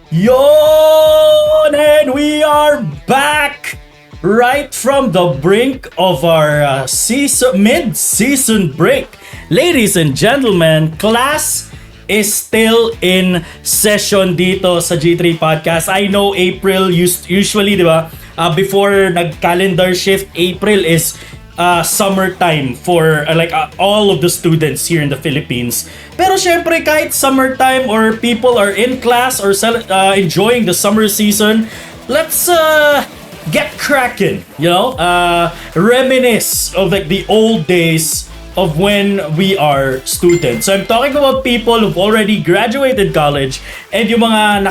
Yon! And we are back right from the brink of our mid-season break. Ladies and gentlemen, class is still in session dito sa G3 Podcast. I know April usually, di ba? Before nag-calendar shift, April is summertime for all of the students here in the Philippines. Pero syempre kahit summertime or people are in class or enjoying the summer season, let's get cracking, reminisce of the old days of when we are students. So I'm talking about people who've already graduated college and yung mga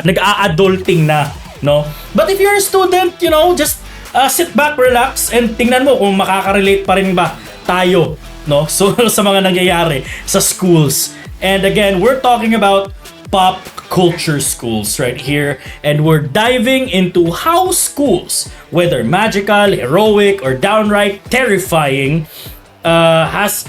nag-a-adulting na, no? But if you're a student, just sit back, relax, and tingnan mo kung makaka-relate pa rin ba tayo, no? So sa mga nangyayari sa schools. And again, we're talking about pop culture schools right here, and we're diving into how schools, whether magical, heroic, or downright terrifying, has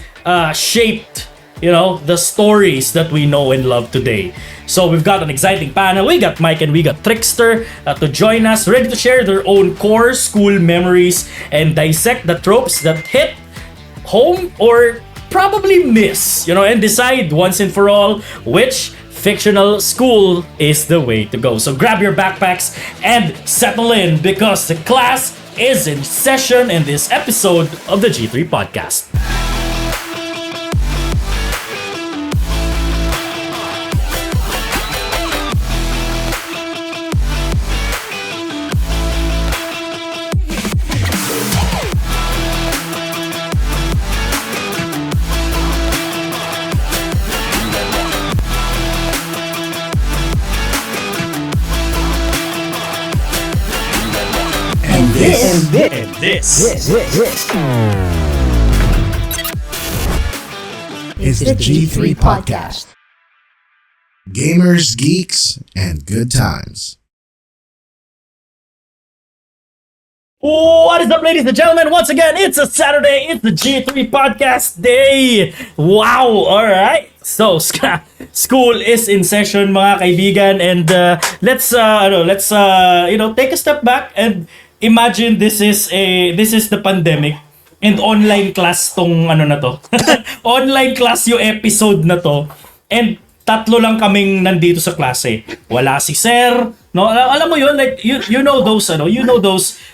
shaped the stories that we know and love today. So we've got an exciting panel. We got Mike and we got Trickster to join us, ready to share their own core school memories and dissect the tropes that hit home or probably miss, and decide once and for all which fictional school is the way to go. So grab your backpacks and settle in because the class is in session in this episode of the G3 Podcast. This is the G3 Podcast. Gamers, geeks, and good times. What is up, ladies and gentlemen? Once again, it's a Saturday. It's the G3 Podcast Day. Wow! All right. So, school is in session, mga kaibigan, and let's take a step back and imagine this is the pandemic and online class tong na to. Online class yung episode na to, and tatlo lang kaming nandito sa klase. Wala si Sir, no? Alam mo yun, like you know those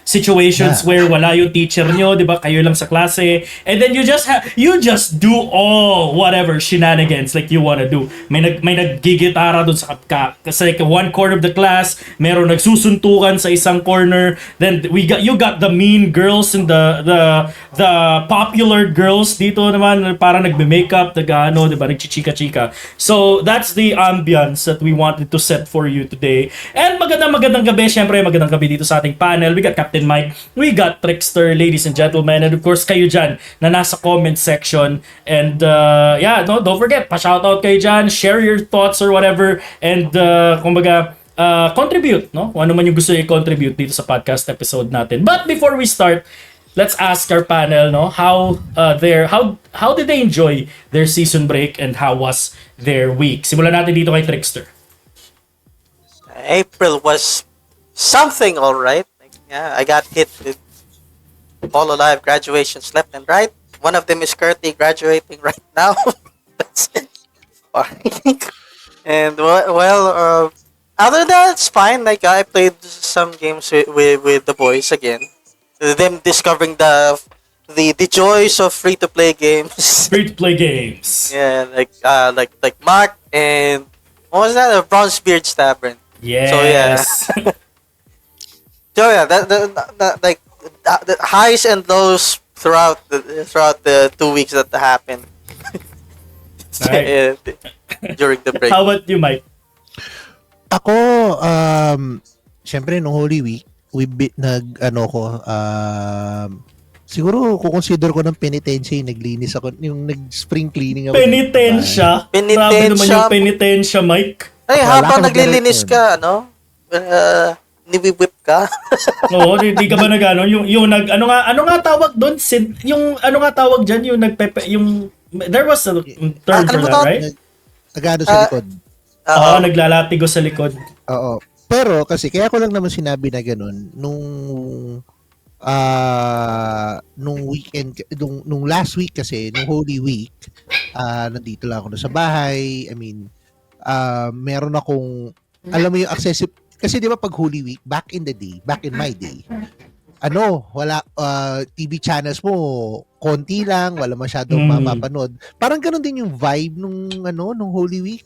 situations where wala yung teacher nyo, 'di ba? Kayo lang sa klase, and then you just do all whatever shenanigans like you wanna do. May naggigitara doon sa kasi like one corner of the class, meron nagsusuntukan sa isang corner. Then you got the mean girls and the popular girls dito naman, parang nagme-makeup, 'di ba? Nagchichika-chika. So that's the ambience that we wanted to set for you today. And magandang gabi, syempre magandang gabi dito sa ating panel. We got Captain Mike, we got Trickster, ladies and gentlemen, and of course kayo dyan na nasa comment section. And don't forget, pa-shoutout kayo dyan, share your thoughts or whatever, and contribute, no? Kung ano man yung gusto i-contribute dito sa podcast episode natin. But before we start, let's ask our panel, no, how did they enjoy their season break and how was their week? Simulan natin dito kay Trickster. April was something all right. I got hit with all alive graduations left and right. One of them is currently graduating right now. That's fine. And other than that, it's fine. Like I played some games with the boys again. Them discovering the joys of free to play games. Free to play games. Yeah, like Mark and what was that? A Bronzebeard Tavern. Yes. So yeah, the highs and lows throughout the 2 weeks that happened. Right. During the break. How about you, Mike? Ako, syempre nung Holy Week, siguro kukonsider ko ng penitensya yung naglinis ako, yung nag-spring cleaning ako. Penitensya? Grabe naman yung penitensya, Mike. Ay, habang naglilinis ka, niwi-whip ka? Oo, hindi ka ba ano nga tawag doon? Yung ano nga tawag dyan? Yung there was a term for that, right? Nagano sa likod. Oo, Oo. naglalatigo sa likod. Oo. Pero kasi kaya ko lang naman sinabi na ganun nung weekend nung last week kasi nung Holy Week nandito lang ako na sa bahay. I mean, meron akong alam mo yung accessible kasi 'di ba pag Holy Week back in my day wala TV channels mo konti lang, wala masyadong Mm. mapapanood. Parang ganun din yung vibe nung Holy Week.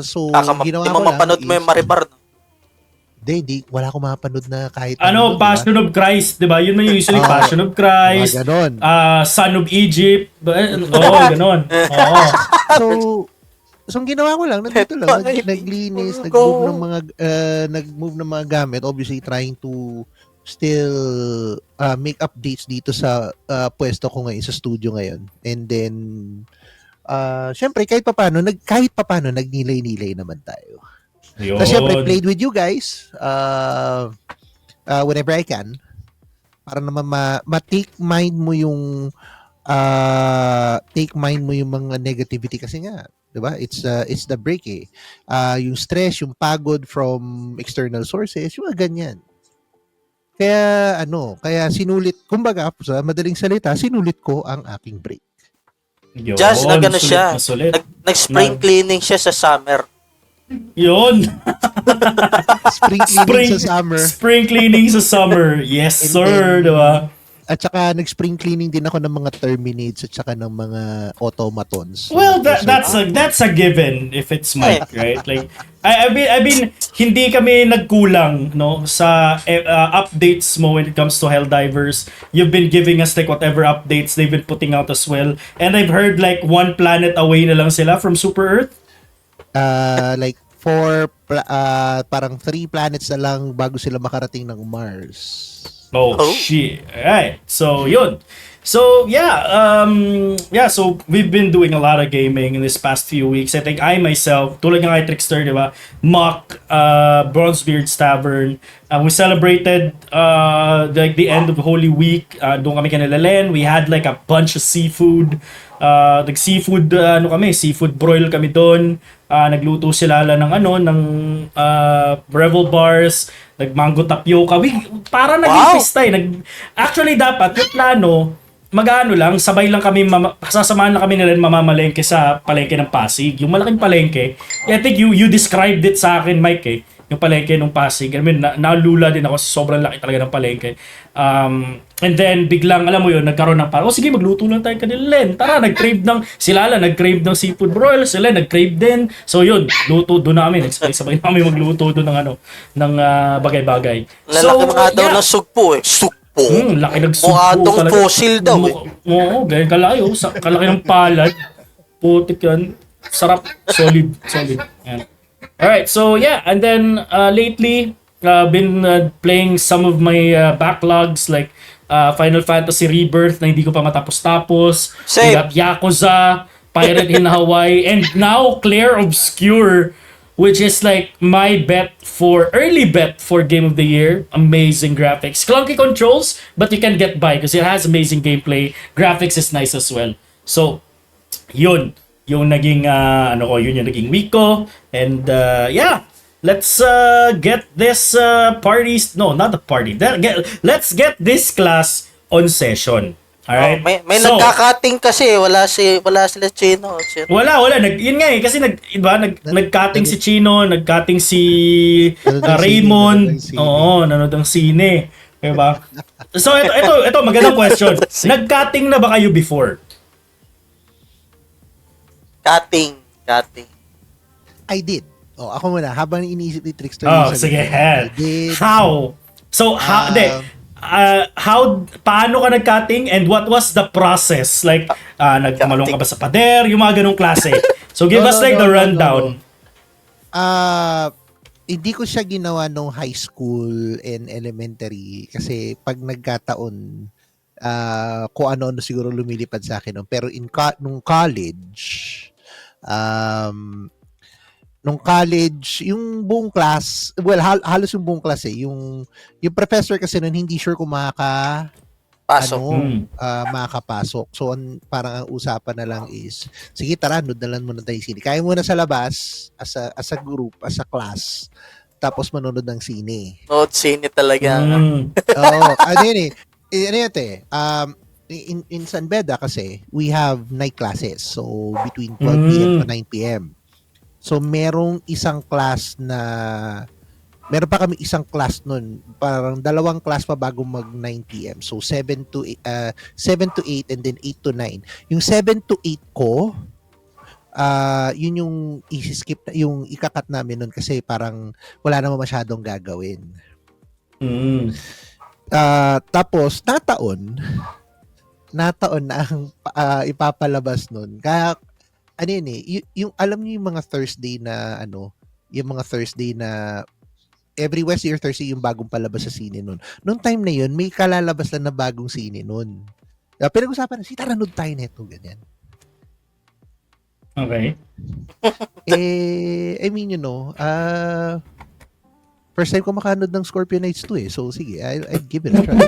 So Di ginawa mo ko lang mapanood mo is yung Maribar, no? hindi wala akong mapanood na kahit ano Ano, doon, di ba? Passion of Christ, di ba? Yun man yung usually Oo, Passion of mga Christ, ganon. Son of Egypt. Oo, ganon. Oo. So, ang ginawa ko lang, nandito lang, naglinis, nag-move ng mga gamit, obviously trying to still make updates dito sa pwesto ko ngayon, sa studio ngayon. And then, syempre, kahit papano, nagnilay-nilay naman tayo. Tapos syempre, Yun. played with you guys whenever I can para naman ma-take mind mo yung mga negativity kasi nga, 'di ba? It's the break eh. Yung stress, yung pagod from external sources, yung mga ganyan. Kaya sinulit, kumbaga sa madaling salita, sinulit ko ang aking break. Yun. Just na gano'n Sulit siya. na sulit. Nag-spring cleaning siya sa summer. Yun. Spring cleaning sa summer. Spring cleaning sa summer. Yes, And sir. then, Diba? At saka nag-spring cleaning din ako ng mga terminates at saka ng mga automatons. Well, that's a given if it's Mike, right? Like I mean hindi kami nagkulang no sa updates mo when it comes to Helldivers. You've been giving us like whatever updates they've been putting out as well. And I've heard like one planet away na lang sila from Super Earth. Like parang 3 planets na lang bago sila makarating ng Mars. Oh, shit. Alright. So, yun. So, so we've been doing a lot of gaming in this past few weeks. I think I myself, tulad ng kay Trickster, di ba? Mock, Bronzebeard's Tavern. We celebrated like the end of Holy Week. Doon kami kanila Len. We had like a bunch of seafood. Seafood broil kami doon. Nagluto sila ng Revel bars, nagmango tapioca. Para naging pista eh. Actually dapat yung plano lang, sabay lang kami, sasamahan lang kami nila mamamalengke sa palengke ng Pasig. Yung malaking palengke. I think you described it sa akin, Mike eh. Yung palengke ng Pasig. I mean, nalula din ako sa sobrang laki talaga ng palengke. And then, biglang, alam mo yun, nagkaroon ng parang, sige, magluto lang tayo kanila, Len. Tara, nag-crave ng seafood broil. Sila, nag-crave din. So, yun, luto doon namin. Sabay namin magluto doon ng bagay-bagay. Lalaki mga daw ng sugpo eh. Sugpo? Laki ng sugpo Mukha daw talaga. fossil daw eh. Oo, ganyan kalayo. Kalaki ng palad. Putik yan. Sarap. Solid. Yan. Alright, so yeah, and then lately, been playing some of my backlogs like Final Fantasy Rebirth na hindi ko pa matapos-tapos. We Same. got Yakuza, Pirate in Hawaii, and now Claire Obscure, which is like my early bet for Game of the Year. Amazing graphics. Clunky controls, but you can get by because it has amazing gameplay. Graphics is nice as well. So, yun. Yung naging, yun yung naging week ko. And, let's get this let's get this class on session. Alright? May nagkakating kasi, wala sila Chino. Wala. Yun nga eh, kasi nag-cutting si Chino, nag-cutting si Raymond. Oo, nanood ng sine. Diba? So, ito, magandang question. Nag-cutting na ba kayo before? Cutting. I did. Ako muna. Habang iniisip ni Trickster. Sige. I did. How? So, paano ka nag-cutting and what was the process? Like, nagmalong ka ba sa pader? Yung mga ganong klase. So, give us the rundown. Hindi ko siya ginawa nung high school and elementary kasi pag nagkataon, kung ano siguro lumilipad sa akin. Pero nung college, yung buong class, halos yung buong class eh, yung professor kasi nun hindi sure kung Pasok. makakapasok. So, parang ang usapan na lang is, sige tara, nood na lang muna tayo sine. Kaya muna sa labas, as a group, as a class, tapos manonood ng sine. Nood sine talaga. Oo, ano yun ano yun in San Beda kasi, we have night classes. So, between 12 p.m. to 9 p.m. So, meron pa kami isang class nun, parang dalawang class pa bago mag 9 p.m. So 7 to 8 and then 8 to 9. Yung 7 to 8 ko, yun yung i-skip yung ikakat namin nun kasi parang wala naman masyadong gagawin. Tapos nataon na ang ipapalabas nun. Kaya ano yun yung alam niyo yung mga Thursday na every Wednesday or Thursday yung bagong palabas sa sine nun. Noong time na yun, may kalalabas lang na bagong sine nun. Pinag-usapan na, tara nood tayo neto, ganyan. Okay. I mean, first time ko makanood ng Scorpion Nights 2 So, sige, I'd give it a try.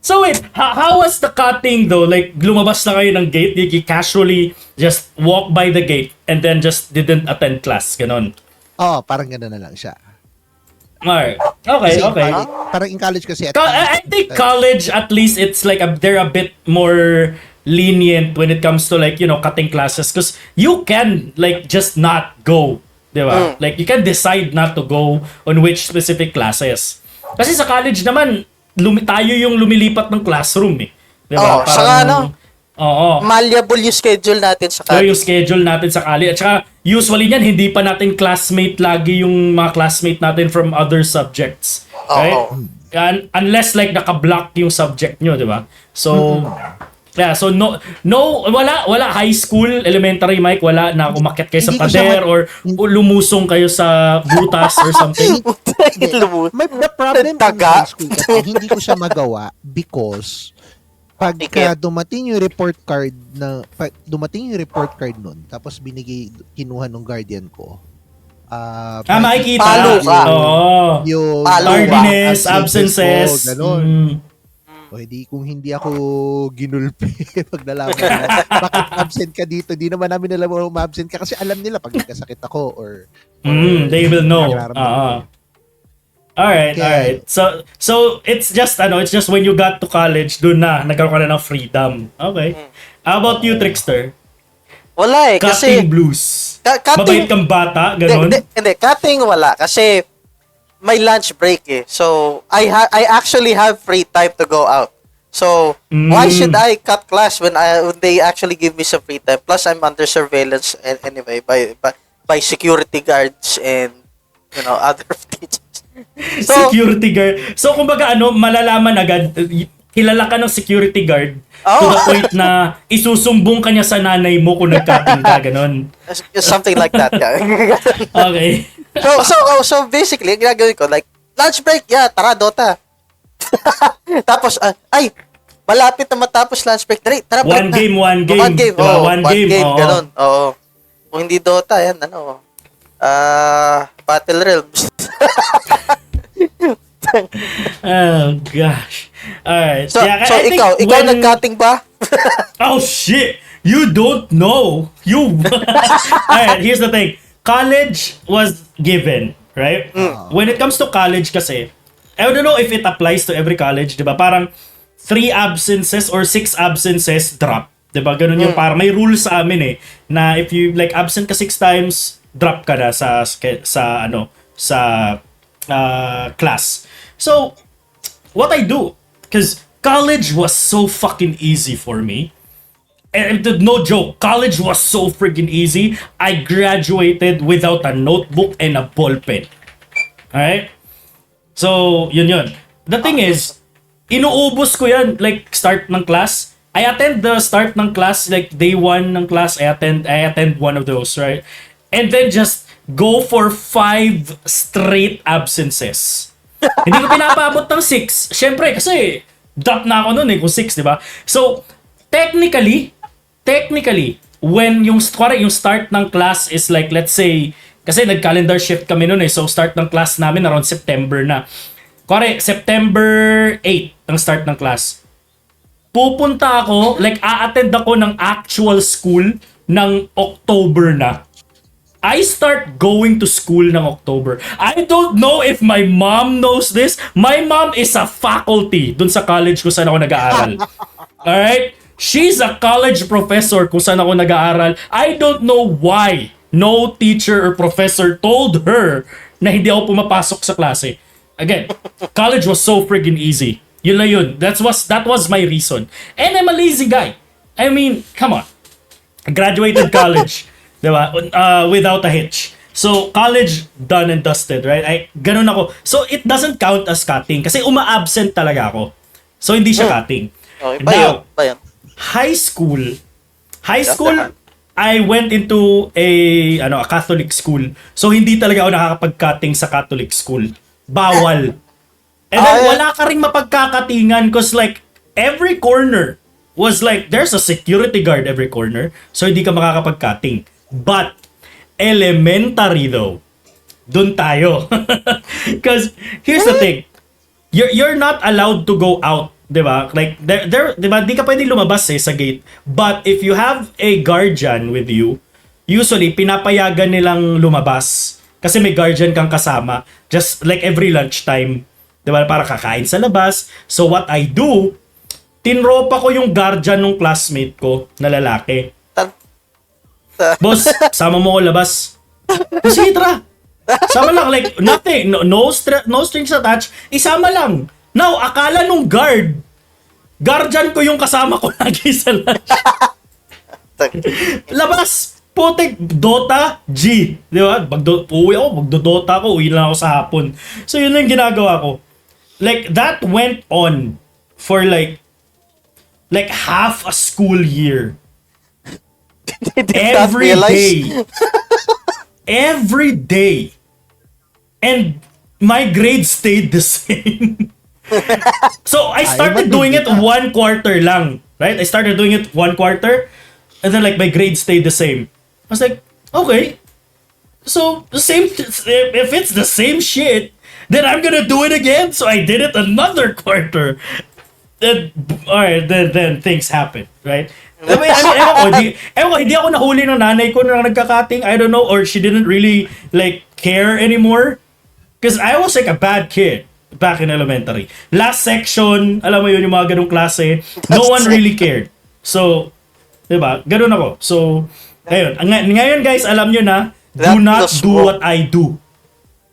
So wait, how was the cutting though? Like, lumabas na kayo ng gate, you casually just walk by the gate and then just didn't attend class, ganon. Parang gano'n na lang siya. Alright. Okay, Kasi okay. Parang in college kasi I think college, at least, it's like they're a bit more lenient when it comes to like, cutting classes. Because you can like just not go. Diba? Like, you can decide not to go on which specific classes. Kasi sa college naman, tayo yung lumilipat ng classroom eh. Diba? Saka Oo. malleable yung schedule natin sa college. Yung schedule natin sa college. At saka, usually niyan, hindi pa natin classmate lagi yung mga classmate natin from other subjects. Right? Unless like naka-block yung subject nyo, di ba? So, yeah, so wala high school, elementary, Mike, wala na umakyat kayo sa pader or lumusong kayo sa butas or something. The problem in high school kasi hindi ko siya magawa because pagka dumating yung report card nun, tapos kinuha ng guardian ko. Makikita. Palo ka. Yung tardiness, absences. Ganon. Kung hindi ako ginulpi pag nalaman na bakit absent ka dito, di naman namin alam mo ma-absent ka kasi alam nila pag nagkasakit ako or they will know. Alright. So it's just when you got to college, doon na nagkaroon ka na ng freedom. Okay. How about you, Trickster? Wala kasi cutting blues. Mabait kang bata, ganon? Hindi, cutting wala kasi may lunch break So I actually have free time to go out. So why should I cut class when they actually give me some free time? Plus I'm under surveillance anyway by security guards and other teachers. So, security guard. So, kumbaga, malalaman agad, kilala ka ng security guard to the point na isusumbong ka niya sa nanay mo kung nagkating ka, ganon. Something like that, yeah. Okay. So basically, ginagawin ko, like, lunch break, tara, Dota. Tapos, malapit na matapos lunch break, tara, break one game. Diba? One game, ganon. Oo. Kung hindi Dota, yan, Battle Realms. Oh gosh. Alright. So ikaw nag-cutting ba? Oh shit. You don't know. Alright, here's the thing. College was given, right? When it comes to college kasi, I don't know if it applies to every college, 'di ba? Parang 3 absences or 6 absences drop. 'Di ba? Ganun yung parang may rule sa amin na if you like absent ka 6 times, drop ka na sa class. So, what I do, because college was so fucking easy for me. And no joke, college was so freaking easy. I graduated without a notebook and a ball pen. Alright? So, yun. The thing is, inuubos ko yan, like, start ng class. I attend the start ng class, like, day 1 ng class, I attend one of those, right? And then just go for 5 straight absences. Hindi ko pinapaabot ng 6. Siyempre, kasi drop na ako nun kung 6, di ba? So, technically, when yung start ng class is like, let's say, kasi nag-calendar shift kami nun so start ng class namin around September na. Kore, September 8 ang start ng class. Pupunta ako, like a-attend ako ng actual school ng October na. I start going to school ng October. I don't know if my mom knows this. My mom is a faculty dun sa college kung saan ako nag-aaral. Alright? She's a college professor kung saan ako nag-aaral. I don't know why no teacher or professor told her na hindi ako pumapasok sa klase. Again, college was so friggin' easy. Yun lang yun. That was my reason. And I'm a lazy guy. I mean, come on. I graduated college, diba? Without a hitch. So, college done and dusted, right? Ganun ako. So, it doesn't count as cutting kasi uma-absent talaga ako. So, hindi siya cutting. Okay, Now, ba yun? high school, I went into a Catholic school. So, hindi talaga ako nakakapag-cutting sa Catholic school. Bawal. And then, wala ka ring mapagkakatingan because like, every corner was like, there's a security guard every corner. So, hindi ka makakapag-cutting. But, elementary though, dun tayo. Because, here's the thing. You're not allowed to go out. Diba? Like, diba? Di ka pwede lumabas sa gate. But, if you have a guardian with you, usually, pinapayagan nilang lumabas. Kasi may guardian kang kasama. Just like every lunchtime. Diba? Para kakain sa labas. So, what I do, tinropa ko yung guardian ng classmate ko na lalaki. Boss, sama mo ko labas. Sige, tara. Sama lang. Like, nothing. No strings attached. Isama lang. Now, akala nung guardian ko yung kasama ko lagi sa lunch. Labas. Putik, Dota, G. Di ba? Uwi ako, magdo-Dota ako, uwi lang ako sa hapon. So, yun lang ginagawa ko. Like, that went on for like half a school year. Every day. Every day. And my grades stayed the same. So, I started doing it 1 quarter lang. Right? I started doing it 1 quarter. And then like my grades stayed the same. I was like, okay. So, if it's the same shit, then I'm gonna do it again. So I did it another quarter. Then, alright, then things happen, right? I mean, ewan ko, hindi ako nahuli ng nanay ko na nagkakating. I don't know, or she didn't really like care anymore. Because I was like a bad kid back in elementary. Last section, alam mo yun, yung mga ganung klase, no one really cared. So, diba? Ganun ako. So, ayun. Ngayon guys, alam nyo na, do not do what I do.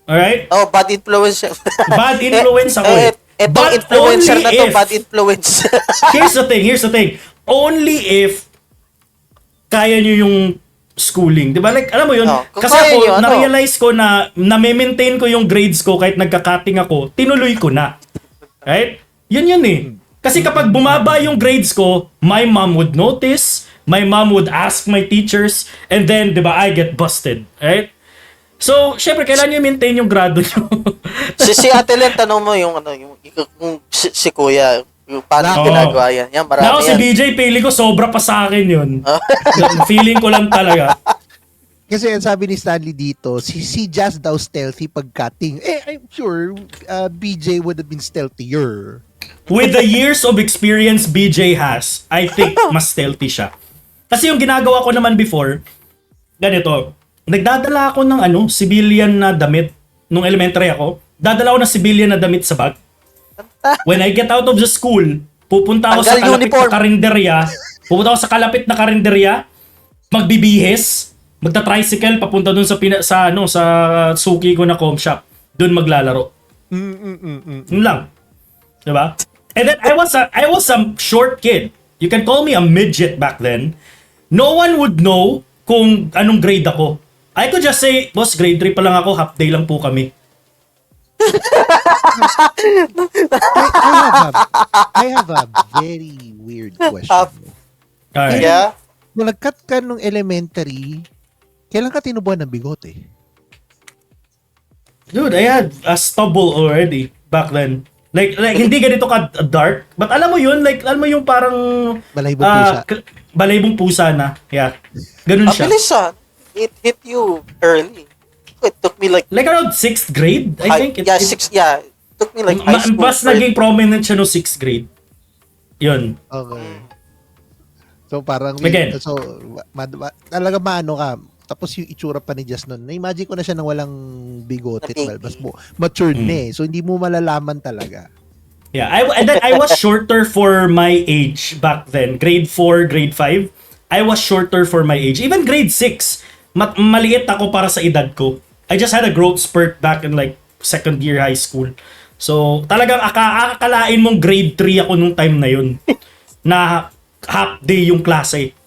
Alright? Oh, bad influence. Bad influence ako eh. Etong influencer na to, bad influence. Here's the thing. Only if kaya nyo yung schooling. Diba? Like, alam mo yun? Kasi ako, na-realize ko na na-maintain ko yung grades ko kahit nagka-cutting ako, tinuloy ko na. Right? Yun eh. Kasi kapag bumaba yung grades ko, my mom would notice, my mom would ask my teachers, and then, di ba, I get busted. Right? So, syempre, kailangan nyo maintain yung grado nyo. si Ate Len, tanong mo yung si Kuya, yung paano ginagawa yan. Yan, marami Now, si yan. BJ, pili ko, sobra pa sa akin yun. Feeling ko lang talaga. Kasi ang sabi ni Stanley dito, si Jazz daw stealthy pag cutting. I'm sure BJ would have been stealthier. With the years of experience BJ has, I think mas stealthy siya. Kasi yung ginagawa ko naman before, ganito, nagdadala ako ng civilian na damit nung elementary ako. Dadala ako ng civilian na damit sa bag. When I get out of the school, pupunta ako sa kalapit na karinderya, magbibihis, magta-tricycle papunta dun sa suki ko na com shop. Dun maglalaro. Yun lang. Diba? And then I was a short kid. You can call me a midget back then. No one would know kung anong grade ako. I could just say, boss, grade 3 pa lang ako, half day lang po kami. I have a very weird question. Alright. Yeah? Nung nag-cut ka nung elementary, kailan ka tinubuan ng bigote? Dude, I had a stubble already back then. Like hindi ganito ka dark, but alam mo yun, like alam mo yung parang Balaybong pusa. Balaybong pusa na. Yeah. Ganun siya. Mabilis it hit you early. It took me like around 6th grade, I think. Took me like high school. Mas naging prominent siya no 6th grade. Yun. Okay. So parang Again. so talaga maano ka. Tapos yung itsura pa ni Jess noon. Na-imagine ko na siya nang walang bigote. Na Mas matured na eh. So hindi mo malalaman talaga. Yeah, and then I was shorter for my age back then. Grade 4, grade 5. I was shorter for my age. Even grade 6. Maliit ako para sa edad ko. I just had a growth spurt back in like second year high school. So, talagang akakalain mong grade 3 ako nung time na yun. Na half day yung klase.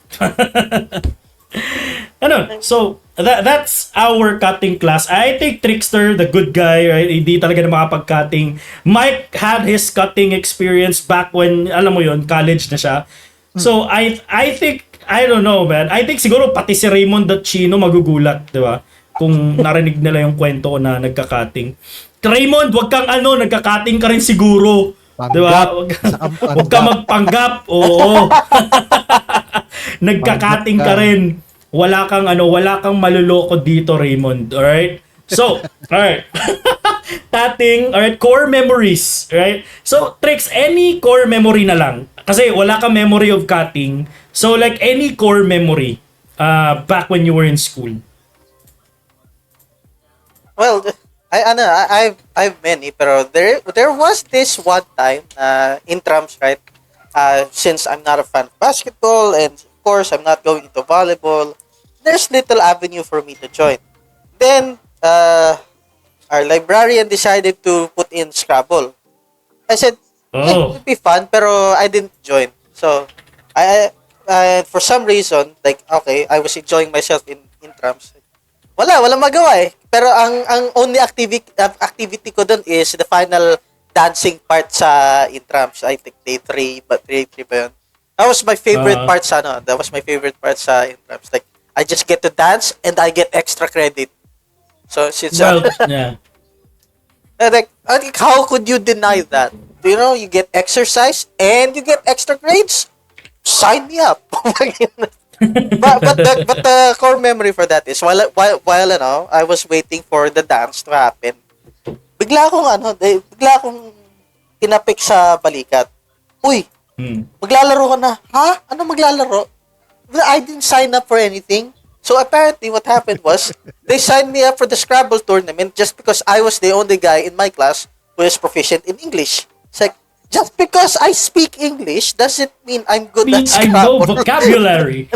So, that's our cutting class. I think Trickster, the good guy, right? Hindi talaga na makapag-cutting. Mike had his cutting experience back when, alam mo yun, college na siya. So, I think, I don't know, man. I think siguro pati si Raymond at Chino magugulat, di ba? Kung narinig nila yung kwento ko na nagka-cutting. Raymond, wag kang nagka-cutting ka rin siguro. Di ba? Wag ka magpanggap. Oo. Nagka-cutting ka rin. Wala kang maluloko dito, Raymond. Alright? So, alright. Cutting, alright, core memories, right? So, Tricks, any core memory na lang. Kasi wala kang memory of cutting. So, like, any core memory back when you were in school. Well, I've many, pero there was this one time in trams, right? Since I'm not a fan of basketball, and of course I'm not going into volleyball, there's little avenue for me to join. Then our librarian decided to put in Scrabble. I said, it would be fun, pero I didn't join. So I for some reason, like, okay, I was enjoying myself in trams. Wala magawa eh. Pero ang only activity ko dun is the final dancing part sa intrams. I think day 3 ba yun? That was my favorite part sa intrams. Like, I just get to dance and I get extra credit. So, since yeah. like, how could you deny that? You know, you get exercise and you get extra grades. Sign me up. but the core memory for that is while I was waiting for the dance to happen, bigla akong tinapik sa balikat. Uy, maglalaro ka na. Ha? Ano maglalaro? I didn't sign up for anything. So apparently what happened was they signed me up for the Scrabble tournament just because I was the only guy in my class who is proficient in English. It's like, just because I speak English doesn't mean I'm good at Scrabble. I know vocabulary.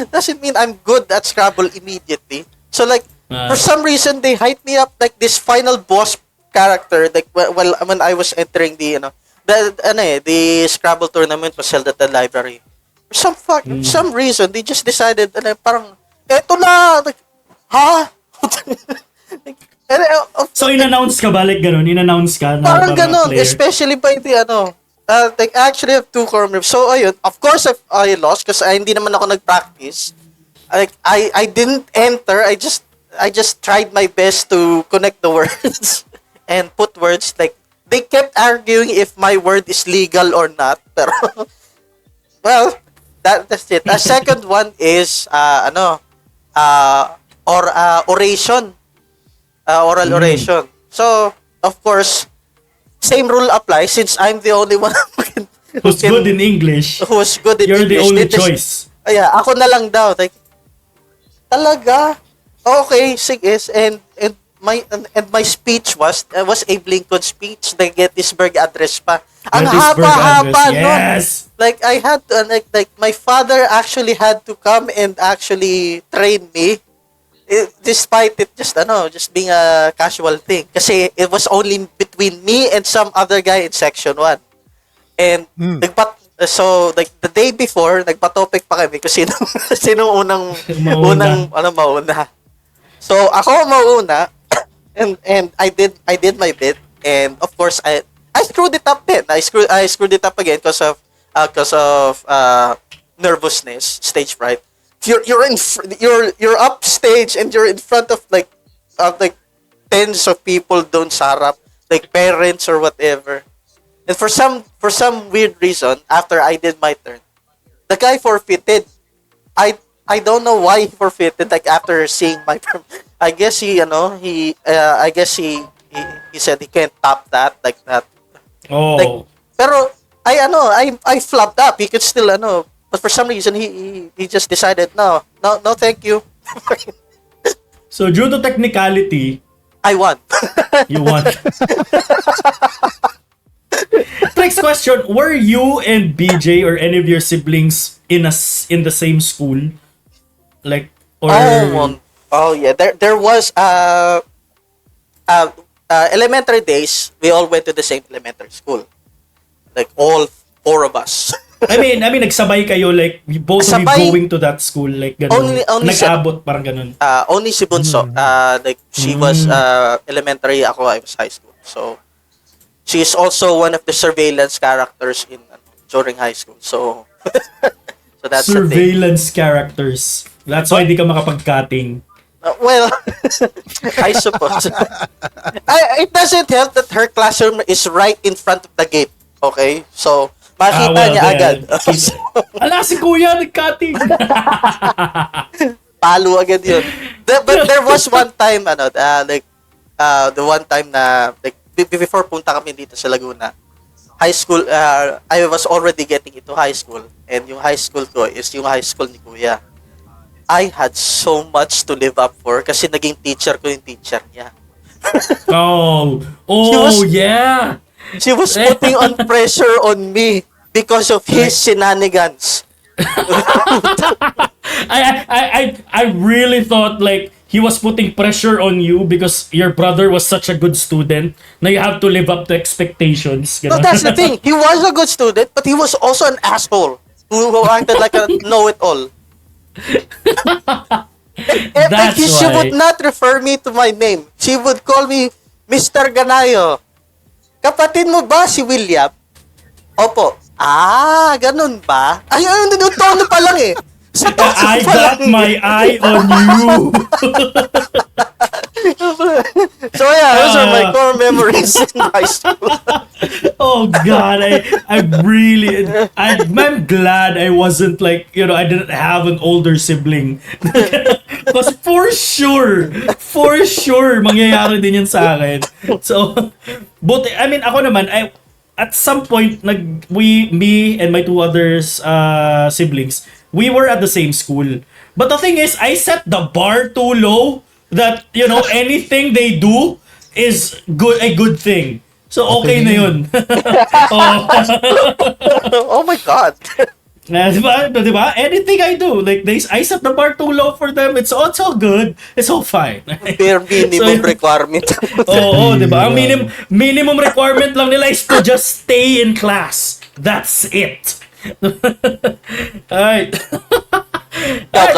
Doesn't mean I'm good at Scrabble immediately. So like, for some reason, they hyped me up like this final boss character. Like, when I was entering the Scrabble tournament was held at the library. For some reason, they just decided, parang, eto na, like, ha? So, in-announce ka ba? Like, ganun? In-announce ka na parang ganun, especially by the, like, I actually have 2 core memories. So, ayun, of course, I lost because hindi naman ako nag-practice. Like, I didn't enter, I just tried my best to connect the words and put words, like, they kept arguing if my word is legal or not, pero, well, that's it. The second one is, oration. Oral oration. So, of course, same rule applies since I'm the only one who's good in English. Who's good in You're English. the only choice. Yeah, ako na lang daw. Like, talaga? Okay, sige. And my speech was Abe Lincoln's speech, the Gettysburg Address pa. Ang haba-haba nun. Yes. Like, I had to, like my father actually had to come and actually train me. Despite it just being a casual thing, kasi it was only between me and some other guy in section 1, and so like the day before nagpa-topic pa kami kasi sino unang mauna. So ako mauna, and I did my bit, and of course I screwed it up then. I screwed it up again because of nervousness, stage fright. You're upstage and you're in front of like tens of people doon sa harap, like parents or whatever. And for some weird reason, after I did my turn, the guy forfeited. I don't know why he forfeited. Like, after seeing my I guess he he said he can't top that like that. Oh. Like, pero I flopped up. He could still but for some reason he just decided no, thank you. So due to technicality, I won. you won. Next question: were you and BJ or any of your siblings in the same school, like or? Oh yeah. There was elementary days. We all went to the same elementary school. Like all four of us. I mean, nagsabay kayo, like both of you Sabay. going to that school, like ganun. Only Nag-abot, parang ganun. Only si Bunso. Like she was elementary. Ako I was high school. So she is also one of the surveillance characters in during high school. So so that's the thing. Surveillance characters. That's why di ka makapag-cutting. Well, I suppose. It doesn't help that her classroom is right in front of the gate. Okay? So, makita niya agad. Ala, si Kuya nag-cutting. Palo agad yun. But there was one time, the one time na, like, before punta kami dito sa Laguna, high school, I was already getting into high school. And yung high school ko is yung high school ni Kuya. I had so much to live up for kasi naging teacher ko yung teacher niya. Yeah. She was putting on pressure on me because of his shenanigans. I really thought like he was putting pressure on you because your brother was such a good student na you have to live up to expectations. No, that's the thing. He was a good student, but he was also an asshole who acted like a know-it-all. She would not refer me to my name. She would call me Mr. Ganayo. Kapatid mo ba si William? Opo. Ganun ba? Ayun, tono pa lang eh. Sa I got my eye on you. So yeah, those are my core memories in high school. Oh God, I'm glad I wasn't like, I didn't have an older sibling. Because for sure, mangyayari din yun sa akin. So, but ako naman, at some point, me and my two others siblings, we were at the same school. But the thing is, I set the bar too low that, anything they do is a good thing. So, okay na yun. Oh my God. Diba? Anything I do, like I set the bar too low for them. It's all good. It's all fine. Bare minimum requirement. Diba? Ang minimum requirement lang nila is to just stay in class. That's it. Alright.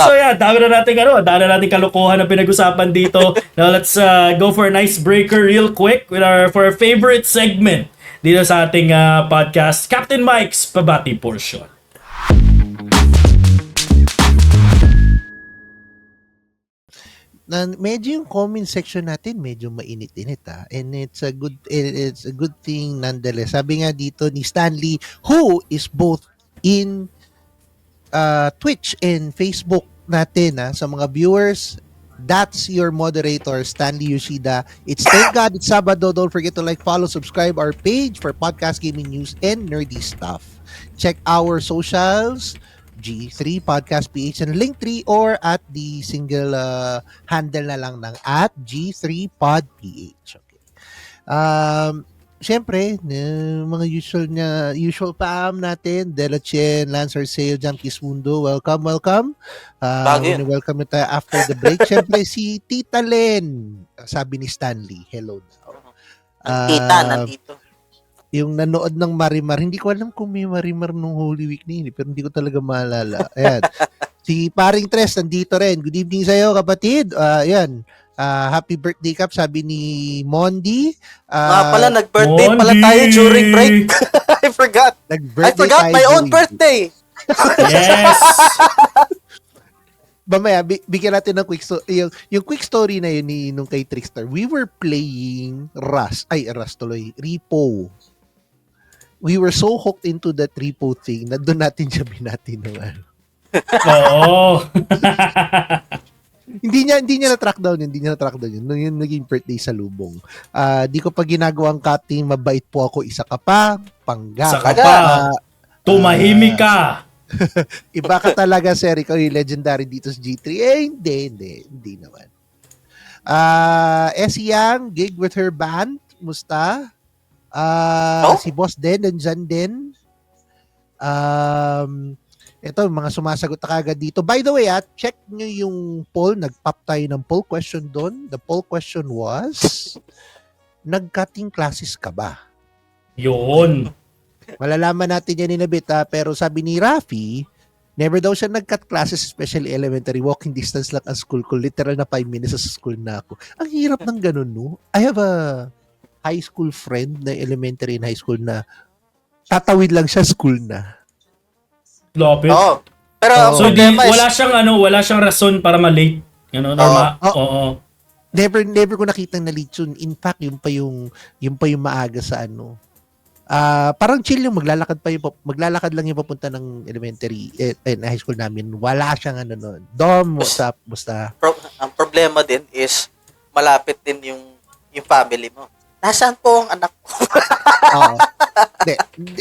So yeah, dami na nating kalokohan na pinag-usapan dito. Now let's go for an icebreaker real quick for our favorite segment dito sa ating podcast, Captain Mike's Pabati Portion. Medyo yung comment section natin medyo mainit-init and it's a good thing nonetheless. Sabi nga dito ni Stanley, who is both in Twitch and Facebook natin sa mga viewers. That's your moderator, Stanley Yoshida. It's Thank God It's Sabado. Don't forget to like, follow, subscribe our page for podcast gaming news and nerdy stuff. Check our socials, G3 Podcast PH and Linktree, or at the single handle na lang ng at G3 Pod PH. Okay. Siyempre, mga usual Pam natin, Delachen, Lancer Sale, Jam Kismundo, welcome. Welcome na tayo after the break. Siyempre, si Tita Len, sabi ni Stanley, hello daw. Tita, nandito. Yung nanood ng Marimar, hindi ko alam kung may Marimar nung Holy Week na yun, pero hindi ko talaga maalala. Ayan. Si Paring Tres, nandito rin. Good evening sa'yo, kapatid. Ayan. Happy birthday, Kap, sabi ni Mondi. Pala, nag-birthday pala tayo during break. I forgot my own birthday. Yes! Mamaya, bigyan natin ng quick story. Yung quick story na yun nung kay Trickster, we were playing Repo. We were so hooked into that Repo thing na doon natin siya binati nung ano. Oo. Hindi niya na-track down yun. Nung yun naging birthday sa lubong. Di ko pa ginagawang cutting, mabait po ako, isa ka pa, Isa panggap. ka pa. Tumahimik ka. Iba ka talaga, sir. Ikaw yung legendary dito sa G3. Hindi naman. Essie Yang, gig with her band. Musta? Si Boss Den, nandyan din. Ito, mga sumasagot na kagad dito. By the way, check nyo yung poll. Nag-pop tayo ng poll question doon. The poll question was, nag-cutting classes ka ba? Yun. Malalaman natin yan in a bit, pero sabi ni Rafi, never daw siya nag-cut classes, especially elementary. Walking distance lang ang school ko. Literal na 5 minutes sa school na ako. Ang hirap ng ganun, no? I have a high school friend na elementary and high school na tatawid lang siya school na. Lapit. Oo. Pero So, problema is, wala siyang rason para ma-late. Norma. Oo. Never ko nakitang na-late yun. In fact, yun pa yung maaga sa ano. Parang chill yung maglalakad lang yung papunta ng elementary and high school namin. Wala siyang ano noon. Dom, what's up? Basta. ang problema din is, malapit din yung family mo. Nasaan po ang anak ko?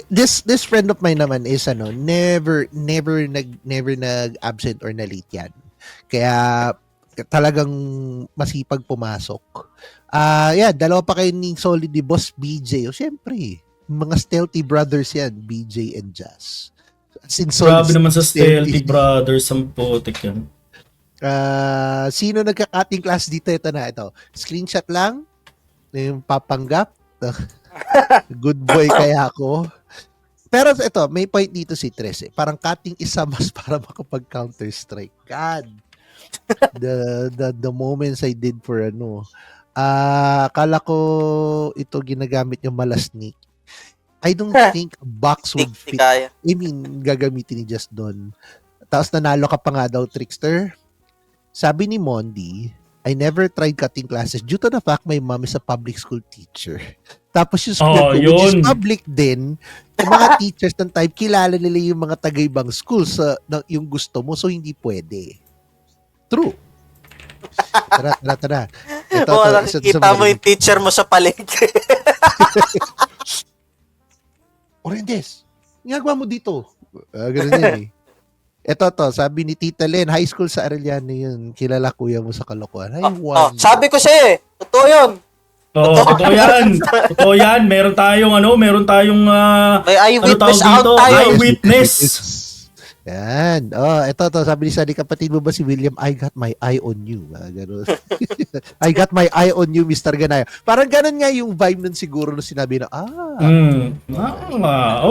This friend of mine naman is never nag-absent or na-late yan. Kaya talagang masipag pumasok. Dalawa pa kayo ni Solid ni Boss BJ. O syempre, mga stealthy brothers yan, BJ and Jazz. Grabe naman sa stealthy brothers, ang putik yan. Sino nagka-cutting class dito? Ito. Screenshot lang. Yung papanggap. Good boy kaya ako. Pero ito, may point dito si Tres. Parang cutting isa mas para makapag-Counter-Strike. God. The moments I did for akala ko ito ginagamit yung malasnik. I don't think a box would fit. I mean, gagamitin ni Just Don. Tapos nanalo ka pa nga daw, Trickster. Sabi ni Mondi, I never tried cutting classes due to the fact my mom is a public school teacher. Tapos yung school ko, which is public din, yung mga teachers ng type, kilala nila yung mga taga-ibang school sa yung gusto mo, so hindi pwede. True. Tara. Ito, nakikita mo yung teacher mo sa palengke. Orendes, ginagawa mo dito. Ganun yan eh. Ito, sabi ni Tita Len, high school sa Arellano yun. Kilala kuya mo sa kalokohan. Sabi ko siya totoo yun. Totoo yan. Meron tayong may eyewitness out tayo. Eyewitness. Yan. Ito, sabi ni Sally, kapatid mo ba si William? I got my eye on you. Ganun. I got my eye on you, Mr. Ganaya. Parang ganun nga yung vibe nun siguro na sinabi na,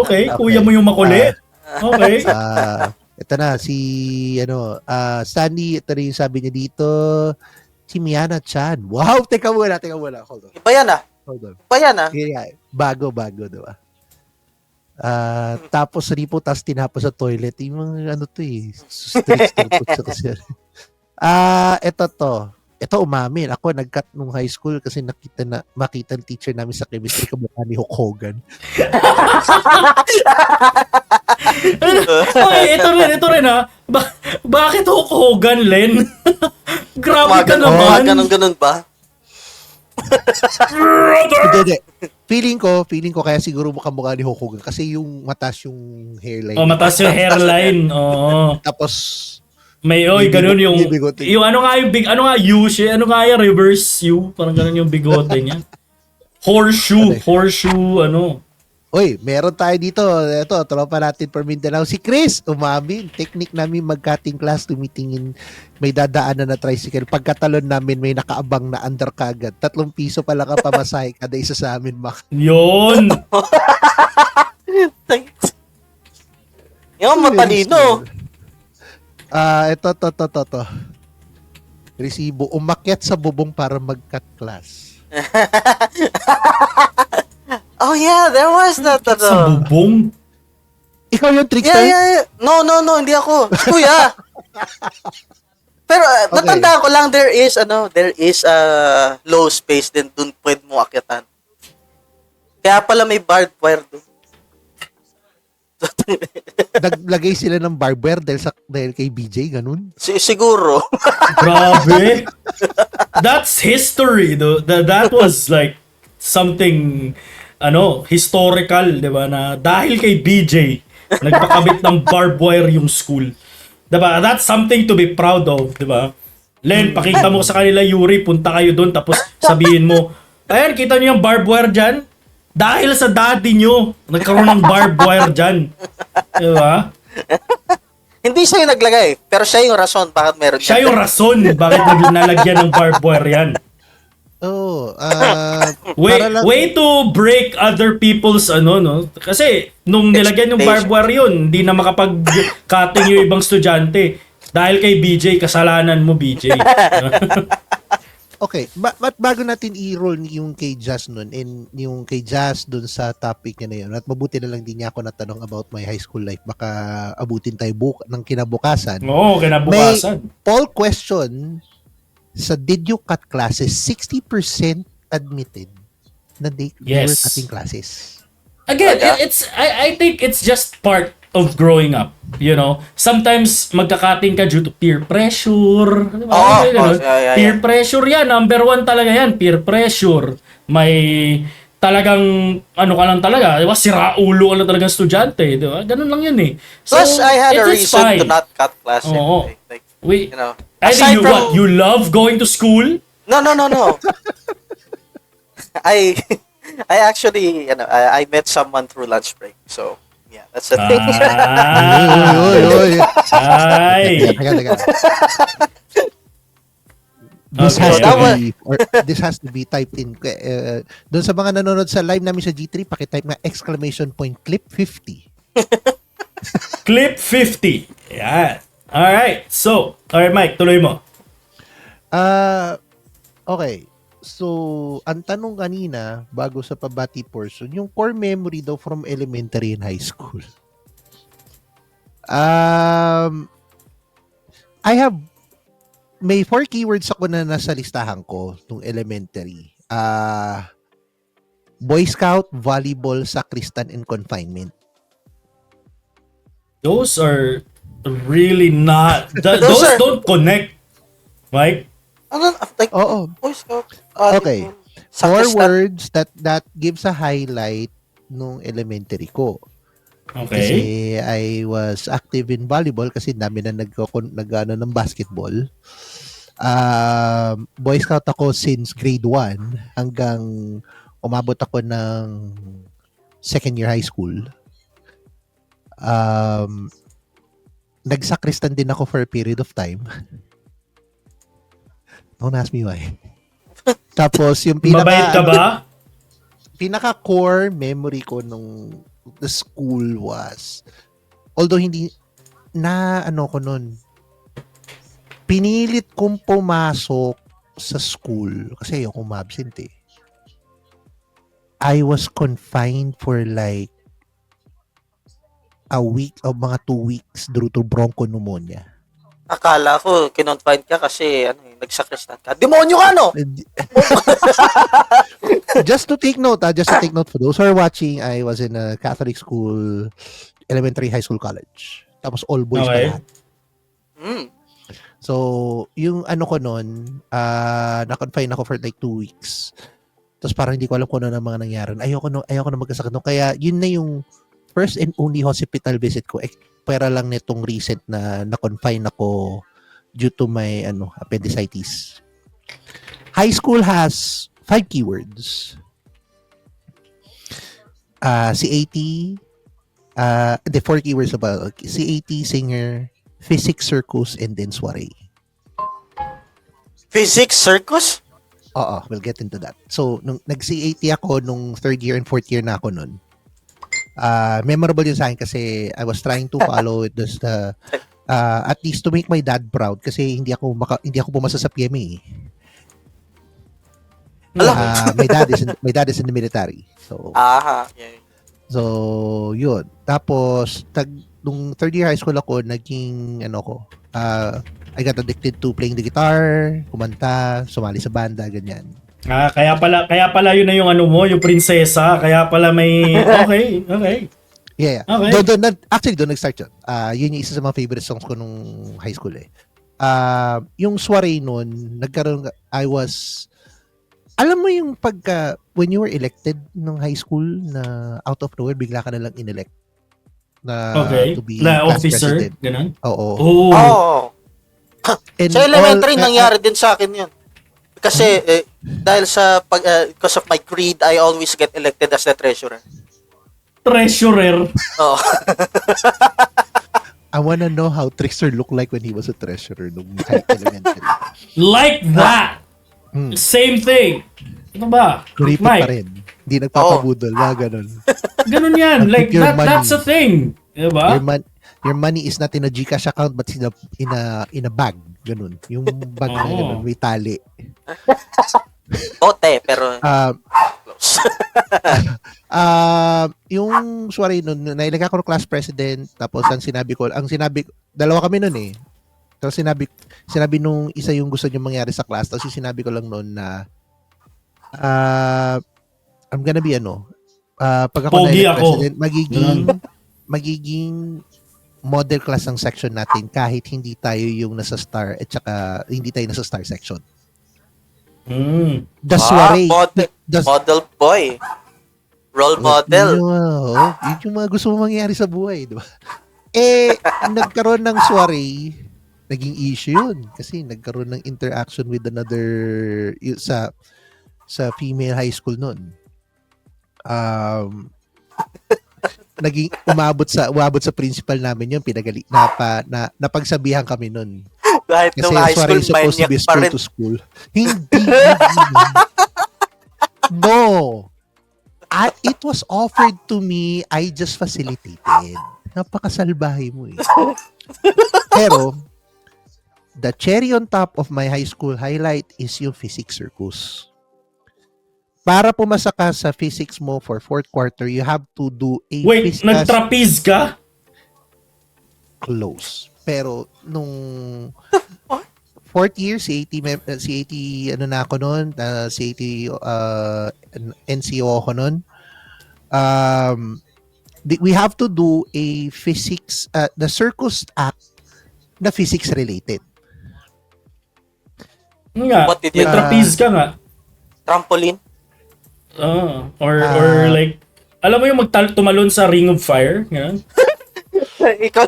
okay. Kuya mo yung makulit. Okay. Ito na, si Stanley, ito rin yung sabi niya dito, si Miana Chan. Wow, teka muna. Hold on. Iba yan Hold on. Iba yan Yeah, bago, diba? Tapos tapos tinapos sa toilet. Yung mga strict kasi. Ito umamin. Ako nag-cut nung high school kasi makita ng teacher namin sa chemistry kamukha ni Hulk Hogan. Okay, ito rin bakit Hulk Hogan, Len? Grabe ka naman. Ganun ba? Hindi. Feeling ko kaya siguro mukha ni Hulk Hogan kasi yung mataas yung hairline. Mataas yung hairline. Oo. Tapos ganun yung U siya, reverse U, parang ganun yung bigote niya. Horseshoe, Uy, meron tayo dito. Ito, tropa natin per Mindanao. Si Chris, umamin. Technique namin mag-cutting class, tumitingin. May dadaanan na tricycle. Pagkatalon namin, may nakaabang na under kagad. 3 piso pala ka pamasahe kada isa sa amin, Mak. Yun! Yung matalino. Ito. Resibo. Umakyat sa bubong para mag-cut class. Oh yeah, there was that. Sa bubong? Ikaw yung trickster? Yeah. No, hindi ako. Kuya. Pero natandaan ko lang there is low space din dun pwede mo akyatan. Kaya pala may barbed wire doon. Naglagay sila ng barbed wire dahil kay BJ, ganun. Siguro. Grabe. That's history, though. That was like something, historical, di ba? Na dahil kay BJ, nagpakabit ng barbed wire yung school. Di ba? That's something to be proud of, di ba? Len, pakita mo sa kanila, Yuri, punta kayo doon, tapos sabihin mo, ayan, kita niyo yung barbed wire dyan? Dahil sa daddy nyo, nagkaroon ng barbed wire dyan. Di ba? Hindi siya yung naglagay, pero siya yung rason bakit meron Siya yan. yung rason bakit nalagyan ng barbed wire yan. Oh, Way to break other people's no? Kasi nung nilagyan yung barbed wire yun, hindi na makapag-cutting yung ibang estudyante. Dahil kay BJ, kasalanan mo, BJ. Okay, bago natin i-roll yung kay Jazz nun and yung kay Jazz dun sa topic niya na yun, at mabuti na lang din niya ako natanong about my high school life, baka abutin tayo ng kinabukasan. Oo, kinabukasan. May poll question sa Did You Cut Classes, 60% admitted na they were cutting classes. Again, I think it's just part of growing up. Sometimes magka-cutting ka due to peer pressure. Diba? Peer pressure yan. Number 1 talaga yan. Peer pressure. May talagang, ka lang talaga. Diba? Siraulo ka lang talagang estudyante. Diba? Ganun lang yun eh. So, Plus, I had a reason to not cut class. Oo. Like, Aside from... You love going to school? No. I actually, I met someone through lunch break. So, yeah, that's the thing. Ay. This has to be typed in. Doon sa mga nanonood sa live namin sa G3, pakitype na exclamation point clip 50. Clip 50. Yeah. Alright. So, alright Mike, tuloy mo. Okay. So, ang tanong kanina, bago sa pabati portion, yung core memory daw from elementary and high school. May 4 keywords ako na nasa listahan ko nung elementary. Boy Scout, volleyball, sacristan, and confinement. Those are really not... those don't connect, Mike. Oo. Boy Scout. Okay. 4 words that gives a highlight nung elementary ko. Okay. Kasi I was active in volleyball kasi dami na nag-ano ng basketball. Boy Scout ako since grade 1 hanggang umabot ako ng second year high school. Nagsakristan din ako for a period of time. Don't ask me why. Tapos yung Mabait ka ba? pinaka-core memory ko nung the school was, although hindi na ko nun, pinilit kong pumasok sa school kasi ayoko ma-absent eh. I was confined for like a week o mga 2 weeks due to bronchopneumonia. Akala ko, kinonfine ka kasi nagsakristan ka. Demonyo ka, no? Just to take note for those who are watching, I was in a Catholic school, elementary, high school, college. Tapos all boys pa lahat. So, yung ko nun, na-confine ako for like 2 weeks. Tapos parang hindi ko alam kung ano na mga nangyari. Ayoko na magkasakit nun. Kaya yun na yung first and only hospital visit ko. Pera lang nitong recent na na-confine ako due to my appendicitis. High school has 5 keywords. CAT, the 4 keywords about CAT, singer, physics, circus, and then soiree. Physics, circus? Oo, we'll get into that. So, nung nag-CAT ako nung 3rd year and 4th year na ako nun, memorable yun sa akin kasi I was trying to follow this at least to make my dad proud kasi hindi ako pumasa sa PMA. My dad is in the military. So yeah. So yun. Tapos nung 3rd year high school ako, naging I got addicted to playing the guitar, kumanta, sumali sa banda, ganyan. Kaya pala yun na yung yung prinsesa. Kaya pala may okay. Yeah. Okay. Actually, doon nag-start yun. Yun yung isa sa mga favorite songs ko nung high school eh. Yung soiree nun, alam mo yung when you were elected nung high school na out of nowhere, bigla ka na lang inelect na Okay. to be Na class officer, president. ganun. Oo. Oh. Oo. And Sa elementary, all- nangyari din sa akin yun. Kasi, dahil sa, because of my greed, I always get elected as the treasurer. Treasurer. Oo. I wanna know how Trickster looked like when he was a treasurer nung high elementary. Like that. Same thing. Ano ba? Kuripot pa Mike, rin. Hindi nagpapabudol. Mga ganun. ganun yan. I'll Like, keep your that's money. a thing. Diba? Your money is not in a GCash account but in a bag. Ganun. Yung bag na ganun, may tali. Bote, pero Ah, close. yung soiree nun, nailagay ako ng class president, tapos dalawa kami nun eh. Tapos sinabi nung isa yung gusto niya mangyari sa class, tapos yung sinabi ko lang nun na, I'm gonna be pag ako Pogi na ako. president, magiging model class ang section natin kahit hindi tayo yung nasa star at saka hindi tayo nasa star section. The soiree. Model boy. Role model. Yun yung mga gusto mo mangyari sa buhay, di ba? Nagkaroon ng soiree, naging issue yun. Kasi nagkaroon ng interaction with sa female high school nun. Naging umabot sa principal namin yun, napagsabihan kami nun. Kahit Kasi nung high school, soiree is supposed to be maniac pa school rin. to school. Hindi. No. It was offered to me. I just facilitated. Napakasalbahe mo eh. Pero, the cherry on top of my high school highlight is yung physics circus. Para pumasa ka sa physics mo for fourth quarter, you have to do a Wait, physics nag-trapeze ka? close. Pero, nung fourth year, si AT na ako nun, si AT NCO ako nun, we have to do a physics, the circus act na physics related. Nga, What did you may trapeze ka nga. Trampoline? Or like, alam mo yung tumalon sa Ring of Fire? Ganun? ikaw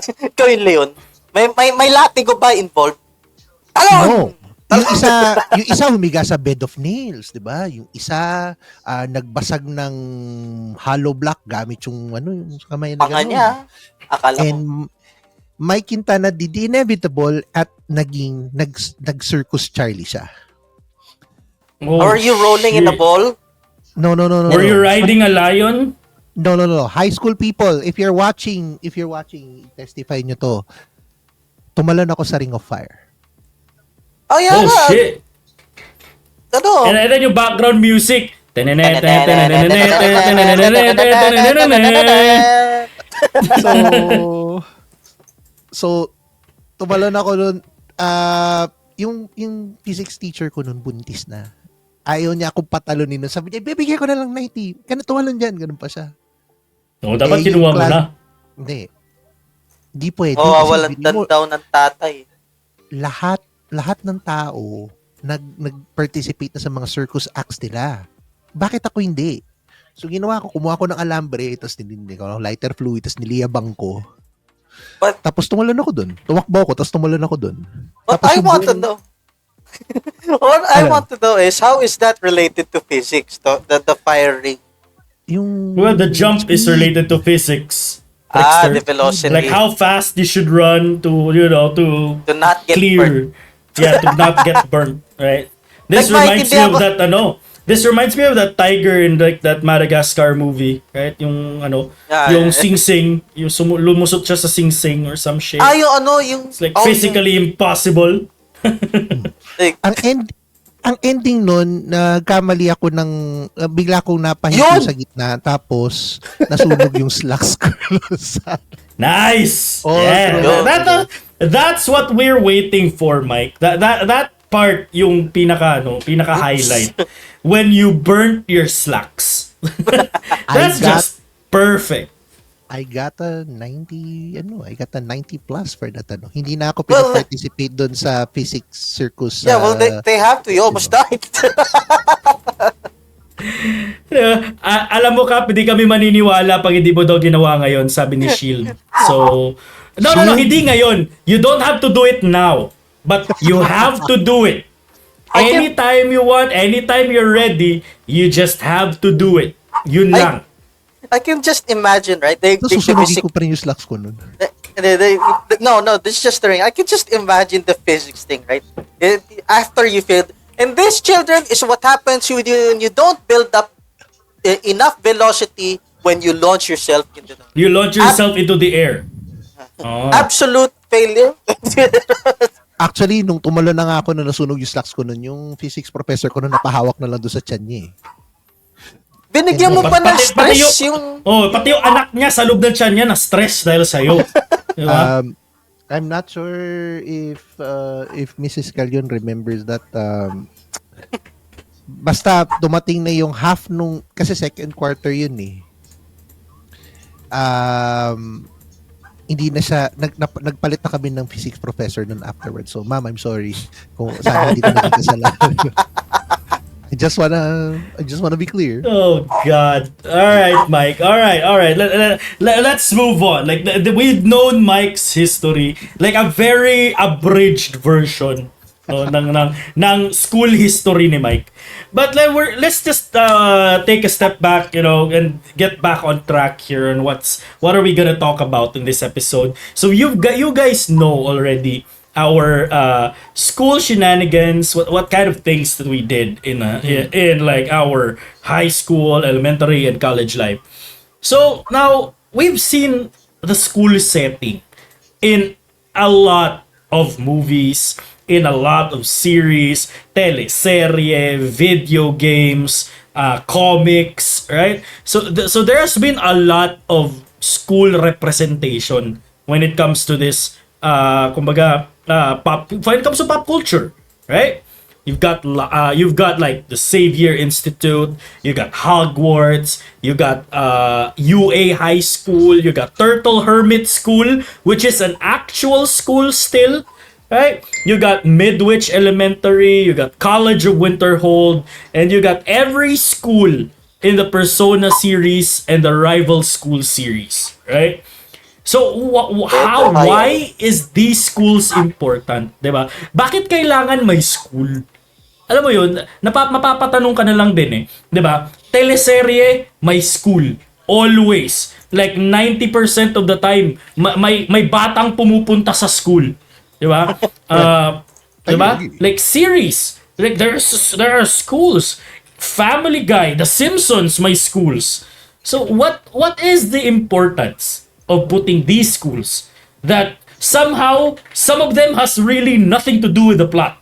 yung Leon. May latigo ba involved? No. Yung isa humiga sa bed of nails, 'di ba? Yung isa nagbasag ng hollow block gamit yung yung kamay na Panga gano'n. niya. Akala ko. And Mike Quintana did the inevitable at nag-circus Charlie siya. Oh, Are you rolling in a shit. ball? No. Were you riding a lion? No. High school people, if you're watching, testify nyo to. Tumalon ako sa Ring of Fire. Oh, yeah. Oh, shit. Ano? And then yung background music. So tumalon ako nun. Yung physics teacher ko nun buntis na. Ayaw niya akong patalunin nun. Sabi niya, bibigyan ko na lang 90. Kaya tumalon dyan. Ganun pa siya. Oh, dapat yung kinuha mo class- na. Hindi. Hindi pwede. Oh, kasi walang feeling mo, daw ng tatay. lahat ng tao nag-participate na sa mga circus acts nila. Bakit ako hindi? So ginawa ko, kumuha ko ng alambre, tapos nilindi ko ng lighter fluid, tapos niliyabang ko. But- Tapos tumalon ako dun. Tumakbo ako, tapos tumalon ako dun. What Tapos I yung want to buong- know. What I Ano? want to know is, how is that related to physics? The firing? Yung Well, the jump is related to physics. The Trickster. velocity. Like how fast you should run to to not get clear. burned. Yeah, to not get burnt, right? This Like, reminds me of maintindihan ko- This reminds me of that tiger in like that Madagascar movie, right? Yung yung Yeah. sing-sing, yung lumusot siya sa sing-sing or some shit. Yung It's like physically impossible. ang ending nun, nagkamali ako ng bigla akong napahinto Yun! sa gitna, tapos nasunog yung slacks ko sa Nice. Oh, Yeah. true. That's what we're waiting for, Mike. That part yung pinaka highlight when you burnt your slacks. That's I got- just perfect. I got a 90, I got a 90 plus for that, Hindi na ako Well, participate doon sa physics circus. yeah, well, they have to. You almost died. Alam mo, Kap, hindi kami maniniwala pag hindi mo daw ginawa ngayon, sabi ni Shield. So, no, hindi ngayon. You don't have to do it now. But you have to do it. Anytime you want, anytime you're ready, you just have to do it. Yun lang. I can just imagine, right? They Susunugin ko pa rin yung slacks ko nun. no, this is just the ring. I can just imagine the physics thing, right? After you failed. And this, children, is what happens when you don't build up enough velocity when you launch yourself into the... You launch yourself into the air. Oh. Absolute failure. Actually, nung tumalo na nga ako na nasunog yung slacks ko nun, yung physics professor ko nun napahawak na lang doon sa tiyan niya eh. Binigyan mo pa ng stress yung... Pati yung anak niya sa loob ng tiyan niya na-stress dahil sa'yo. Diba? I'm not sure if Mrs. Calyon remembers that. Basta dumating na yung half nung... Kasi second quarter yun eh. Hindi na siya... Nagpalit na kami ng physics professor nun afterwards. So, ma'am, I'm sorry. Kung saan hindi na nakikasalanan. I just wanna be clear. Oh God! All right, Mike. All right. Let's move on. Like we've known Mike's history, like a very abridged version ng school history ni Mike. But let's just take a step back, and get back on track here on what are we gonna talk about in this episode. So you guys know already our school shenanigans, what kind of things that we did in like our high school, elementary, and college life. So now we've seen the school setting in a lot of movies, in a lot of series, teleserye, video games, comics, right? So there has been a lot of school representation when it comes to this when it comes to pop culture, right? You've got like the Xavier Institute, you got Hogwarts, you got UA High School, you got Turtle Hermit School, which is an actual school still, right? You got Midwich Elementary, you got College of Winterhold, and you got every school in the Persona series and the Rival School series, right? So, why is these schools important? Diba? Bakit kailangan may school? Alam mo yun, mapapatanong ka na lang din eh. Diba? Teleserye, may school. Always. Like 90% of the time, may batang pumupunta sa school. Diba? Diba? Like series. Like there are schools. Family Guy, The Simpsons, may schools. So, what is the importance of putting these schools that somehow some of them has really nothing to do with the plot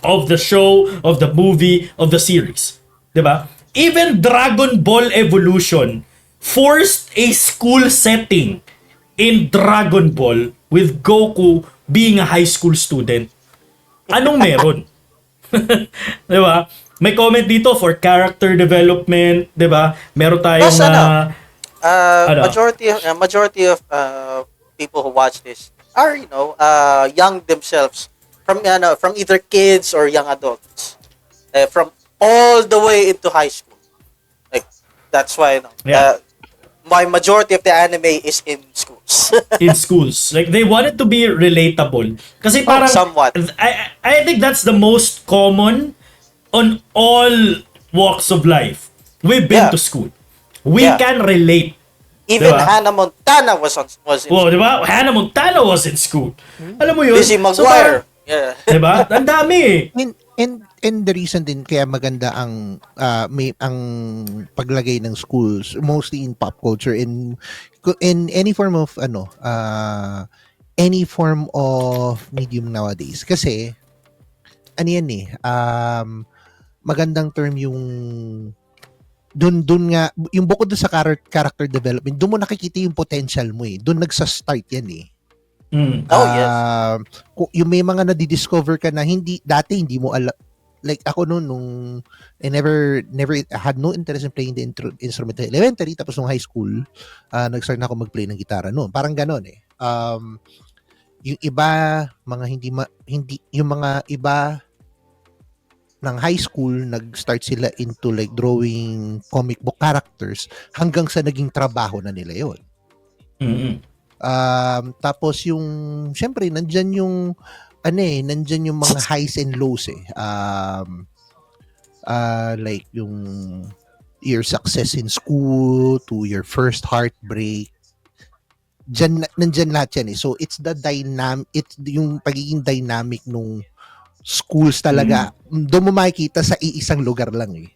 of the show, of the movie, of the series, diba? Even Dragon Ball Evolution forced a school setting in Dragon Ball with Goku being a high school student. Anong meron? Diba? May comment dito for character development, diba? Meron tayong majority of people who watch this are young themselves from either kids or young adults, from all the way into high school. Like that's why my majority of the anime is in schools. In schools, like they want it to be relatable. Kasi parang somewhat. I think that's the most common on all walks of life. We've been to school. We can relate. Even diba? Hannah Montana was in school. Diba? Hannah Montana was in school. Alam mo yun? Lizzie McGuire. Yeah. Diba? Ang dami And the reason din kaya maganda ang ang paglagay ng schools mostly in pop culture in any form of medium nowadays kasi yan magandang term yung doon nga yung bukod doon sa character development, doon mo nakikita yung potential mo eh. Doon nagsa-start yan eh. Oh yes. Yung may mga na-discover ka na hindi mo alam, like ako noon nung I never had no interest in playing the instrument in elementary, tapos nung high school nag-start na ako mag-play ng gitara noon. Parang ganoon eh. Yung iba mga hindi yung mga iba ng high school nag-start sila into like drawing comic book characters hanggang sa naging trabaho na nila yon. Mm-mm. Tapos yung syempre nandyan yung mga highs and lows eh. Like yung your success in school to your first heartbreak, nandyan lahat yan eh. So it's it's yung pagiging dynamic nung schools talaga. Doon mo makikita sa iisang lugar lang eh.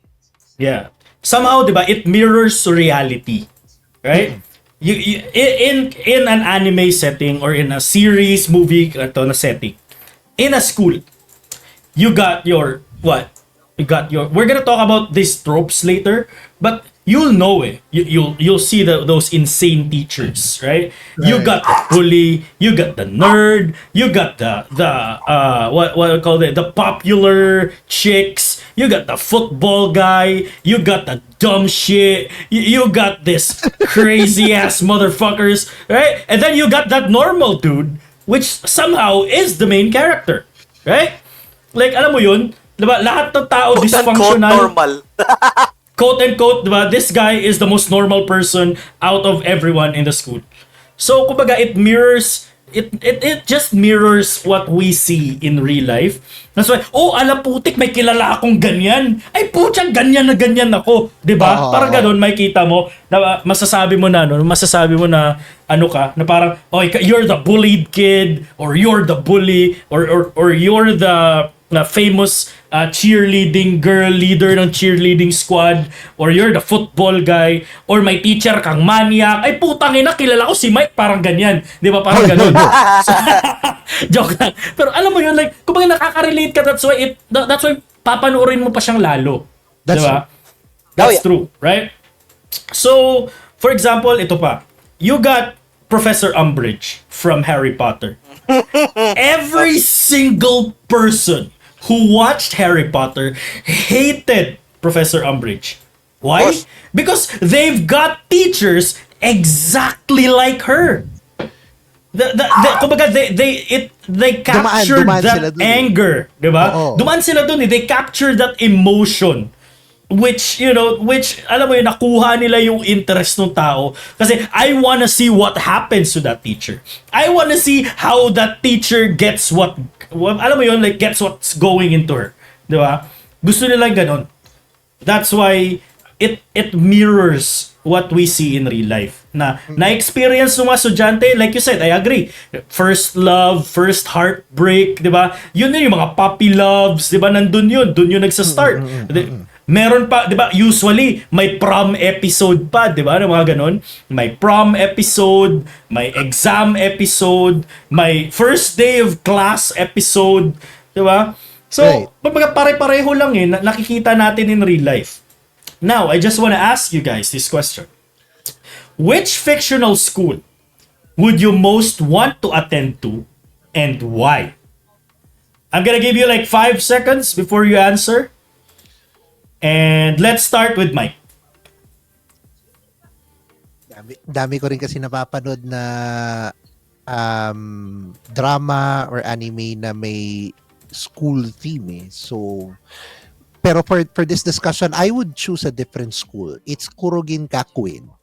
Yeah. Somehow, 'di ba, it mirrors reality. Right? You in an anime setting or in a series, movie na setting. In a school, you got your what? We're gonna talk about these tropes later, but you'll know it. You'll see those insane teachers, right? You got the bully, you got the nerd, you got the what I call it, the popular chicks, you got the football guy, you got the dumb shit, you got this crazy ass motherfuckers, right? And then you got that normal dude, which somehow is the main character, right? Like alam mo yun, diba? Lahat ng tao dysfunctional. Normal. Quote and quote, diba? This guy is the most normal person out of everyone in the school. So, kumbaga, it just mirrors what we see in real life. That's why, ala putik, may kilala akong ganyan. Ay, putyang ganyan na ganyan ako. Diba? Parang ganun, may kita mo, na masasabi mo na, ano ka, na parang, you're the bullied kid, or you're the bully, or you're the famous cheerleading girl leader ng cheerleading squad, or you're the football guy, or may teacher kang maniac. Ay putang ina, kilala ko si Mike, parang ganyan. Di ba? Parang ganun. So, joke lang. Pero alam mo yun, like, kung bakit nakaka-relate ka, that's why papanoorin mo pa siyang lalo. Di ba? That's true, right? So, for example, ito pa. You got Professor Umbridge from Harry Potter. Every single person who watched Harry Potter hated Professor Umbridge. Why? Because they've got teachers exactly like her. Kumbaga, they captured that anger, di ba? Dumaan sila dun eh. They captured that emotion. Which alam mo yun, nakuha nila yung interest ng tao kasi I wanna see what happens to that teacher. I wanna see how that teacher gets alam mo yun, like gets what's going into her. Di ba? Gusto nila ganon. That's why it mirrors what we see in real life. Na-experience ng mga estudyante, like you said, I agree. First love, first heartbreak, di ba? Yun yung mga puppy loves, di ba? Nandun yun nagsa-start. Meron pa, 'di ba? Usually may prom episode pa, 'di ba? Mga ganon. May prom episode, may exam episode, may first day of class episode, 'di ba? So, pare-pareho lang eh, nakikita natin in real life. Now, I just want to ask you guys this question. Which fictional school would you most want to attend to and why? I'm gonna give you like 5 seconds before you answer. And let's start with Mike. Dami ko rin kasi napapanood na drama or anime na may school theme eh. So, pero for this discussion, I would choose a different school. It's Kurogin Kakuen.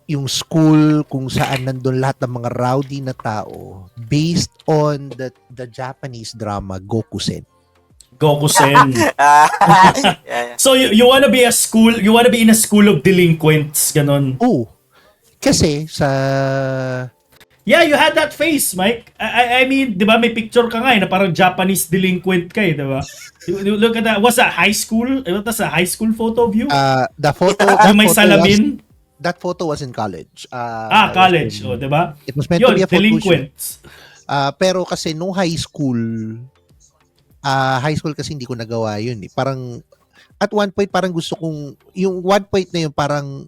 Yung school kung saan nandun lahat ng mga rowdy na tao based on the Japanese drama Gokusen. Gokusen. Yeah. So you wanna be in a school of delinquents, ganon. Oh. Kasi sa Yeah, you had that face, Mike. I mean, 'di ba may picture ka nga na parang Japanese delinquent ka, 'di ba? You look at that. What's that, high school? What's a high school photo of you? The photo yung may salamin? That photo was in college. College, 'di ba? It was meant to be a photo delinquents. Pero kasi no high school kasi hindi ko nagawa yun eh. Parang at one point parang gusto kong yung one point na yun parang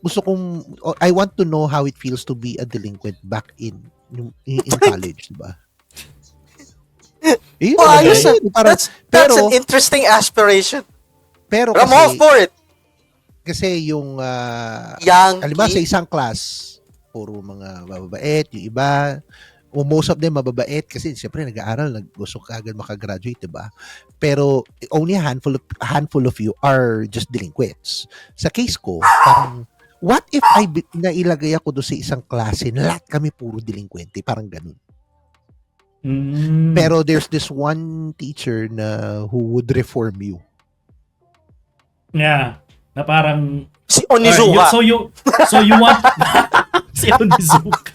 gusto kong I want to know how it feels to be a delinquent back in college, diba? Yun, Oh, ayos yun, parang, that's an interesting aspiration. pero I'm all kasi, for it. kasi yung, Young halimbawa sa kid. isang class, puro mga mababait, yung iba, most of them mababait kasi siyempre nag-aaral, gusto ka agad makagraduate, diba? Pero only a handful of you are just delinquents. Sa case ko, parang, what if nailagay ako doon sa isang klase na lahat kami puro delinquente, parang ganun. Pero there's this one teacher na who would reform you. Yeah. Na parang Si Onizuka. so you want si Onizuka.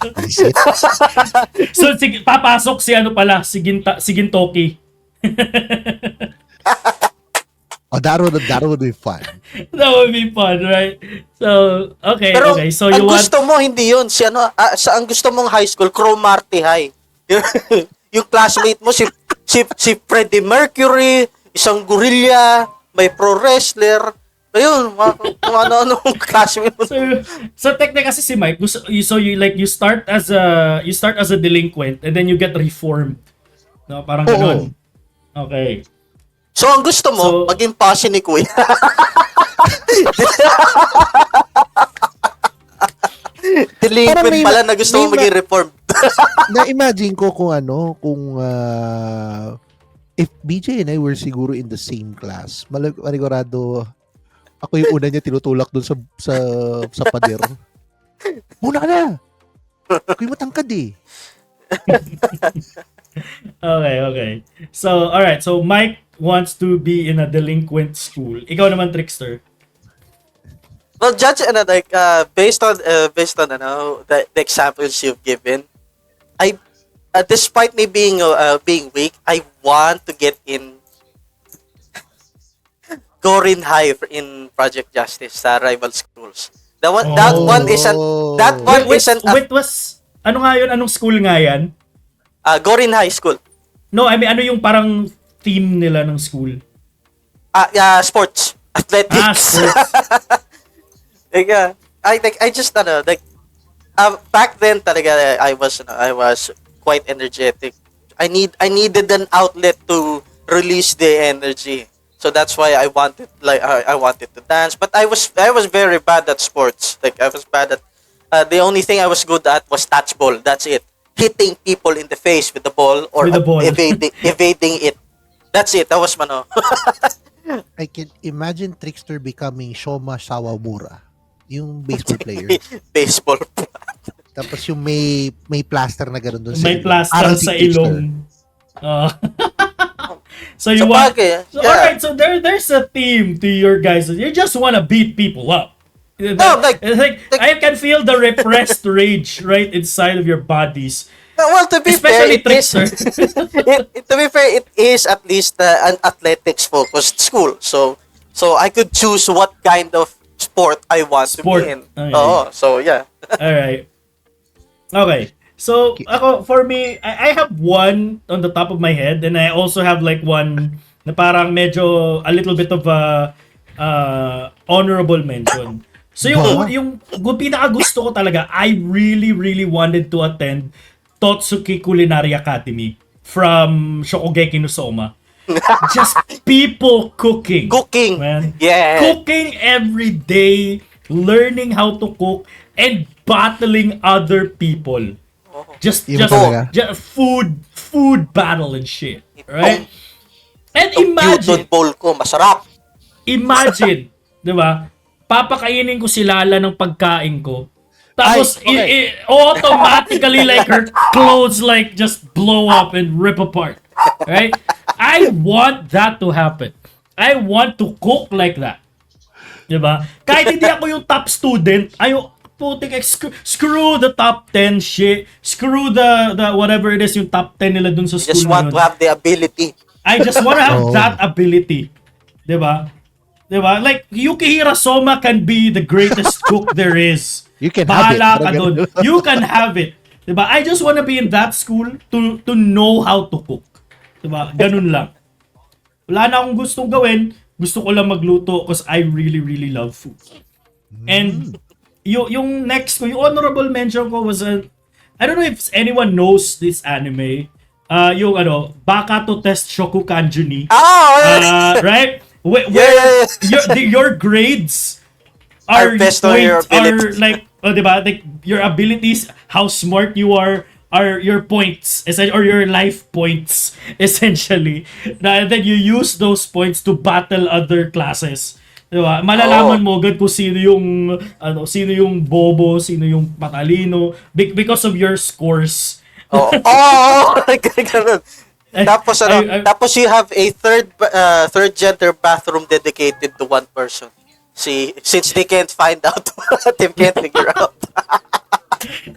So papasok si ano pala, si Gintoki. Oh, that would be fun. That would be fun, right? So, okay, Pero okay. So ang you want gusto mo hindi yun. Si ano, sa ang gusto mong high school, Cromartie High. Yung classmate mo si Freddie Mercury, isang gorilla, may pro wrestler. Ayun, kung ano-anong classmate mo. so technically kasi si Mike, you start as a delinquent and then you get reformed. No, parang gano'n. Okay. So, ang gusto mo, maging pasi ni Kuya. Delinquent pala na gusto mo maging reformed. Na-imagine ko kung if BJ and I were siguro in the same class, manigurado ako yung una niya tinutulak dun sa pader. Muna ka na! Ako yung matangkad eh. Okay. So, alright. So, Mike wants to be in a delinquent school. Ikaw naman, Trickster. Well, Judge, based on the examples you've given, I despite me being weak, I want to get in Gorin High in Project Justice sa rival schools. That one isn't ano nga yun? Anong school nga yan? Gorin High School. No, I mean, ano yung parang theme nila ng school? Sports, athletics. Sports. I just back then talaga I was quite energetic. I needed an outlet to release the energy. So that's why I wanted to dance, but I was very bad at sports. Like I was bad at the only thing I was good at was touch ball. That's it. Hitting people in the face with the ball or evading it. That's it. That was mano. I can imagine Trickster becoming Shoma Sawamura, yung baseball player. Baseball. Tapos yung may plaster na gano'n doon sa May plaster sa ilong. So you alright, so there's a theme to your guys. You just want to beat people up. I can feel the repressed rage right inside of your bodies. Well, to be Especially fair, to be fair, it is at least an athletics-focused school. So I could choose what kind of sport I want to be in. Okay. So yeah. Alright. Okay. So, for me, I have one on the top of my head and I also have like one na parang medyo a little bit of a honorable mention. So, yung pinaka-gusto ko talaga, I really, really wanted to attend Totsuki Culinary Academy from Shokugeki no Soma. Just people cooking. Man. Yeah. Cooking every day, learning how to cook, and battling other people. Just food battle and shit, right? And imagine, bowl ko masarap. Imagine, 'di ba? Papakainin ko si Lala ng pagkain ko. Tapos automatically like her clothes like just blow up and rip apart. Right? I want that to happen. I want to cook like that. 'Di ba? Kahit hindi ako yung top student, screw the top 10 shit. Screw the whatever it is yung top 10 nila dun sa school. Just want to have the ability. I just want to have that ability. Diba? Like, Yukihira Soma can be the greatest cook there is. You can Bahala have it. Ka dun. You can have it. Diba? I just want to be in that school to know how to cook. Diba? Ganun lang. Wala na akong gustong gawin. Gusto ko lang magluto because I really, really love food. And yung next ko, yung honorable mention ko was I don't know if anyone knows this anime, yung ano, baka to test shoku kanju ni. Right? Where your grades are based on your abilities. are like, diba? Like your abilities, how smart you are your points, or your life points, essentially. And then you use those points to battle other classes. Diba? Malalaman mo agad kung sino yung bobo, sino yung matalino, because of your scores. Ganun. Tapos you have a third gender bathroom dedicated to one person. Since they can't find out what they can't figure out.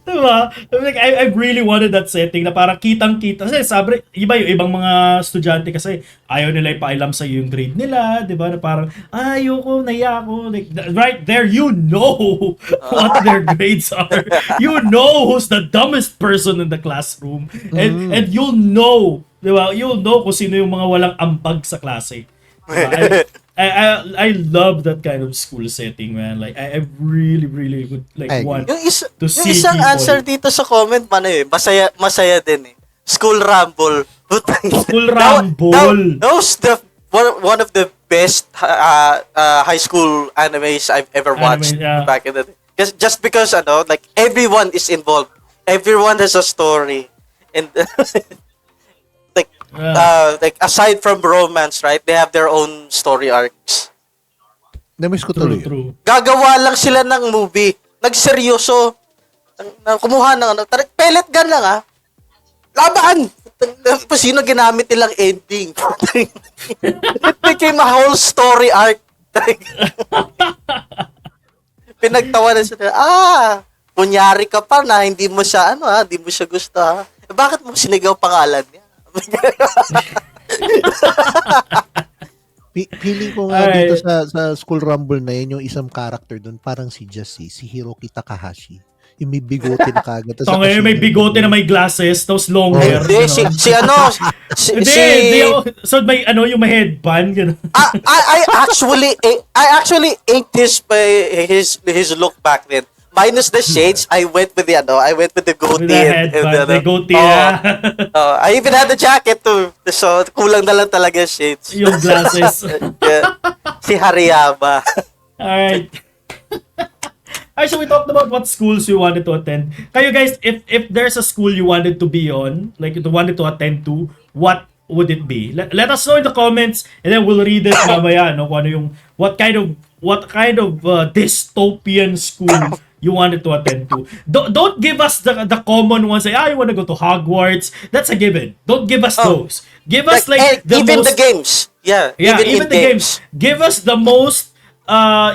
Diba? Like, I really wanted that setting na parang kitang-kita. Kasi sabi, yung ibang mga estudyante kasi ayaw nila ipailam sa yung grade nila, diba? Na parang, ayoko, naiya ako. Like, right there, you know what their grades are. You know who's the dumbest person in the classroom. And you'll know, diba? You'll know kung sino yung mga walang ambag sa klase. Diba? I love that kind of school setting, man. Like I really would want to see yung isang people. answer dito sa comment masaya din eh. School Rumble. School Rumble. That was one of the best high school animes I've ever watched back in the day. Just because like everyone is involved. Everyone has a story. And like aside from romance, right? They have their own story arcs. Namiss ko tuloy. True. Gagawa lang sila ng movie. Nagseryoso. Kumuha ng pellet gun lang Laban! Sino ginamit nilang ending? It became a whole story arc. Pinagtawanan sila. Kunyari ka pa na hindi mo siya hindi mo siya gusto Bakit mo sinigaw pangalan niya? Feeling ko nga dito sa School Rumble na yun, yung isang character doon, parang si Hiroki Takahashi. Yung may bigote na kagad. So ngayon may bigote na may glasses, tapos long hair. Hindi, so may yung may headband. I actually ate his look back then. Minus the shades, I went with the goatee. With the headband, the goatee. I even had the jacket too. So, kulang na lang talaga shades. Yung glasses. Si Hariyama. Alright. Alright, so we talked about what schools you wanted to attend. Kayo guys, if there's a school you wanted to be on, like you wanted to attend to, what would it be? Let us know in the comments, and then we'll read it mamaya, kung ano yung, what kind of dystopian school you wanted to attend to. Don't give us the common ones. Say, you want to go to Hogwarts. That's a given. Don't give us those. Give us even the games. Yeah, even the games. Give us the most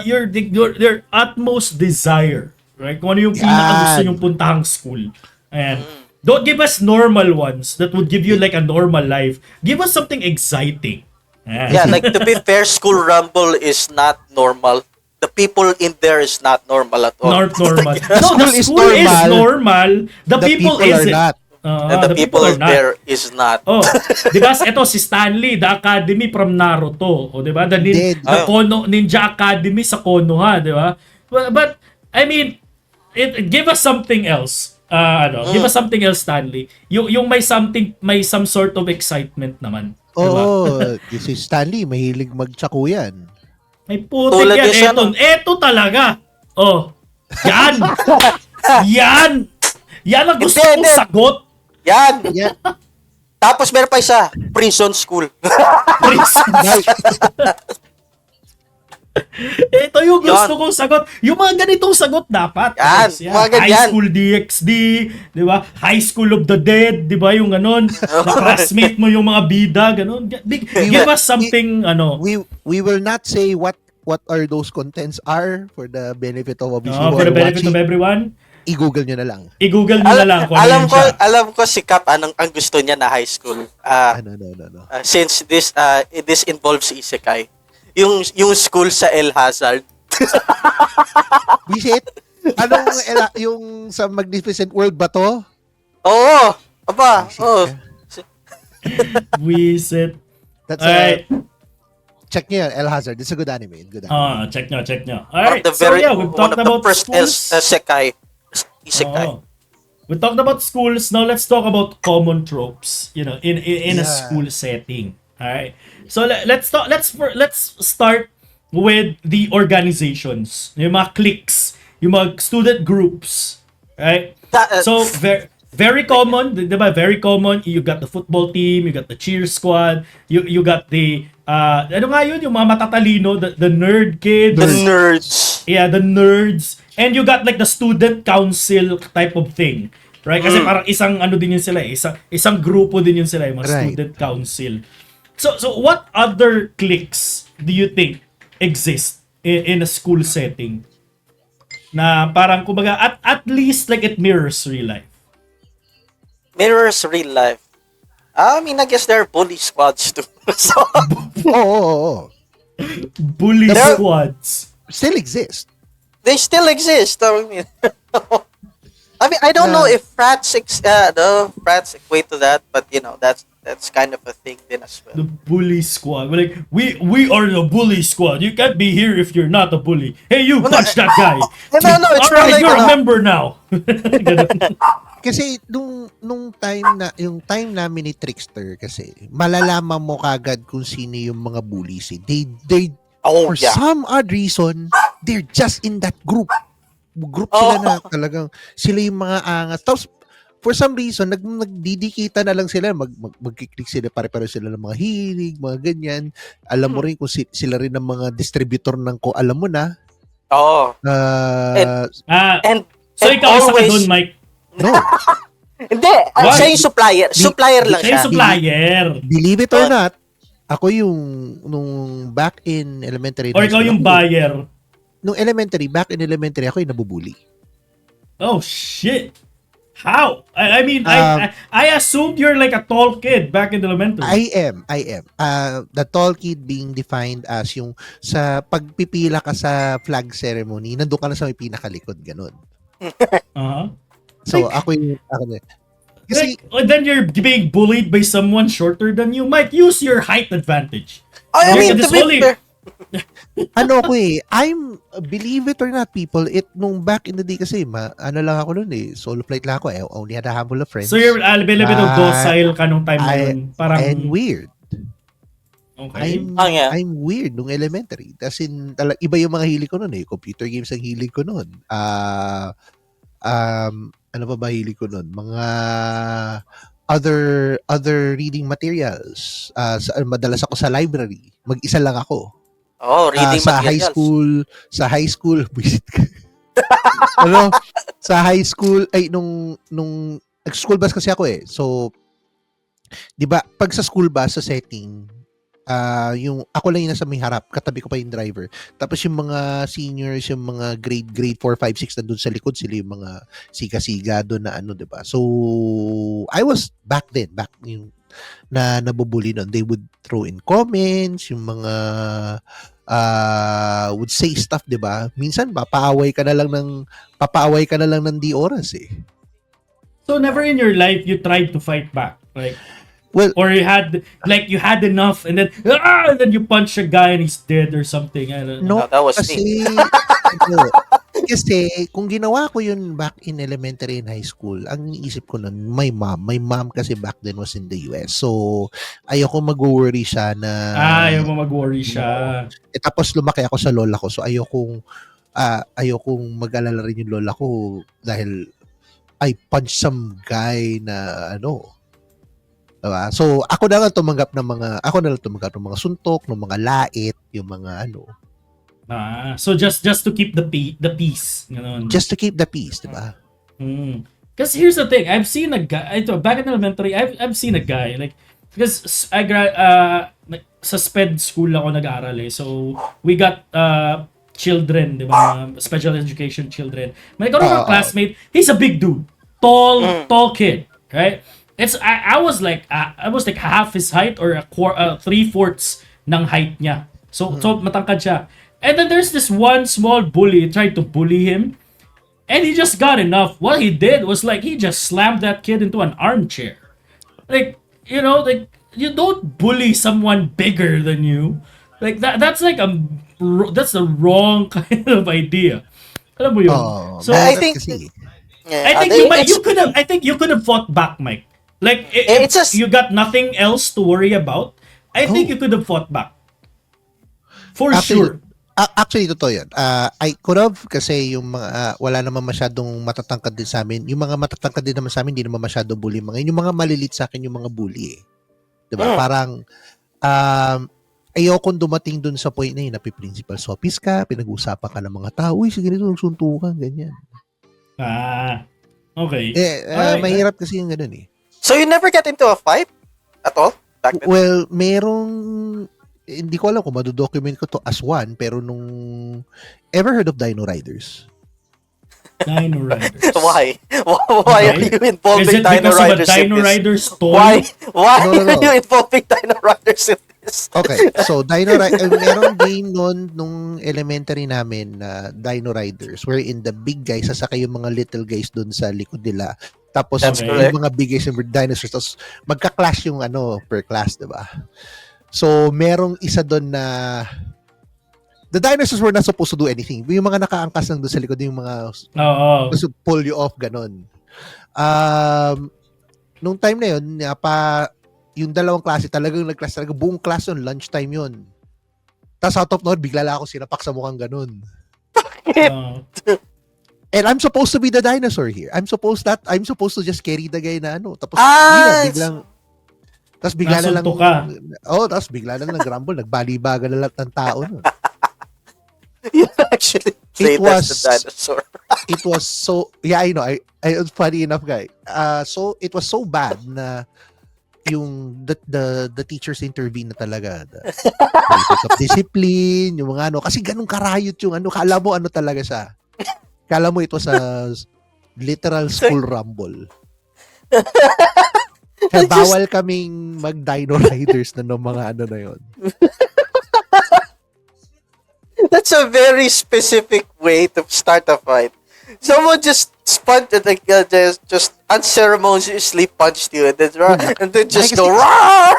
your utmost desire. Right? Kung ano yung pinaka gusto nyong puntahang school. Ayan. Don't give us normal ones that would give you like a normal life. Give us something exciting. Yeah, like to be fair, School Rumble is not normal. The people in there is not normal at all. Not normal. No, the school is normal. The people are not. And the people there is not. Oh, di ba? Ito si Stanley, the Academy from Naruto. O, di ba? The Ninja Academy sa Konoha, di ba? But I mean, give us something else. Give us something else, Stanley. Yung may some sort of excitement naman. This is Stanley, mahilig magtsako yan. May putik yan. Eto talaga. Oh. Yan. Yan ang gusto kong sagot. Yan. Tapos meron pa isa, prison school. Ito yung gusto kong sagot. Yung mga ganitong sagot dapat. Yan. Mga ganyan. High School DxD, di ba? High School of the Dead, di ba? Yung ganon. Na classmate mo yung mga bida, ganon. Give us something, We will not say what are those contents are for the benefit of obviously for the benefit of everyone. I-google nyo na lang. I-google nyo na lang. Alam ko si Cap ang gusto niya na high school. No. Since this involves isekai. Yung school sa El Hazard. Visit? Yung sa Magnificent World ba to? Oo. Aba. Visit. That's alright. Check nyo yan, El Hazard. It's a good anime. Check nyo. Alright. We've talked about the first schools. isekai. We talked about schools. Now let's talk about common tropes. In a Yeah. school setting. All right. So let's talk. Let's start with the organizations. Yung mga cliques, yung mga student groups, right? That, So very common, 'di ba? Very common. You got the football team, you got the cheer squad, you got the ano nga yun, yung mga matatalino, the nerd kids. the nerds. Yeah, the nerds. And you got like the student council type of thing. Right? Kasi parang isang ano din yun sila eh. Isang grupo din yun sila, yung mga Right. student council. So what other cliques do you think exist in a school setting? Na parang kumbaga at least like it mirrors real life. Mirrors real life. I mean, I guess there are bully squads too. So, Oo. Bully There- squads. Still exist. they still exist. I don't know if the frats equate to that, but that's kind of a thing then as The well. bully squad. We're like, we are the bully squad. You can't be here if you're not a bully. Hey, you punch that guy. No, it's more Alright, like, you're a member now. Ganun. Kasi nung yung time namin ni Trickster kasi malalaman mo kagad kung sino yung mga bullies. Eh. They Oh for yeah. some odd reason, they're just in that group. Group sila Oh. na talagang sila yung mga angas. Tapos for some reason nagdidikita na lang sila, magkiklik sila, pare-pareho sila ng mga hilig, mga ganyan. Alam mo rin kung sila rin ng mga distributor ng ko, alam mo na. Oh, and So and ikaw isa ka always dun, Mike. No, hindi. Why? Siya yung supplier. Supplier lang Siya yung siya. supplier. believe it or not, ako yung nung back in elementary Or high ikaw school, yung buyer. back in elementary ako yung nabubuli. Oh, shit. How? I mean, Um, I assumed you're like a tall kid back in elementary. I am. The tall kid being defined as yung sa pagpipila ka sa flag ceremony, nandun ka na sa may pinakalikod, ganun. Uh-huh. So, ako na. Kasi, Then you're being bullied by someone shorter than you. Mike, use your height advantage. I You're mean, this to be bully. fair, believe it or not, people, nung back in the day kasi, ano lang ako nun eh, solo flight lang ako eh, only had a handful of friends. So you're a little bit of docile ka nung time na I- yun. Parang, I'm weird. okay. yeah. I'm weird nung elementary. As in, iba yung mga hilig ko nun eh. Computer games ang hilig ko nun. Ano pa ba hilig ko nun? Mga other reading materials. Madalas ako sa library. Mag-isa lang ako. Oh, reading Sa materials. high school, visit ka. Ano? Sa high school, ay, nung school bus kasi ako eh. So, di ba, pag sa school bus, sa setting, yung ako lang yung nasa may harap, katabi ko pa yung driver. Tapos yung mga seniors, yung mga grade 4, 5, 6 na doon sa likod, sila yung mga siga-siga doon na ano, 'di ba? So I was back yung na nabubuli noon. They would throw in comments, yung mga would say stuff, 'di ba? Minsan papaaway ka na lang ng di oras eh. So never in your life you tried to fight back, like, Well, or you had enough, and then you punch a guy and he's dead or something. I don't know. no, No, that was kasi kasi kung ginawa ko yun back in elementary and high school, ang iniisip ko nun, my mom kasi back then was in the US. So, ayoko mag-worry siya na Ayaw mo mag-worry siya. tapos lumaki ako sa lola ko. So, ayokong mag-alala rin yung lola ko dahil I punch some guy na ano. Diba? So, ako na lang tumanggap ng mga suntok, ng mga lait, yung mga ano. So just to keep the peace, ganun. Just to keep the peace, diba? Because here's the thing, I've seen a guy. Ito, back in elementary, I've seen a guy like, because sa SPED school ako nag-aaral eh. So we got children, di ba? Special education children. May nagkaroon ng classmate. He's a big dude, tall kid, right? I was like half his height or 3/4 ng height niya. So matangkad siya. And then there's this one small bully tried to bully him, and he just got enough. What he did was like he just slammed that kid into an armchair. Like, you don't bully someone bigger than you. Like that's like that's the wrong kind of idea. Alam mo yun? I think- kasi, Yeah, I think you could have fought back, Mike. Like if it's just you got nothing else to worry about, I think Oh. you could have fought back. For Actually, sure. actually totoo 'yun. I could have kasi yung mga wala naman masyadong matatangkad din sa amin. Yung mga matatangkad din naman sa amin, hindi naman masyado bully mga yun. Yung mga malilit sa akin yung mga bully eh. 'Di ba? mm, Parang um ayokong dumating dun sa point na yun, principal office ka, pinag-uusapan ka ng mga tao, uy, sige nito, nagsuntukan, ganyan. Ah, okay. Mahirap kasi yung ganun eh. so you never get into a fight at all back then? Well, merong, hindi ko alam kung madodocument ko to as one, pero ever heard of Dino Riders? Dino Riders. Why? Why are Okay. you Is involving it Dino because of a Riders in Dino this? Riders Why? toy? Why No. are you involving Dino Riders in this? Okay, so merong game noon nung elementary namin na Dino Riders wherein the big guys sasakay yung mga little guys doon sa likod nila. Tapos That's Okay. correct. yung mga big guys yung dinosaurs tapos magka-clash yung per class, 'di ba? So merong isa doon na the dinosaurs were not supposed to do anything. Yung mga nakaangkas lang doon sa likod yung mga Oo. to pull you off ganon. Nung time na yun, yung dalawang klase talagang nag-class talaga. Buong class yun, lunchtime yun. Tapos out of nowhere, bigla lang ako sinapak sa mukhang ganun. Oo. And I'm supposed to be the dinosaur here. I'm supposed to just carry the guy na ano. Tapos biglang tapos bigla na lang Nasunto ka. tapos bigla na lang grumble, nagbalibagan na lahat ng tao no. You actually played as the was- dinosaur. It was so I know. I funny enough guy. So it was so bad na yung the teachers intervene na talaga. Politics of discipline, yung mga ano kasi ganun karayot yung ano, kala mo ano talaga siya. Kala mo ito sa literal school rumble. Kaya bawal kaming mag-Dino Riders na ng mga ano na yon. That's a very specific way to start a fight. Someone just just unceremoniously punched you and then just Ay, go kasi- roar.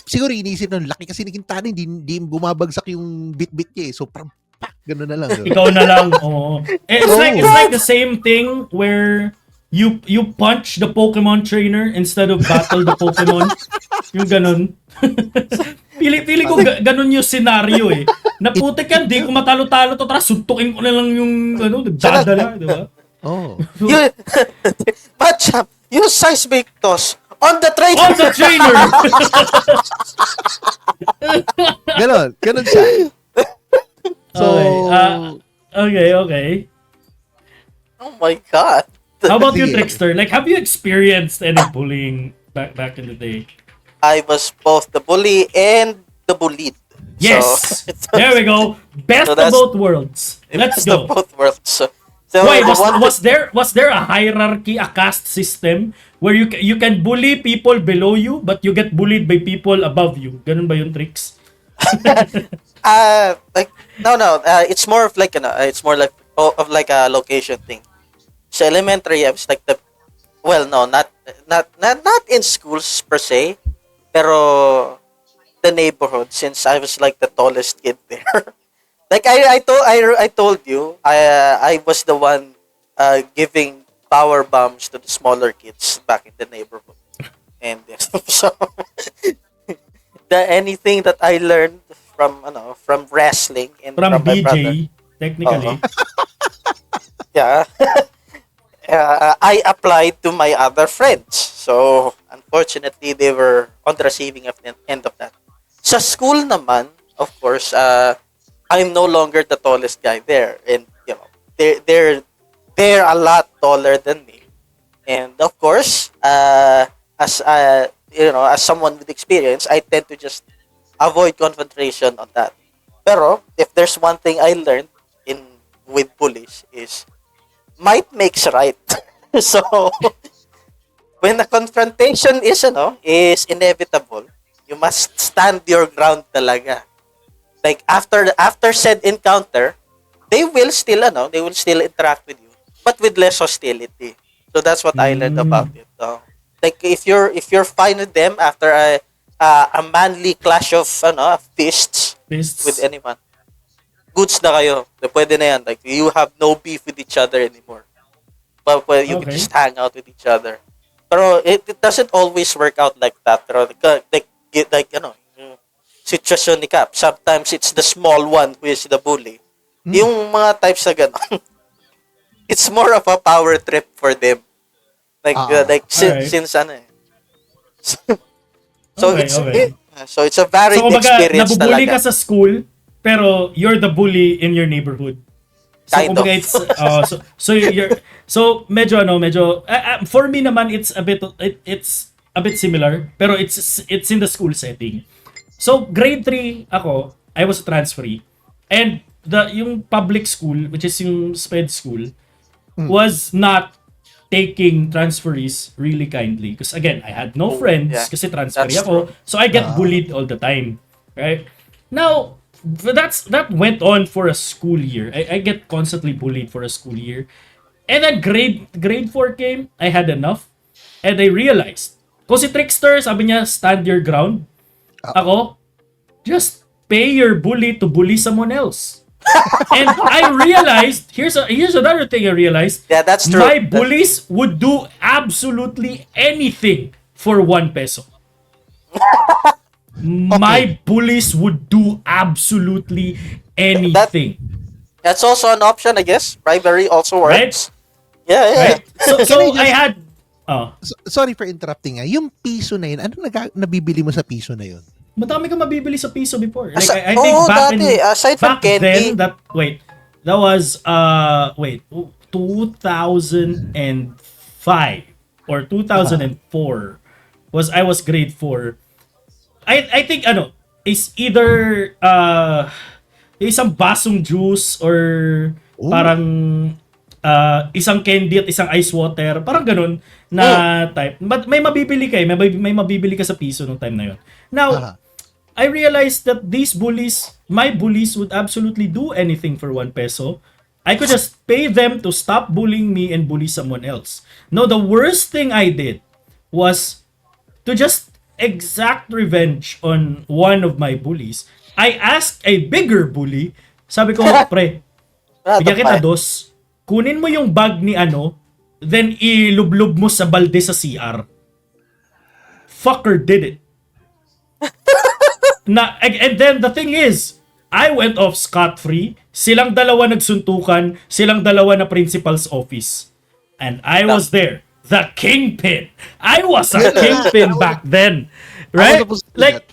siguro iniisip ng laki kasi nikinta hindi bumabagsak yung bit-bit niya eh. So parang pak, gano'n na lang. Ikaw na lang. Oo. It's like the same thing where you punch the Pokemon trainer instead of battle the Pokemon. Yung ganun. Pili ko ganun yung scenario eh. Naputik yan, di ko matalo-talo to. Tara, suntukin ko na lang yung nagdadala, di ba? Oh. You Matchup, you seismic toss on the train. On the trainer! Ganon siya. So, Okay. Oh my god. How about you, Sige. Trickster? Like, have you experienced any bullying back in the day? I was both the bully and the bullied. Yes! So, There we go. Best So of that's- both worlds. Let's Best of go. both worlds. So Wait, the one- was there a hierarchy, a caste system where you can bully people below you but you get bullied by people above you? Ganun ba yung tricks? like no, it's more of like it's more like of like a location thing. So elementary, I was like not in schools per se, pero the neighborhood, since I was like the tallest kid there. Like I told you, I was the one giving power bombs to the smaller kids back in the neighborhood, and so anything that I learned from wrestling and From my brother, BJ, technically. yeah, I applied to my other friends. So unfortunately, they were on the receiving end of that. Sa school naman, of course, I'm no longer the tallest guy there, and they're a lot taller than me. And of course, as someone with experience, I tend to just avoid confrontation on that. Pero if there's one thing I learned with bullies is might makes right. So when a confrontation is inevitable, you must stand your ground talaga. Like after said encounter, they will still interact with you, but with less hostility. So that's what I learned about it. Like if you're fine with them after a manly clash of fists Fists. with anyone, goods na kayo. Pwede na yan. Like you have no beef with each other anymore. but well, you can Okay. just hang out with each other. Pero it doesn't always work out like that. Pero like yung sitwasyon ni Cap. Sometimes it's the small one who is the bully. Yung mga types na gano'n, it's more of a power trip for them. Alright. Since ano eh. So Okay, it's okay. so it's a varied So, kumbaga, experience nabubully talaga. ka sa school, pero you're the bully in your neighborhood. So, Kind kumbaga, of. it's, so medyo, for me naman, it's a bit similar, pero it's in the school setting. So, grade 3 ako, I was a transferee. And yung public school, which is yung SPED school, was not taking transferees really kindly. Because again, I had no friends yeah. kasi transferee That's ako. So I get bullied all the time. Right? Now, that went on for a school year. I get constantly bullied for a school year. And then grade 4 came, I had enough. And I realized, kung si Trickster, sabi niya, stand your ground. Ako, just pay your bully to bully someone else. And I realized, here's another thing I realized. Yeah, that's true. My bullies would do absolutely anything for 1 peso. My bullies would do absolutely anything. That's also an option, I guess. Bribery also Right? works. Yeah. Right? So Can I I had... Oh, Sorry for interrupting nga. Yung piso na yun, ano nabibili mo sa piso na yun? madami kang mabibili sa piso before. Like, Asa- I think oo, back dati, aside from back candy. then, that was 2005 or 2004 I was grade 4. I think is either isang basong juice or parang isang candy at isang ice water, parang ganun na type. But may mabibili ka may mabibili ka sa piso nung time na yun. Now, I realized that my bullies would absolutely do anything for 1 peso. I could just pay them to stop bullying me and bully someone else. No, the worst thing I did was to just exact revenge on one of my bullies. I asked a bigger bully, sabi ko, pre, bigyan kita dos, kunin mo yung bag ni then ilublob mo sa balde sa CR. Fucker did it. And then the thing is, I went off scot-free. Silang dalawa nagsuntukan, silang dalawa na principal's office. And I was there. The kingpin. I was a kingpin back then. Right? Like,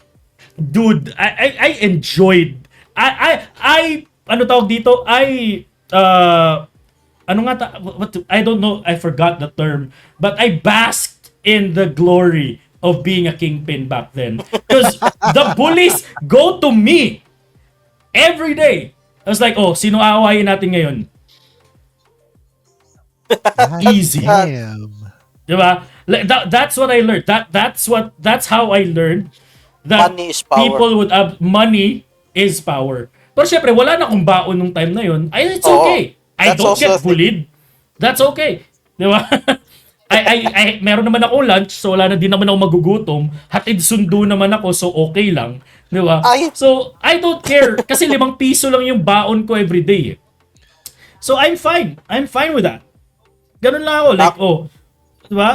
dude, I enjoyed. Ano tawag dito? I don't know, I forgot the term, but I basked in the glory of being a kingpin back then. Because the bullies go to me every day. I was like, sino aawayin natin ngayon? Easy. Damn. Diba? That's what I learned. That's how I learned that Money is power. people would have money is power. Pero syempre, wala na akong baon nung time na yun. It's Oo. okay. I That's don't also get a thing. bullied. That's okay. Diba? I meron naman akong lunch, so wala na din naman ako magugutom. Hatid sundo naman ako, so okay lang. Diba? So, I don't care. Kasi 5 piso lang yung baon ko everyday. So, I'm fine. I'm fine with that. Ganun lang ako. Like, diba?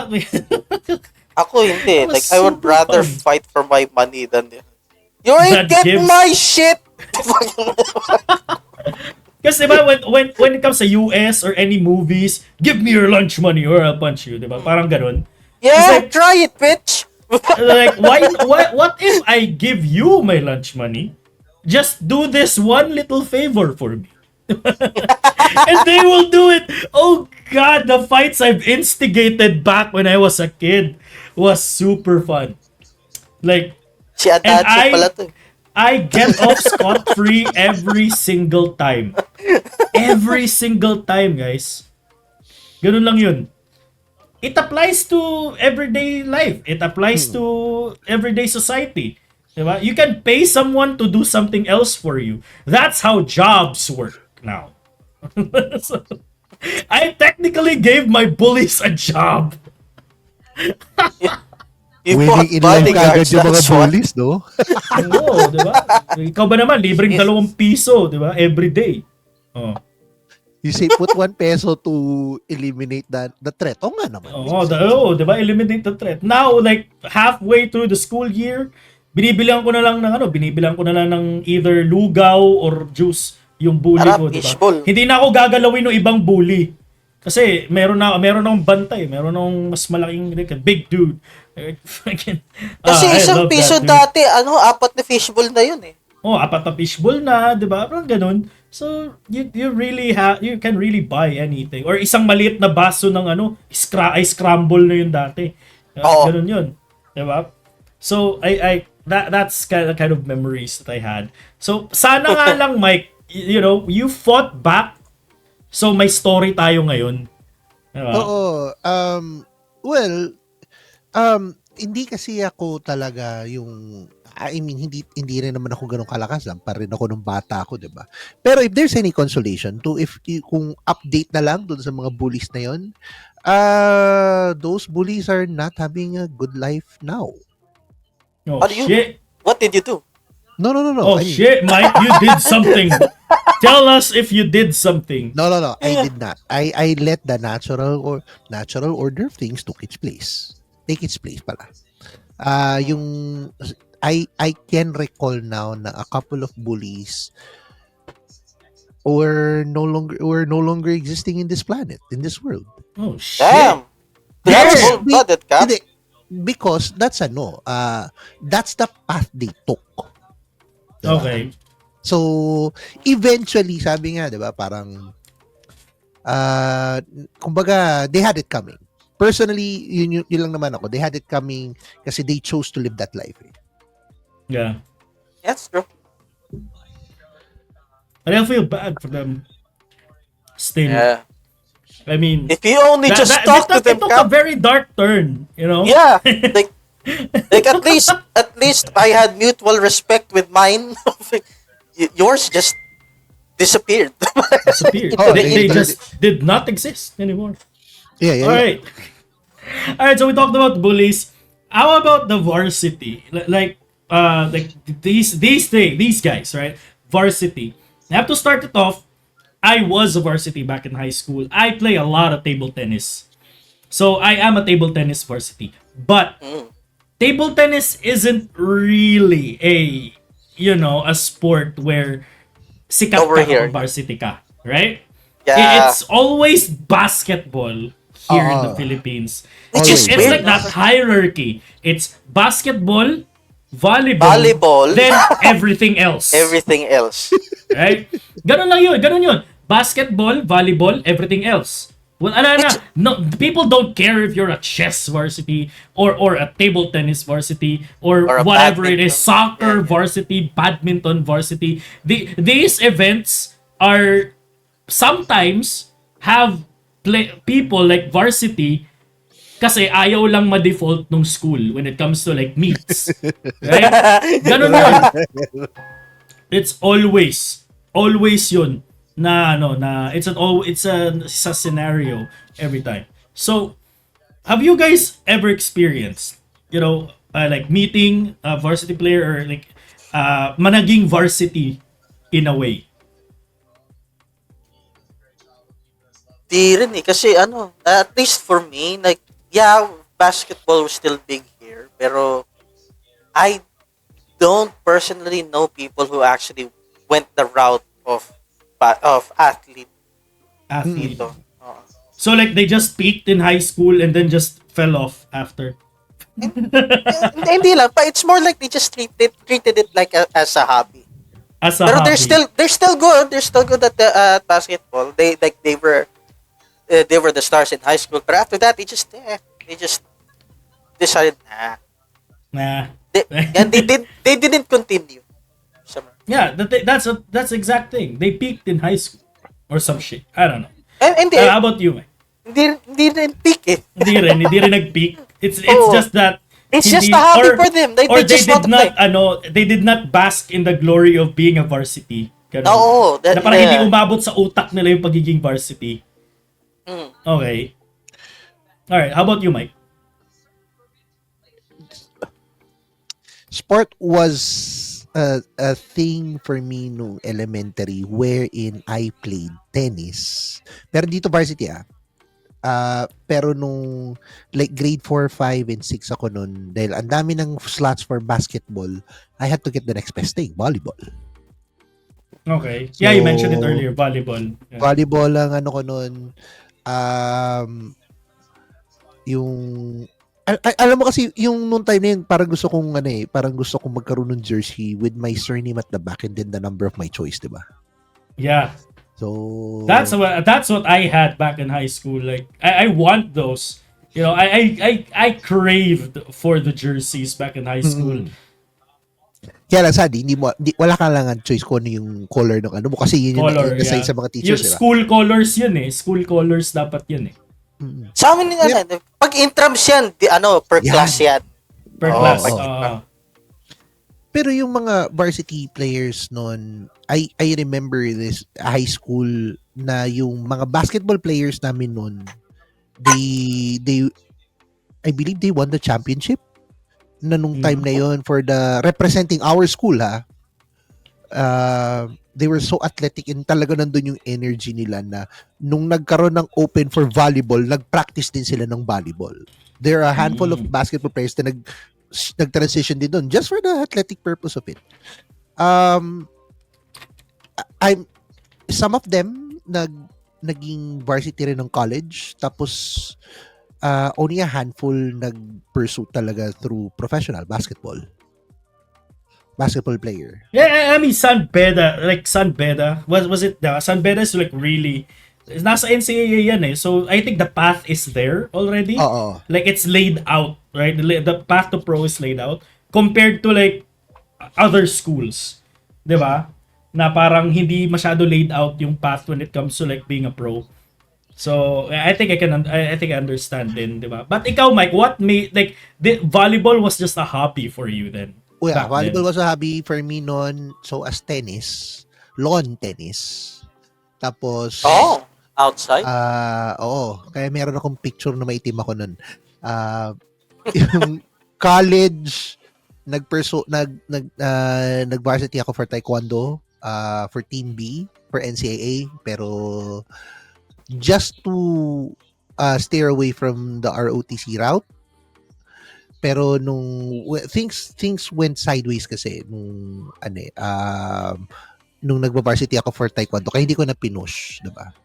Ako hindi. That was Like, I would super rather fun. fight for my money than you ain't That get gives- my shit! Kasi diba, when it comes to US or any movies, give me your lunch money or I'll punch you, diba? Parang ganun. Yeah, like- try it, bitch! Like, what if I give you my lunch money? Just do this one little favor for me. And they will do it. Oh God, the fights I've instigated back when I was a kid was super fun. Like, Si Adachi pala to. I get off scot-free every single time. Every single time, guys. Ganun lang yun. It applies to everyday life. It applies to everyday society. Diba? You can pay someone to do something else for you. That's how jobs work now. So, I technically gave my bullies a job. You Winning bought in life bodyguards, kagad yung mga that's what. bullies, no? Oo, di ba? Ikaw ba naman, libreng 2 piso, di ba? Every day. Oh. You say put 1 peso to eliminate the threat. Oo nga naman. Di ba? Eliminate the threat. Now, like, halfway through the school year, binibilang ko na lang ng either lugaw or juice yung bully Harap, ko, di ba? fishbowl. Hindi na ako gagalawin ng ibang bully. Kasi meron akong bantay, meron akong mas malaking, like, a big dude. Fucking, Kasi I isang love piso that, dude. dati, 4 na fishbowl na yun eh. Apat na fishbowl na, di ba? Parang ganun. So, you really you can really buy anything. Or isang maliit na baso ng ice scramble na yun dati. Oo. Ganun yun. Di ba? So, that's kind of memories that I had. So, sana nga lang, Mike, you fought back. So, may story tayo ngayon. Di ba? Oo. Well, hindi kasi ako talaga yung hindi rin naman ako ganun kalakas lang pa rin ako nung bata ako, 'di ba? Pero if there's any consolation to kung update na lang doon sa mga bullies na 'yon, those bullies are not having a good life now. Oh, What do you shit. What did you do? No. Oh, shit, Mike, you did something. Tell us if you did something. No. I did not. I let the natural order of things take its place pala. Yung I can recall now na a couple of bullies were no longer existing in this planet, in this world. Oh, shit. Damn. That's Yeah. cold-blooded, Cap. Hindi, because that's that's the path they took. Diba? Okay. So, eventually, sabi nga, 'di ba, parang kumbaga, they had it coming. Personally, yun lang naman ako. They had it coming kasi they chose to live that life. Yeah. That's true. And I feel bad for them. Still. Yeah. I mean, If you only just talk to them, it took a Cap. very dark turn, you know? Yeah. Like at least I had mutual respect with mine. Yours just disappeared. Disappeared. Oh, they they- just did not exist anymore. Yeah. All right. All right, so we talked about bullies. How about the varsity? Like these guys, right? Varsity. I have to start it off. I was a varsity back in high school. I play a lot of table tennis. So I am a table tennis varsity. But table tennis isn't really a sport where sikat Over ka here. kapag varsity ka, right? Yeah. It's always basketball here in the Ah. Philippines. Which It's is like weird. that hierarchy. It's basketball, volleyball, Volleyball. then everything else. Everything else. Right? Ganun yun. Basketball, volleyball, everything else. Well, no, people don't care if you're a chess varsity or a table tennis varsity or Or a whatever it is, badminton. soccer Yeah. varsity, badminton varsity. These events are sometimes have people like varsity kasi ayaw lang ma-default nung school when it comes to like meets. Right? Ganun yun. It's always yun na it's a scenario every time. So, have you guys ever experienced, like meeting a varsity player or like managing varsity in a way? Di rin eh. Kasi at least for me, like, yeah, basketball was still big here. Pero, I don't personally know people who actually went the route of athlete dito. Oo. So like they just peaked in high school and then just fell off after. Hindi lang. But it's more like they just treated it like as a hobby. As a Pero hobby. they're still good. They're still good at basketball. They were the stars in high school. But after that, they just decided Nah. and they didn't continue. Yeah, that's the exact thing. They peaked in high school or some shit. I don't know. And How about you, man? hindi rin peak eh. Hindi rin nag-peak. It's Oo. just that It's hindi- just a hobby or- for them. They or just want to play. they did not bask in the glory of being a varsity. Ganun. Oo, Na parang hindi umabot sa utak nila yung pagiging varsity. Mm. Okay. Alright, how about you, Mike? Sport was a thing for me nung elementary wherein I played tennis. Pero dito varsity pero nung like grade 4, 5, and 6 ako nun, dahil ang dami ng slots for basketball, I had to get the next best thing, volleyball. Okay. So, Yeah, you mentioned it earlier, volleyball. Yeah. Volleyball ang ano ko nun, yung alam mo kasi yung nung time na yun, parang gusto kong magkaroon ng jersey with my surname at the back and then the number of my choice, di ba? Yeah. So That's what I had back in high school. Like I want those. You know, I craved for the jerseys back in high school. kaya lang Sadi, wala ka lang ang choice kung ano yung color ng ano mo kasi yun yung Color, na-decide yeah. sa mga teachers, Yung di ba? school colors yun eh. School colors dapat yun eh. Sa amin pag intrams yan, per Yan. class yan. Per Oo, class. pag- Pero yung mga varsity players noon, I remember this high school na yung mga basketball players namin noon, they I believe they won the championship na nung time na yon for the representing our school they were so athletic and talaga nandun yung energy nila na nung nagkaroon ng open for volleyball, nag-practice din sila ng volleyball. There are a handful of basketball players na nag-transition din doon just for the athletic purpose of it. Some of them naging varsity rin ng college tapos only a handful nag-pursue talaga through professional basketball player. Yeah, I mean San Beda was it San Beda is like really nasa NCAA yan eh. So I think the path is there already. Oo. Like it's laid out, right? The path to pro is laid out compared to like other schools. 'Di ba? Na parang hindi masyado laid out yung path when it comes to like being a pro. So I think I think I understand din, 'di ba? But ikaw Mike, what made like the volleyball was just a hobby for you then? Oh yeah, Back volleyball then. was a hobby for me noon. So as tennis, lawn tennis. Tapos outside. oo, kaya meron akong picture na maitim ako noon. Yung college nag-varsity ako for taekwondo, for team B, for NCAA, pero just to stay away from the ROTC route. Pero things went sideways kasi nung nagba-varsity ako for taekwondo kaya hindi ko na pinush, 'di ba?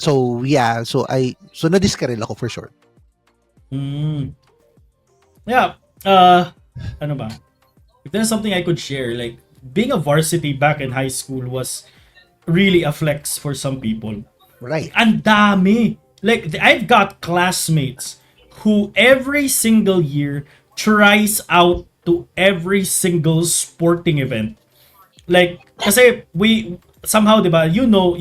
So yeah, so na-discarrel ako for sure. Yeah. Ano ba? If there's something I could share, like being a varsity back in high school was really a flex for some people. Right. Ang dami. Like I've got classmates who every single year tries out to every single sporting event. Like kasi we somehow 'di ba, you know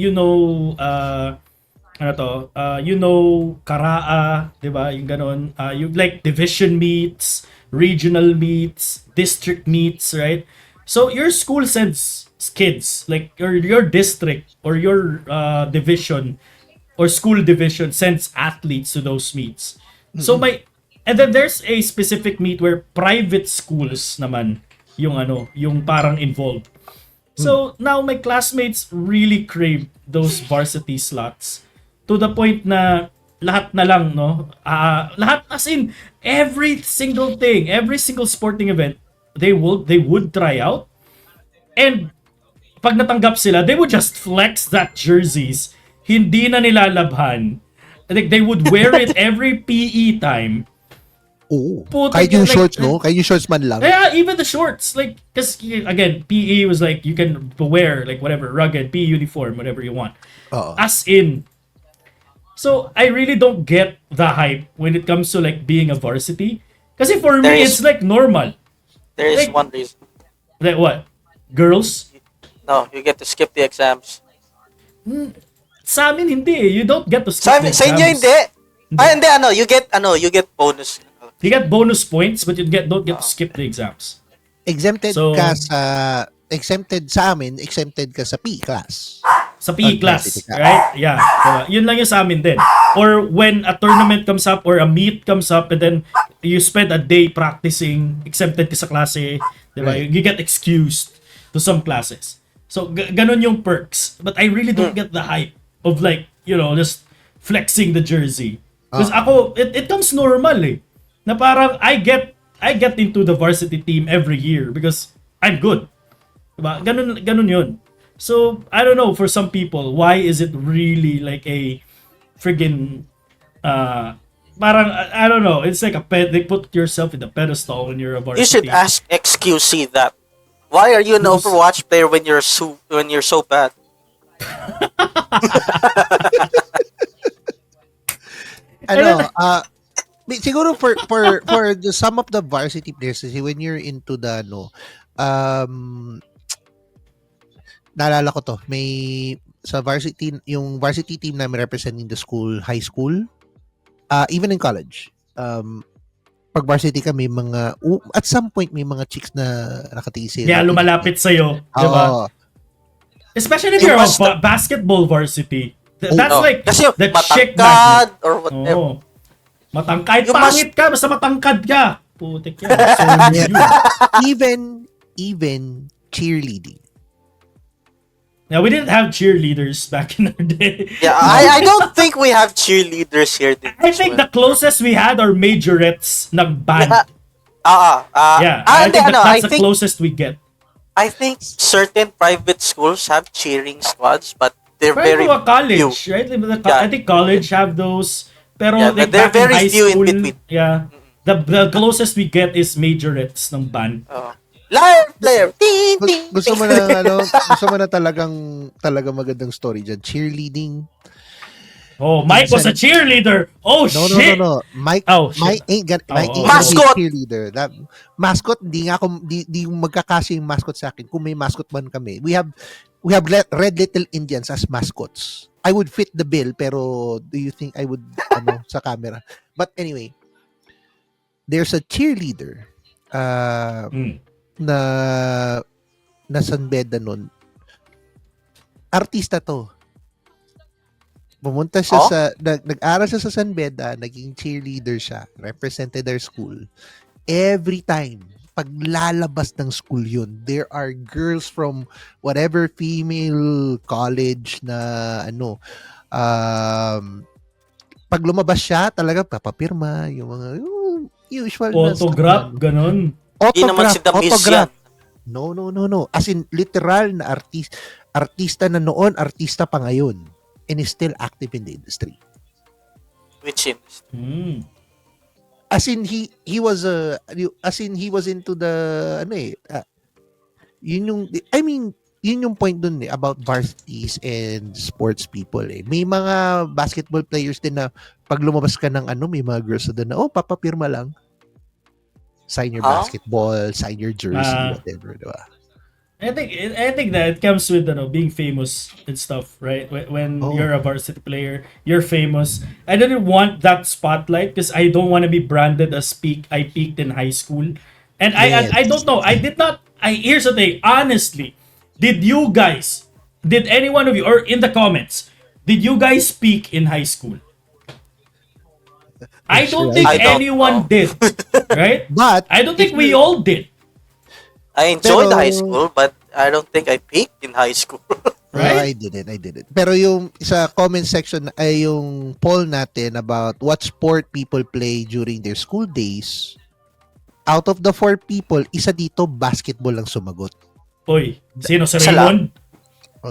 karaa, 'di ba? Yung ganon. You like division meets, regional meets, district meets, right? So your school sends kids, like your district or your division or school division sends athletes to those meets. So and then there's a specific meet where private schools naman yung parang involved. So now my classmates really crave those varsity slots to the point na lahat na lang lahat as in every single thing, every single sporting event they would try out, and pag natanggap sila they would just flex that jerseys, hindi na nilalabhan. Like they would wear it every PE time. Oo. Puta, Kahit yung like, shorts, no? Kahit yung shorts man lang. Yeah, even the shorts. Like, because again, PE was like, you can wear like whatever, rugged, PE uniform, whatever you want. Oo. As in. So, I really don't get the hype when it comes to like being a varsity. Kasi for me, it's like normal. There is like- one reason. Like what? Girls? No, you get to skip the exams. Sa amin, hindi eh. You don't get to skip Sa the inyo exams. hindi. Hindi you get bonus. You get bonus points, but you don't get to skip the exams. Exempted So- ka sa exempted sa amin, exempted ka sa PE class. sa PE class, varsity ka. right? Yeah. Diba? Yun lang yung sa amin din. Or when a tournament comes up or a meet comes up and then you spend a day practicing, exempted ka sa klase, diba? Right. You get excused to some classes. So, ganun yung perks. But I really don't get the hype of like, just flexing the jersey. Because ako, it comes normal eh. Na parang I get into the varsity team every year because I'm good. Diba? Ganun yun. So, I don't know, for some people, why is it really like a friggin' parang, I don't know, it's like they put yourself in the pedestal when you're a varsity. You should ask XQC that. Why are you an Overwatch player when you're so bad? Siguro for some of the varsity players, kasi when you're into the naalala ko to, may sa varsity, yung varsity team namin representing the school, high school, even in college. Pag varsity ka, may mga, at some point, may mga chicks na nakatiis. Yeah, lumalapit sa'yo. Diba? Especially if you're a basketball varsity. That's like kasi the chick matangkad magnet. or whatever. Matangkad. You Pangit ka, basta matangkad ka. Putik yan. So, even cheerleading. yeah, we didn't have cheerleaders back in our day. Yeah, I don't think we have cheerleaders here. I think the closest we had are majorettes ng band. Yeah, I think that's the think closest we get. I think certain private schools have cheering squads, but they're Right, very college, few. right? I think college have those. Pero Yeah, like but they're back in very high few in school, between. yeah. The closest we get is majorettes ng band. Liar player. Ding, ding, Gusto mo ding. na gusto mo na talagang magandang story diyan. Cheerleading. Oh, Mike was a cheerleader. Oh, shit. No. Mike Mike ain't gonna be Mascot. a cheerleader. That mascot, di magkakasya yung mascot sa akin. Kung may mascot man kami. We have Red Little Indians as mascots. I would fit the bill, pero do you think I would sa camera? But anyway, there's a cheerleader na San Beda nun. Artista to. Pumunta siya nag-aral siya sa San Beda, naging cheerleader siya, represented their school. Every time, pag lalabas ng school yun, there are girls from whatever female college na pag lumabas siya, talaga papapirma, yung mga usual autograph, ganun. Di naman si The Miss yan. No. As in, literal na artista na noon, artista pa ngayon. And is still active in the industry. Which is? As in, he was into the, yun yung point dun about varsities and sports people eh. May mga basketball players din na pag lumabas ka ng may mga girls na doon na, papapirma lang. Sign your basketball, sign your jersey, whatever, diba? I think that it comes with being famous and stuff, right? When you're a varsity player, you're famous. I didn't want that spotlight because I don't want to be branded as I peaked in high school. And I don't know. Here's the thing. Honestly, did any one of you, or in the comments, did you guys peak in high school? I don't think anyone did, right? But I don't think we all did. I enjoyed high school, but I don't think I peaked in high school. Right? I didn't. Pero yung sa comment section ay yung poll natin about what sport people play during their school days. Out of the 4 people, isa dito basketball lang sumagot. Oy, sino si Raymond?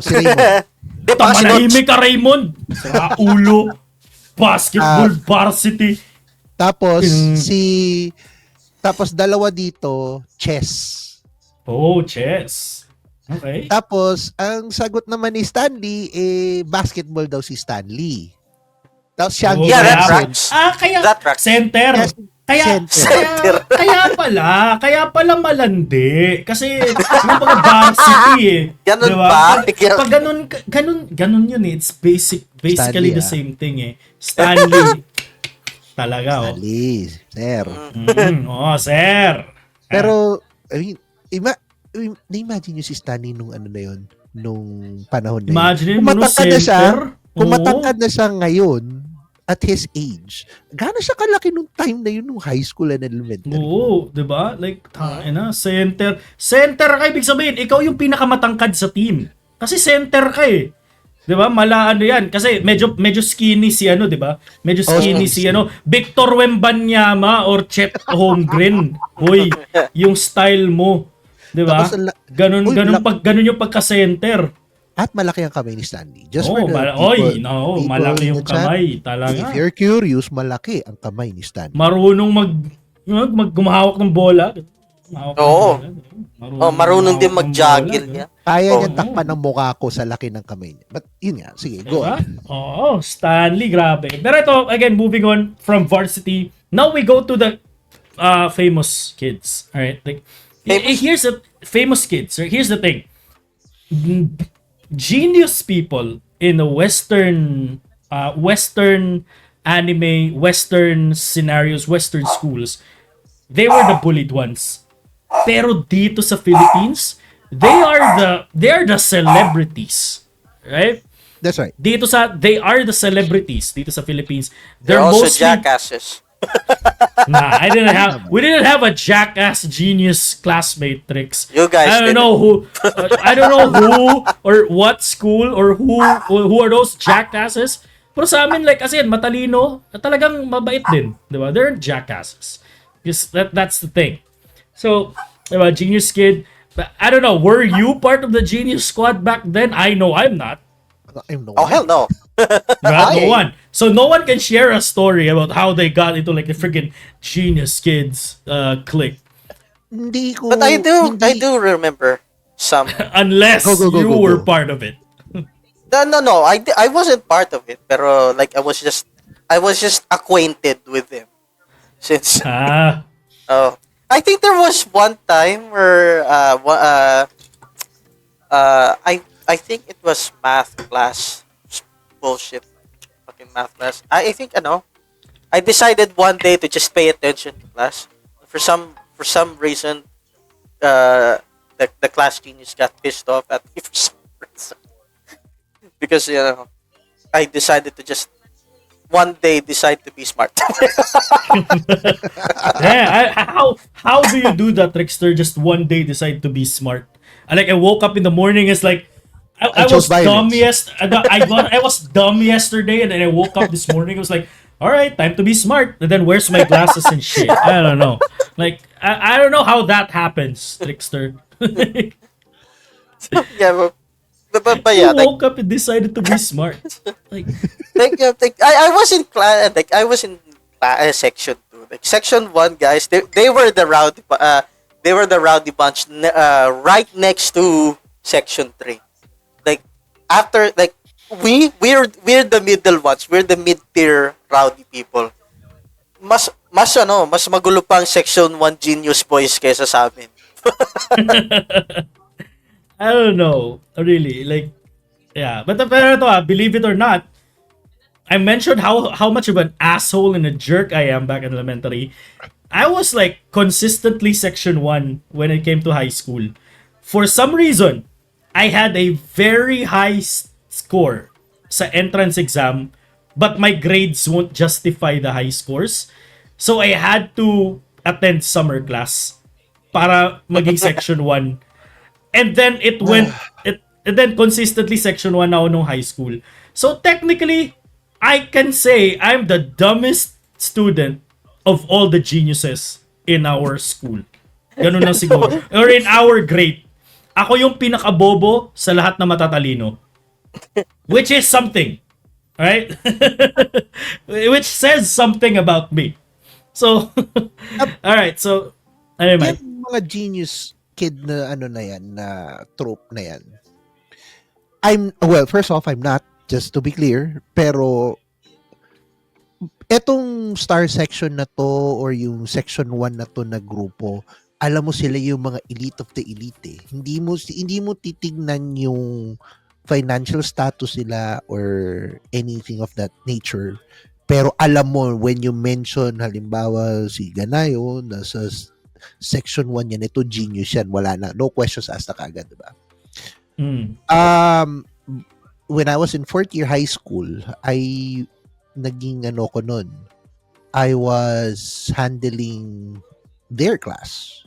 Si Raymond. Tamanahimik ka, Raymond. Sa ulo. Basketball varsity. Tapos dalawa dito, chess. Oh, chess. Okay. Tapos, ang sagot naman ni Stanley, basketball daw si Stanley. Tapos siya ang that tracks. That tracks. Center. Center. Kaya pala malandi. Kasi yung mga varsity eh. Ganun diba? ba? Pag ganun yun eh. It's basically Stanley, the same thing eh. Stanley. Talaga Stanley, sir. Sir. Pero, I mean, na-imagine nyo si Stanley nung na yun. nung panahon na yun. Imagine Kung mo no matangkad na siya, center. kung Oo. matangkad na siya ngayon, at his age, gaano siya kalaki nung time na yun, nung high school and elementary? Oo, 'di ba? Like, na center. Center ka, ibig sabihin, ikaw yung pinakamatangkad sa team. Kasi center ka eh. 'Di ba? Mala ano 'yan kasi medyo skinny si ano, 'di ba? Medyo skinny si ano, Victor Wembanyama or Chet Holmgren. Hoy, yung style mo, 'di ba? Tapos ang la- Ganun Uy, ganun yung pagka-center. At malaki ang kamay ni Stanley. Just Oh, for the people, people malaki in yung the chat, kamay talaga. if you're curious, malaki ang kamay ni Stanley. Marunong gumahawak ng bola. Oo. Marunong din gumahawak ng mag-juggle bola, yan. Kaya Oh. niya takpan ng mukha ko sa laki ng kamay niya. But yun nga, sige, go Diba? on. Oo, Stanley, grabe. Pero ito, again, moving on from varsity, now we go to the famous kids. Alright? Like, Famous? here's the famous kids. Right? Here's the thing. Genius people in the Western anime, Western scenarios, Western schools, they were the bullied ones. Pero dito sa Philippines, they are the celebrities. Right? That's right. They are the celebrities dito sa Philippines. They're also jackasses. We didn't have a jackass genius classmate, Trix. You guys I don't did know who I don't know who or what school or who are those jackasses. Pero sa amin, like, kasi matalino, talagang mabait din, di ba? They're jackasses. Because that's the thing. So, di ba, genius kid. But I don't know, were you part of the genius squad back then? I know I'm not. Oh, hell no. Right? No one. So no one can share a story about how they got into like the freaking genius kids clique. Hindi ko, But I hindi- do remember some. Unless Go, go, go, you go, were go. part of it. No. I wasn't part of it, pero like I was just acquainted with them. Since I think there was one time where I think it was math class. Bullshit. Fucking math class. I think I decided one day to just pay attention to class. For some reason, the class genius got pissed off at me for some reason. Because I decided to just one day decide to be smart. Yeah, how do you do that, Trickster? Just one day decide to be smart. I woke up in the morning. It's like I was chose dumb violence. I was dumb yesterday, and then I woke up this morning. I was like, all right, time to be smart. And then where's my glasses and shit? I don't know. Like I don't know how that happens, Trickster. Yeah, but You yeah, like, woke up and decided to be smart. Like, I was in class, like I was in section 2. Like section 1 guys, they were the rowdy bunch right next to section 3. Like after, like we're the middle ones. We're the mid-tier rowdy people. Mas magulo pang section 1 genius boys kaysa sa amin. I don't know, really. Like, yeah. But pero ito, believe it or not, I mentioned how much of an asshole and a jerk I am back in elementary. I was like consistently section 1 when it came to high school. For some reason, I had a very high score sa entrance exam, but my grades won't justify the high scores. So I had to attend summer class para maging section 1. And then and then consistently section 1 ako nung high school. So technically, I can say I'm the dumbest student of all the geniuses in our school. Ganun lang siguro. Or in our grade. Ako yung pinakabobo sa lahat na matatalino. Which is something. Right? Which says something about me. So, alright. So, anyway. Yung mga genius kid na na yan, na trope na yan. First off, I'm not, just to be clear, pero etong star section na to or yung section 1 na to na grupo, alam mo sila yung mga elite of the elite eh. Hindi mo titignan yung financial status nila or anything of that nature. Pero alam mo, when you mention, halimbawa, si Ganayo, nasa section 1 yan, ito genius yan, wala na. No questions asked na kagad, diba? Mm. When I was in fourth year high school, naging ano ko nun, I was handling their class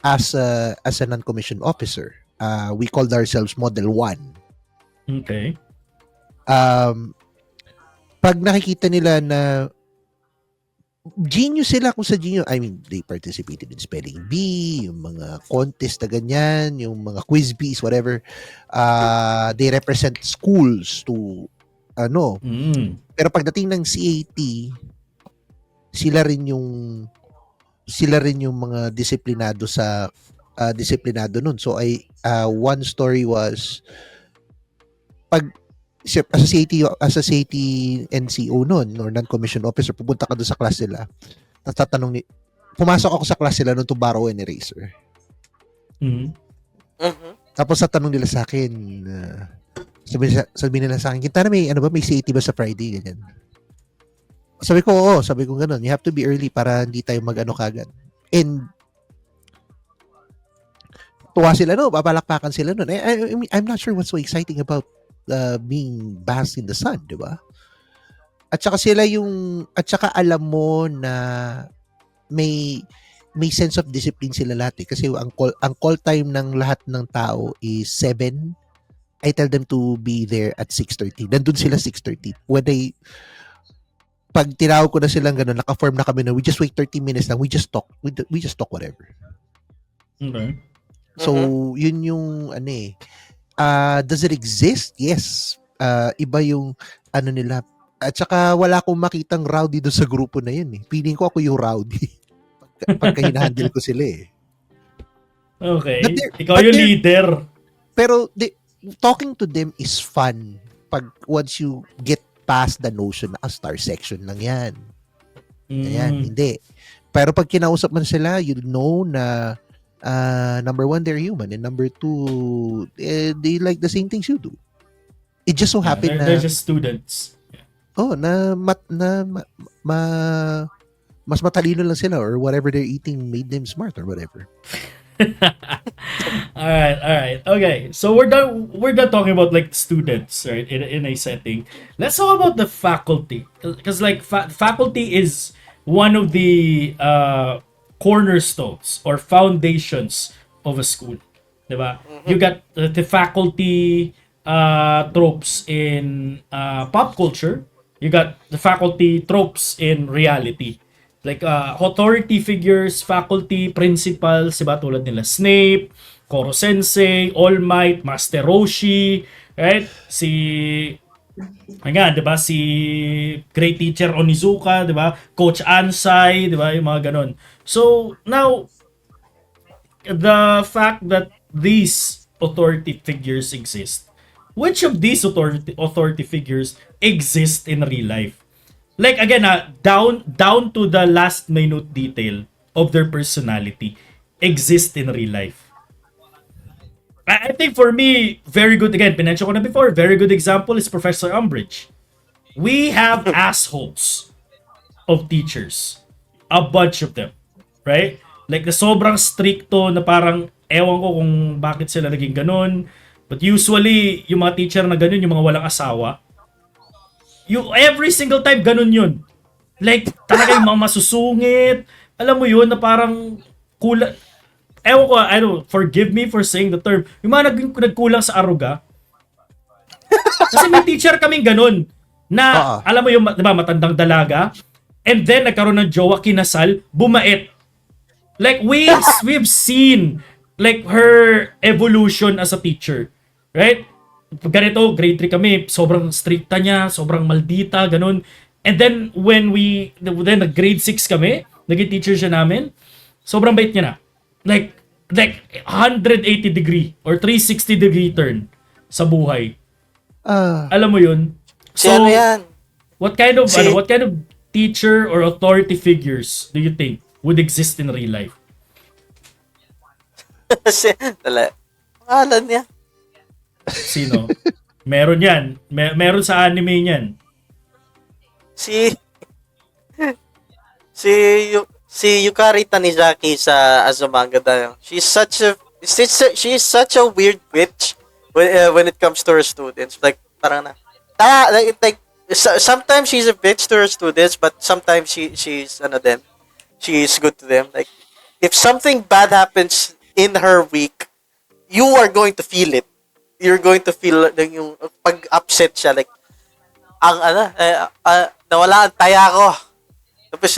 as a non-commissioned officer. We called ourselves Model 1. Okay. Pag nakikita nila na genius sila kung sa genius, I mean, they participated in spelling bee, yung mga contest na ganyan, yung mga quiz bees, whatever. They represent schools to, ano. Pero pagdating ng CAT, sila rin yung mga disiplinado nun. So, one story was, pag as a CAT NCO noon or non-commissioned officer, pupunta ka doon sa class nila. Pumasok ako sa class nila noon to borrow an eraser. Tapos tatanong nila sa akin, sabi nila sa akin, kita na may CAT ba sa Friday? Ganyan. Sabi ko, oo. Sabi ko ganun. You have to be early para hindi tayo mag-ano kagad. And tuwa sila no, papalakpakan sila no. I'm not sure what's so exciting about being basked in the sun, di ba? At saka alam mo na may sense of discipline sila lahat eh. Kasi ang call time ng lahat ng tao is 7. I tell them to be there at 6:30. Nandun sila 6:30. Pag tinawag ko na silang gano'n, naka-form na kami na we just wait 30 minutes lang, we just talk whatever. Okay. So, yun yung does it exist? Yes. Iba yung nila. At saka wala akong makitang rowdy doon sa grupo na yun eh. Feeling ko ako yung rowdy. Pagka hinahandle ko sila eh. Okay. Ikaw yung leader. Pero talking to them is fun once you get past the notion na star section lang yan. Ayan, hindi. Pero pag kinausap man sila, you know na number one, they're human. And number two, they like the same things you do. It just so happened they're just students. Oh, mas matalino lang sila or whatever they're eating made them smart or whatever. All right. Okay, so we're done talking about like students, right? In a setting. Let's talk about the faculty, because like faculty is one of the cornerstones or foundations of a school, diba? You got the faculty tropes in pop culture. You got the faculty tropes in reality. Like authority figures, faculty, principals, diba? Tulad nila Snape, Koro Sensei, All Might, Master Roshi, right? Diba? Si great teacher Onizuka, diba? Coach Ansai, diba? Yung mga ganon. So, now, the fact that these authority figures exist, which of these authority figures exist in real life? Like, again, down to the last minute detail of their personality exist in real life. I think for me, very good, again, pinention ko na before, very good example is Professor Umbridge. We have assholes of teachers. A bunch of them. Right? Like, the sobrang stricto na parang, ewan ko kung bakit sila naging ganun. But usually, yung mga teacher na ganun, yung mga walang asawa, every single time, ganun yun. Like, talaga yung mga masusungit. Alam mo yun, na parang kulang. Ewan ko, forgive me for saying the term. Yung mga nagkulang sa aruga. Kasi may teacher kaming ganun. Na, alam mo yung, diba, matandang dalaga. And then, nagkaroon ng jowa, kinasal, bumait. Like, we've seen, like, her evolution as a teacher. Right? Ganito, grade 3 kami, sobrang stricta niya, sobrang maldita, ganun. And then, then grade 6 kami, naging teacher siya namin, sobrang bait niya na. Like 180 degree or 360 degree turn sa buhay. Alam mo yun? So, yan? what kind of teacher or authority figures do you think would exist in real life? Pangalan niya. Sino? Meron yan. Meron sa anime niyan. Si Yukari Tanizaki sa Azumanga Dayo. She's such a weird witch when it comes to her students. Like, parang na, sometimes she's a bitch to her students, but sometimes she's, she's good to them. Like, if something bad happens in her week, you are going to feel it. You're going to feel yung pag-upset siya. Like, nawala ang taya ko. Tapos,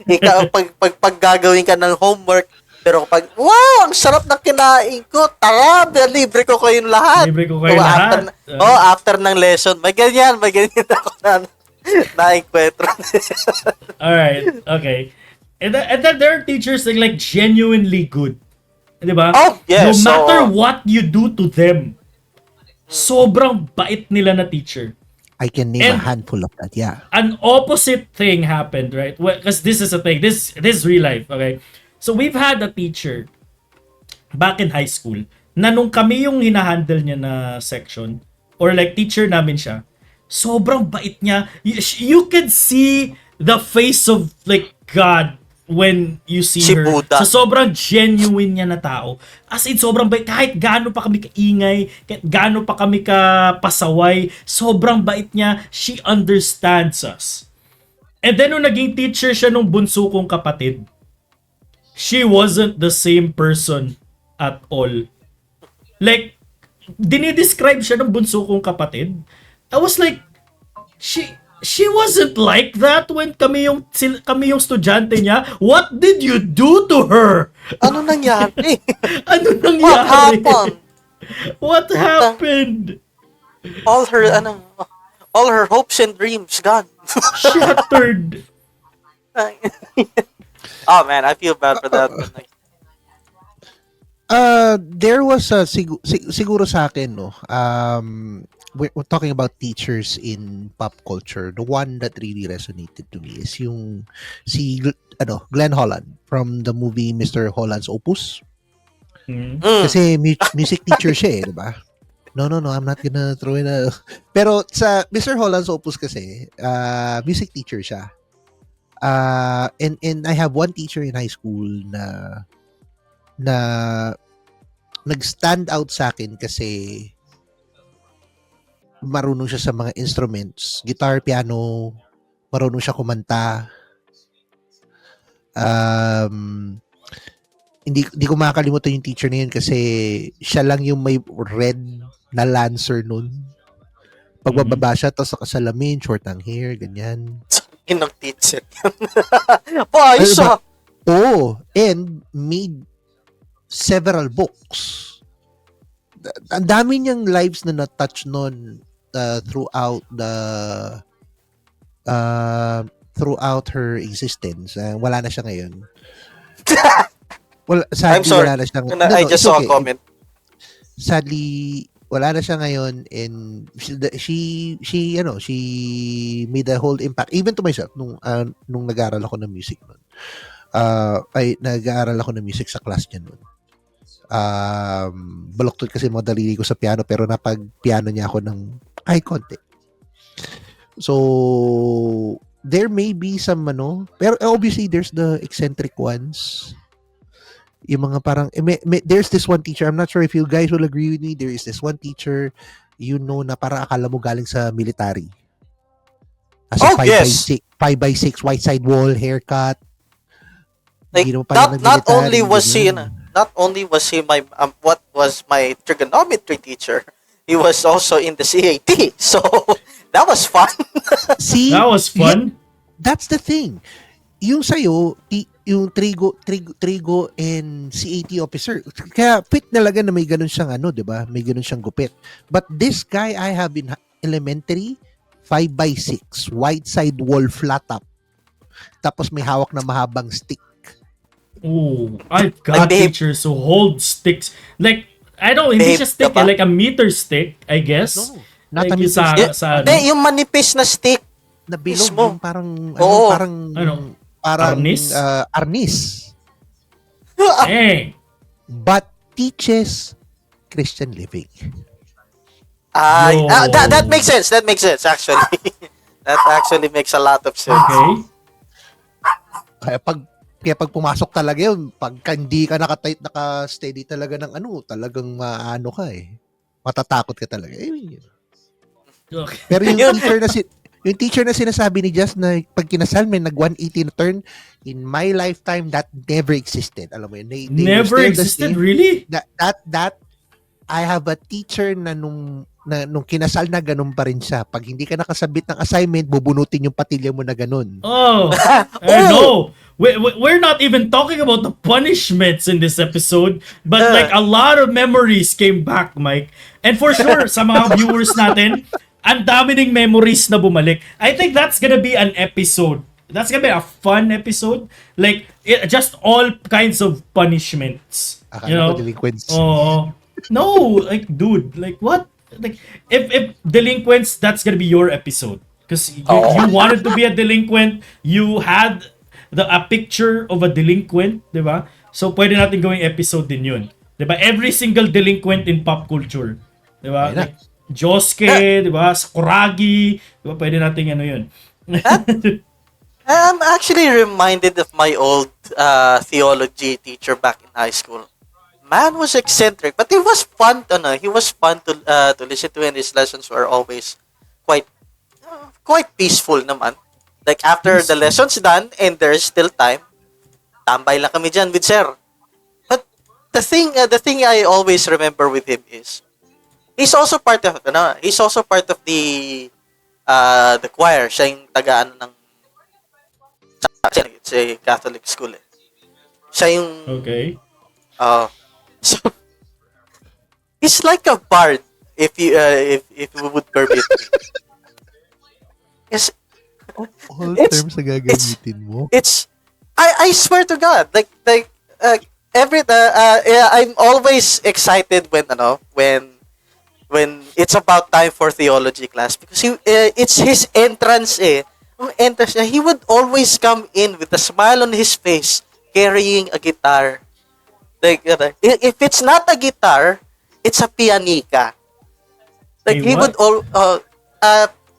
ikaw, pag gagawin ka ng homework, pero kapag, wow, ang sarap ng kinain ko, tara, libre ko kayong lahat. Libre ko kayo lahat. After ng lesson, may ganyan ako na-enkwentro. Alright, okay. And then there are teachers like genuinely good. Diba? Oh, yes. No matter what you do to them, sobrang bait nila na teacher. I can name a handful of that, yeah. An opposite thing happened, right? Because this is a thing. This is real life, okay? So we've had a teacher back in high school na nung kami yung hinahandle niya na section or like teacher namin siya, sobrang bait niya. You can see the face of like God when you see Si her. Buddha. So sobrang genuine niya na tao. As in, sobrang bait. Kahit gaano pa kami kaingay, kahit gaano pa kami kapasaway, sobrang bait niya. She understands us. And then nung naging teacher siya nung bunso kong kapatid, she wasn't the same person at all. Like, dinidescribe siya ng bunso kong kapatid. I was like, she wasn't like that when kami yung estudyante niya. What did you do to her? Ano nangyari? Ano What nangyari? happened? What happened? All her hopes and dreams gone. Shattered. Oh man, I feel bad for that. There was a siguro sa akin, no. We're talking about teachers in pop culture. The one that really resonated to me is yung Glenn Holland from the movie Mr. Holland's Opus. Kasi music teacher siya eh, 'di ba? No, I'm not gonna throw in a... Pero sa Mr. Holland's Opus kasi, music teacher siya. And I have one teacher in high school na nag-stand out sa akin kasi marunong siya sa mga instruments, guitar, piano, marunong siya kumanta. Hindi ko makakalimutan yung teacher na yun kasi siya lang yung may red na Lancer nun. Pagbababa siya, tapos nakasalamin, short ang hair, ganyan. Inang teacher. Ayos siya. Oh, and made several books. Ang dami niyang lives na na-touch nun throughout her existence. Wala na siya ngayon. Sadly, I'm sorry. wala na siya. I just saw a comment. Sadly, wala na siya ngayon, and she made a whole impact even to myself nung nag-aaral ako ng music nun. Nag-aaral ako ng music sa class niya nun. Baluktot kasi mga daliri ko sa piano, pero napag-piano niya ako ng kahit konti. So there may be some pero obviously there's the eccentric ones. Yung mga parang there's this one teacher, I'm not sure if you guys will agree with me, there is this one teacher na parang akala mo galing sa military. As a 5x6 white side wall, haircut. Like, not only was he my what was my trigonometry teacher, he was also in the CAT. So that was fun. See, that was fun. Yeah, that's the thing. Yung sa'yo, yung Trigo and CAT officer, kaya fit talaga na may ganun siyang di ba? May ganun siyang gupit. But this guy I have in elementary, 5x6, white side wall flat top. Tapos may hawak na mahabang stick. Oh, I've got teachers who hold sticks. Like, I don't, hindi siya stick, like a meter stick, I guess. No, not like a meter stick. Yung manipis na stick. Na bilog, yung parang, arnis. Dang. But teaches Christian living. That makes sense. That makes sense, actually. That actually makes a lot of sense. Okay. Kaya Kaya pag pumasok talaga yun, pagka hindi ka naka-steady talaga ng talagang maano ka matatakot ka talaga. Yun. Okay. Pero Yun. yung teacher na sinasabi ni Just na pag kinasal may nag 180 na turn, in my lifetime that never existed. Alam mo yun, they Never were still the existed, same. really? That I have a teacher na nung kinasal na ganun pa rin siya. Pag hindi ka nakasabit ng assignment, bubunutin yung patilya mo na ganun. Oh, no. We're not even talking about the punishments in this episode, but like a lot of memories came back, Mike. And for sure, sa mga viewers natin, ang dami ding memories na bumalik. I think that's gonna be an episode. That's gonna be a fun episode. Like, just all kinds of punishments. Akala You know? ko delinquents. Oh. No, like, dude, like, what? Like, if delinquents, that's gonna be your episode. Because you wanted to be a delinquent, you had a picture of a delinquent, di ba? So, pwede natin gawing episode din yun. Di ba? Every single delinquent in pop culture. Di ba? Ayun na. Like, Josuke, di ba? Sakuragi, di ba? Pwede natin yun. I'm actually reminded of my old theology teacher back in high school. Man was eccentric, but it was fun. He was fun to listen to, and his lessons were always quite peaceful naman. Like after the lessons done and there's still time, tambay lang kami dyan with sir. But the thing I always remember with him is he's also part of the choir. Siya yung taga ng it's a Catholic school. Siya yung Okay. So he's like a bard if you would curb it. Yes, All It's- terms na gagamitin mo. it's I swear to God, like I'm always excited when it's about time for theology class because it's his entrance entrance he would always come in with a smile on his face carrying a guitar. Like if it's not a guitar, it's a pianica. Like A he would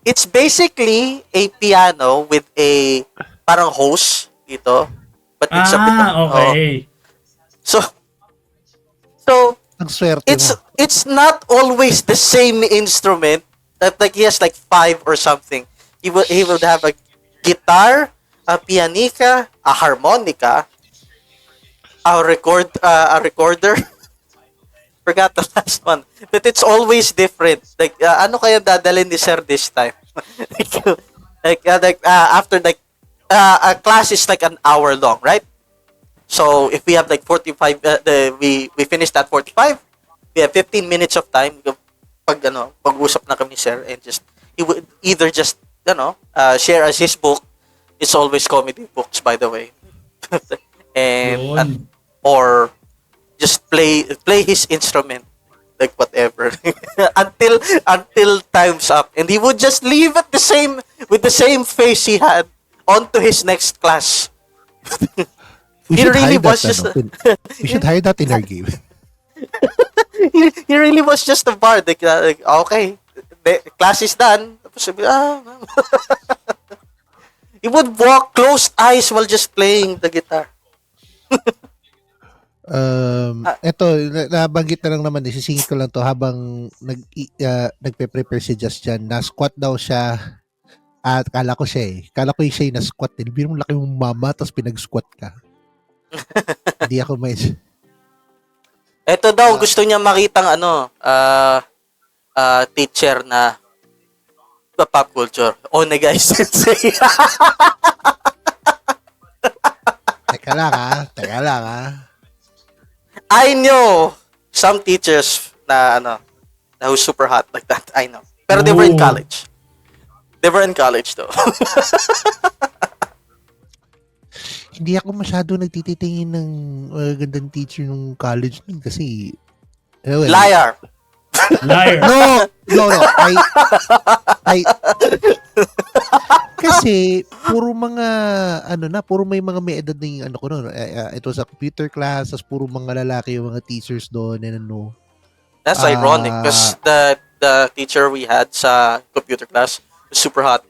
it's basically a piano with a parang hose dito, but it's a bit of, Okay. so Ang swerte mo. it's not always the same instrument that like he has like 5 or something. He would have a guitar, a pianica, a harmonica, a recorder. Forgot the last one. But it's always different. Like ano kaya dadalhin ni sir this time? After a class is like an hour long, right? So if we have like 45 we finish at 45, we have 15 minutes of time pag-usap na kami sir and just he would either just share us his book. It's always comedy books, by the way. and or just play his instrument, like whatever, until time's up, and he would just leave with the same face he had onto his next class. We He should really hide was that, just we should hide that in our game. he really was just a bard. Like okay, the class is done. Tapos sabi, he would walk closed eyes while just playing the guitar. Eto, nabanggit na lang naman, isisingit ko lang to habang nagpe-prepare si Just dyan. Na-squat daw siya at kala ko siya yung na-squat. Biro mo laki mong mama tapos pinag-squat ka. Hindi ako may... Ito daw, gusto niya makitang teacher na pop culture. Onega sensei. Teka lang ha. I know some teachers na who's super hot like that. I know. Pero they were in college. They were in college though. Hindi ako masyado nagtititingin ng gandang teacher nung college nun kasi... Liar. Liar. No. Kasi puro mga puro may mga may edad na yung ko noon. Ito sa computer class, tas puro mga lalaki yung mga teachers doon and That's ironic because the teacher we had sa computer class was super hot.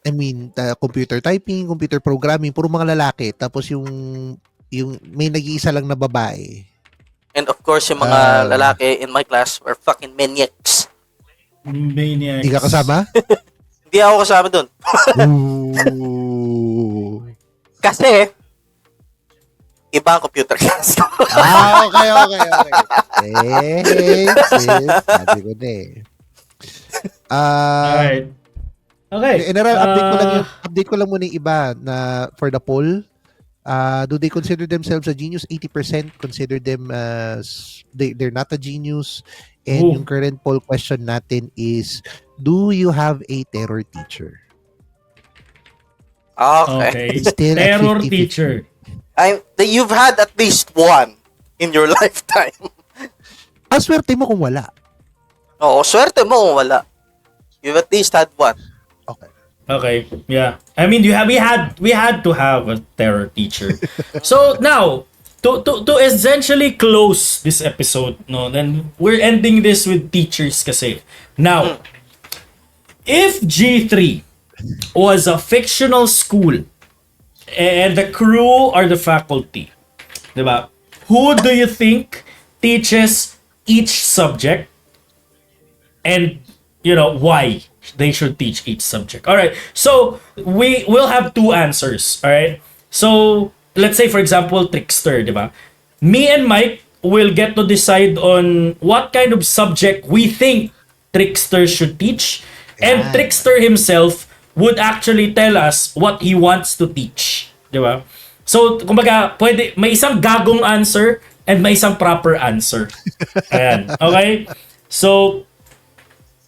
I mean, computer typing, computer programming, puro mga lalaki. Tapos yung may nag-iisa lang na babae. And of course, yung mga lalaki in my class were fucking maniacs. Maniacs. Di ka kasama? Hindi ako kasama dun. Ooh. Kasi, iba ang computer class. Okay. Sis, sabi ko na eh. Alright. Okay. Update ko lang muna yung iba na for the poll. Do they consider themselves a genius? 80% consider them as they're not a genius. And yung current poll question natin is, do you have a terror teacher? Okay. It's still at Terror 50-50. teacher. You've had at least one in your lifetime. Swerte mo kung wala. Oo, swerte mo kung wala. You've at least had one. Okay, yeah. I mean, we had to have a terror teacher. So now, to essentially close this episode, no, then we're ending this with teachers kasi. Now, if G3 was a fictional school and the crew are the faculty, diba? Who do you think teaches each subject and why they should teach each subject? All right, so we will have two answers. All right, so let's say for example Trickster, diba? Me and Mike will get to decide on what kind of subject we think Trickster should teach, and Trickster himself would actually tell us what he wants to teach, diba? So kumbaga may isang gagong answer and may isang proper answer. Ayan, okay? So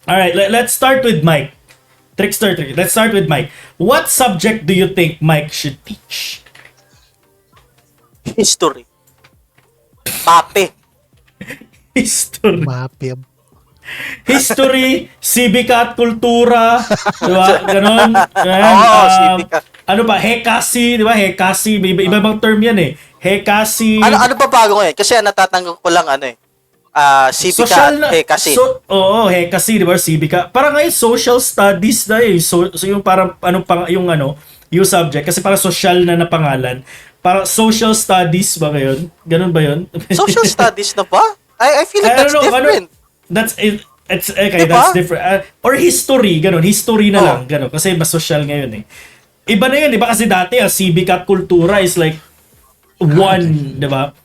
all right, let's start with Mike. Trickster. Let's start with Mike. What subject do you think Mike should teach? History. Pape. History. Mapim. History, sibika at kultura. Diba? Ganon. Sibika. Ano ba? Hekasi. Diba? Hekasi. Iba-ibang term yan eh. Hekasi. Ano pa bago ngayon? Kasi natatanggap ko lang Civica, kasi. Hekasi, di ba? Civica. Parang ngayon, social studies na eh. So yung parang, yung subject. Kasi parang social na pangalan. Parang social studies ba ngayon? Ganun ba yun? Social studies na ba? I feel like that's different. It's okay, diba? that's different. Or history, ganun. History na lang, ganun. Kasi mas social ngayon eh. Iba na yun, di ba? Kasi dati, civica at kultura is like one, di ba?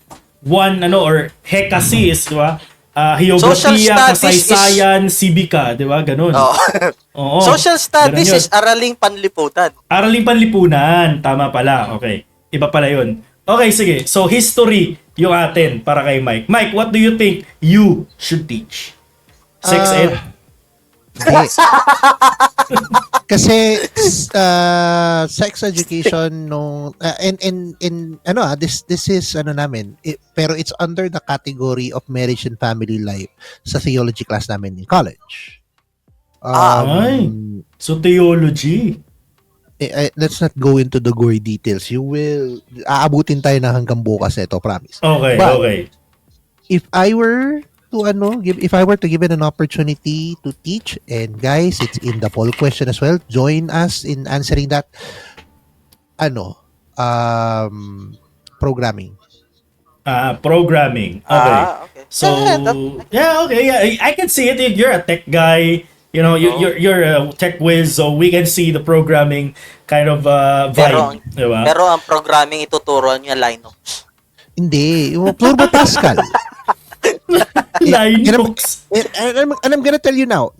One or hekasi is, di ba? Geografiya, kasaysayan, sibika, di ba? Ganun. Oo. Social studies is araling panlipunan. Araling panlipunan. Tama pala. Okay. Iba pala yun. Okay, sige. So, history yung atin para kay Mike. Mike, what do you think you should teach? Sex ed? Kasi sex education this is namin pero it's under the category of marriage and family life sa theology class namin in college. So theology. Let's not go into the gory details. Aabutin tayo na hanggang bukas ito, promise. Okay, but, okay. If I were to give it an opportunity to teach, and guys, it's in the poll question as well. Join us in answering that. Programming. Programming. Okay. Okay. So I can see it. You're a tech guy. You're a tech whiz, so we can see the programming kind of vibe. Pero ang programming ituturo niya Linux. Hindi, yung Turbo Pascal. Linux. And I'm gonna tell you now,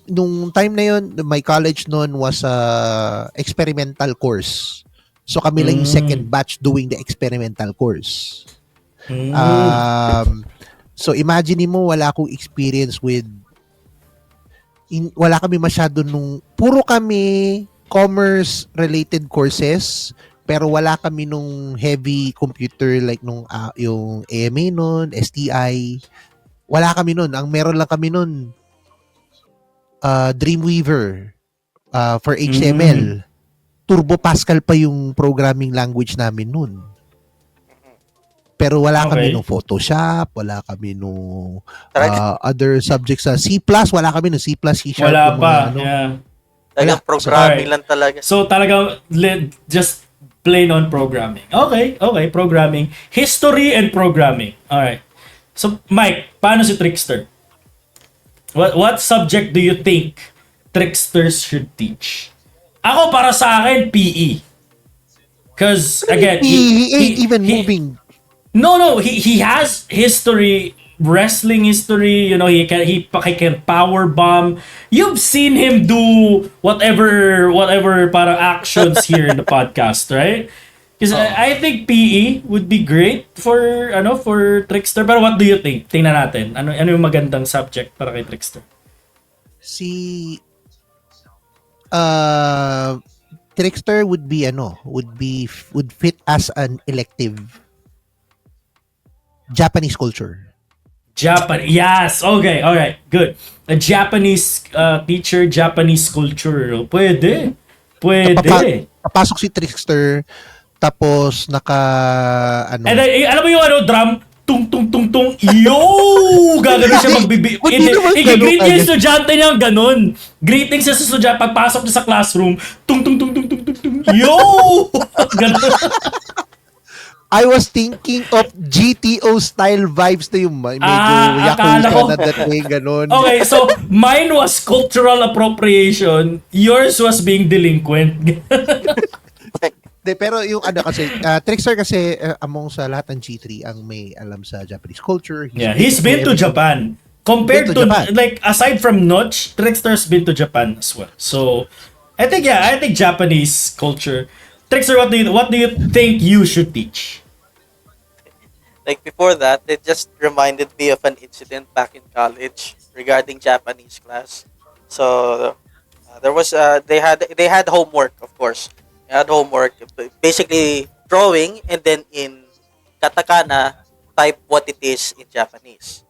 nung time na yun, my college noon was a experimental course. So kami lang yung second batch doing the experimental course. So imagine mo, wala akong experience with wala kami masyado puro kami commerce related courses, pero wala kami nung heavy computer like yung AMA nun, STI. Wala kami nun. Ang meron lang kami nun, Dreamweaver for HTML. Turbo Pascal pa yung programming language namin nun. Pero wala kami nung Photoshop, wala kami nung other subjects sa C++, wala kami nung C++, C#. Wala pa, yeah. Talagang programming Alright. lang talaga. So talagang just plain on programming. Okay, programming. History and programming. Alright. So Mike, paano si Trickster? What subject do you think Tricksters should teach? Ako para sa akin, PE. Because again, He ain't even moving. No, he has history, wrestling history. You know, he can power bomb. You've seen him do whatever para actions here in the podcast, right? Because I think PE would be great for Trickster. Pero what do you think? Tingnan natin. Ano yung magandang subject para kay Trickster? Si Trickster would fit as an elective Japanese culture. Yes. Okay. All right. Good. A Japanese teacher, Japanese culture. Pwede. Papasok si Trickster tapos And alam mo yung drum, tung tung tung tung. Yo! Gagano siya i-greet niya yung estudyante niya ganun. Greeting siya sa estudyante pagpasok niya sa classroom. Tung tung tung tung tung tung tung. Yo! Ganun. I was thinking of GTO style vibes na yung medyo akala ko. Yakuza na that way, ganun. Okay, so mine was cultural appropriation. Yours was being delinquent. Pero yung kasi, Trickster kasi among sa lahat ng G3 ang may alam sa Japanese culture. He's been to Japan. Compared to like, aside from Notch, Trickster's been to Japan as well. So, I think Japanese culture. Trickster, what do you think you should teach? Like before that, it just reminded me of an incident back in college regarding Japanese class. So there was they had homework, of course. They had homework, basically drawing, and then in katakana type what it is in Japanese.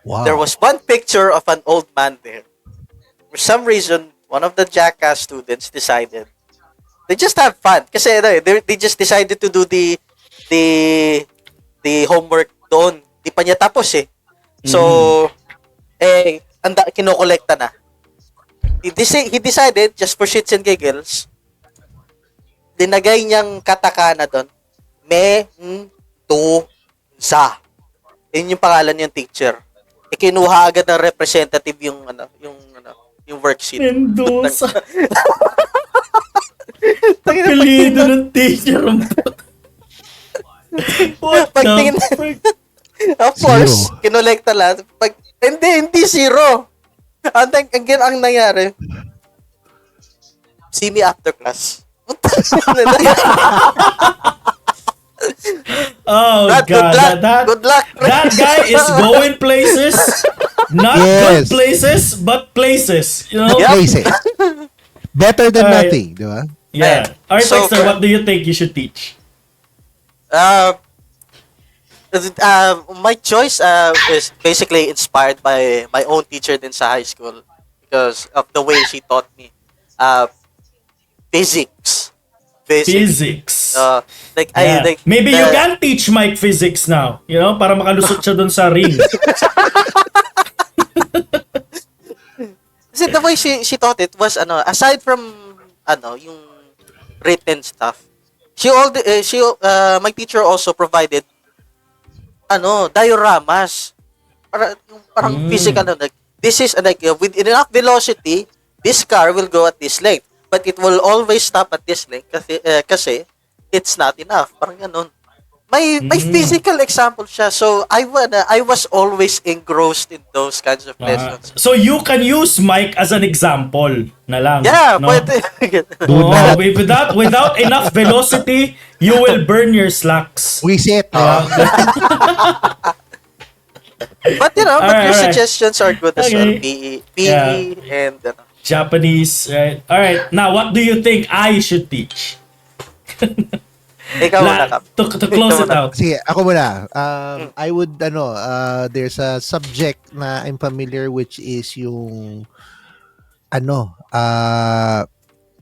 Wow. There was one picture of an old man there. For some reason, one of the jackass students decided they just have fun. Kasi they just decided to do the homework doon. Di pa niya tapos eh. So, kinokolekta na. He decided, just for shits and giggles, dinagay niyang katakana doon. Me-to-za. Yun yung pangalan yung teacher. Kinuha agad ng representative yung worksheet. Mendoza. Takalido ng teacher. What the frick? Of course, kinolekta lang. Hindi zero. Ang nangyari, see me after class. Oh, God. Good luck. That guy is going places. Not good places, but places. You know? Places. Better than nothing, di ba? Yeah. Alright, So, Dexter, what do you think you should teach? My choice is basically inspired by my own teacher din sa high school because of the way she taught me physics. Physics. You Maybe you can teach Mike physics now, you know, para makalusot siya dun sa ring. Kasi the way she taught it was aside from yung written stuff, my teacher also provided dioramas parang physical this is with enough velocity this car will go at this length but it will always stop at this length kasi it's not enough parang ganun. May physical example siya. So I was always engrossed in those kinds of lessons. So you can use Mike as an example na lang. Yeah, no? pwede. Without enough velocity, you will burn your slacks. We sit. But your suggestions are good as well. PE and Japanese, right? All right. Now, what do you think I should teach? Ikaw muna, Kap. To close it out. Sige, ako muna. I would, there's a subject na I'm familiar which is yung,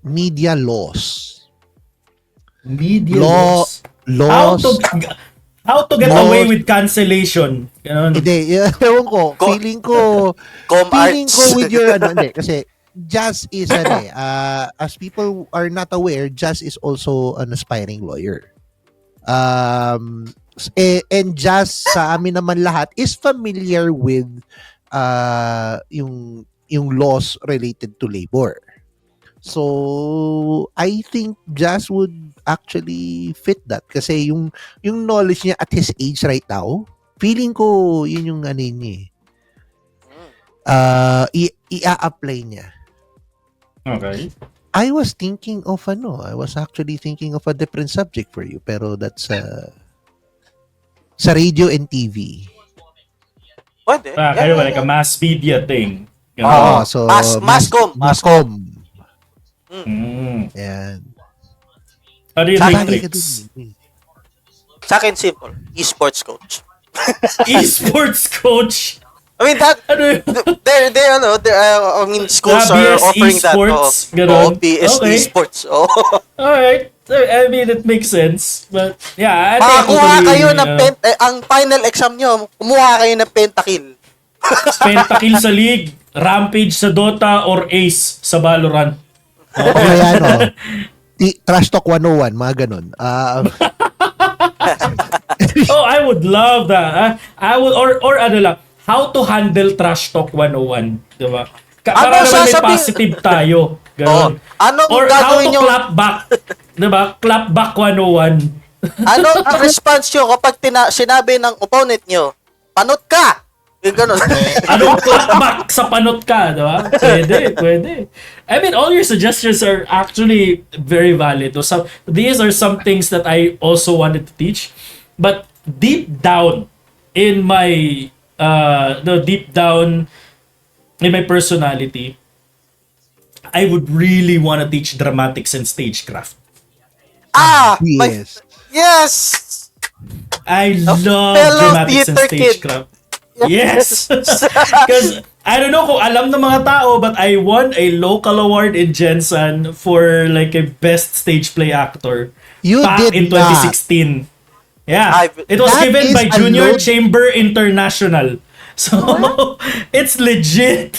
media laws. Media laws. How to get away with cancellation. Hindi, ewan ko. Feeling ko Com arts. with your, hindi, kasi Jazz is as people are not aware, Jazz is also an aspiring lawyer. And Jazz sa amin naman lahat is familiar with yung laws related to labor. So I think Jazz would actually fit that kasi yung knowledge niya at his age right now, feeling ko yun yung ano niya. I-apply niya. Okay. I was actually thinking of a different subject for you, pero that's sa radio and TV. Pwede. Kayo like a mass media thing. So Mascom. Yan. How do you Sa think, akin, Trix? Sa akin, simple. Esports coach. Esports coach. I mean, that, Ano yun? I mean, schools are BS offering esports, that. ganun. BS Okay. esports. Oh. Alright. I mean, it makes sense. But, yeah, I think Makakuha totally, kayo ng ang final exam nyo, kumuha kayo ng pentakill. Pentakill sa League, Rampage sa Dota, or Ace sa Valorant. Okay, Trash Talk 101, mga ganun. Oh, I would love that. I would, or ano lang, how to handle Trash Talk 101. Diba? Para naman may positive tayo. Ganun. Ano Or how gagawin to nyo? clap back. Diba? Clap back 101. Ano ang response nyo kapag sinabi ng opponent nyo, panot ka! Yung ganun. Anong clap back sa panot ka, diba? Pwede. I mean, all your suggestions are actually very valid. So, these are some things that I also wanted to teach. But deep down in my personality, I would really want to teach dramatics and stagecraft. Yes. Yes! I love fellow dramatics and theater kid. stagecraft. Yes! Because I don't know kung alam ng mga tao, but I won a local award in Jensen for like a best stage play actor You back did in not. 2016. Yeah. It was That given is by a Junior load- Chamber International. So, it's legit.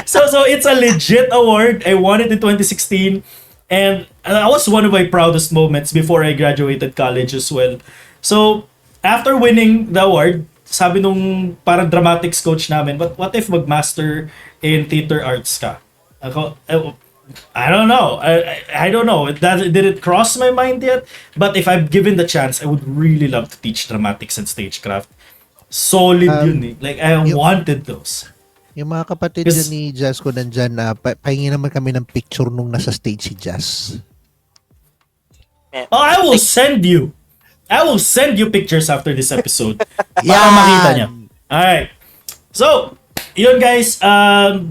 so it's a legit award. I won it in 2016. And that was one of my proudest moments before I graduated college as well. So, after winning the award, sabi nung parang dramatics coach namin, but what if magmaster in theater arts ka? Ako, I don't know. I don't know. Did it cross my mind yet? But if I'm given the chance, I would really love to teach dramatics and stagecraft. Solid yun eh. Like, I wanted those. Yung mga kapatid dyan ni Jazz ko nandyan na pahingi naman kami ng picture nung nasa stage si Jazz. Oh, I will send you pictures after this episode. Para Yan! makita niya. Alright. So, yun guys.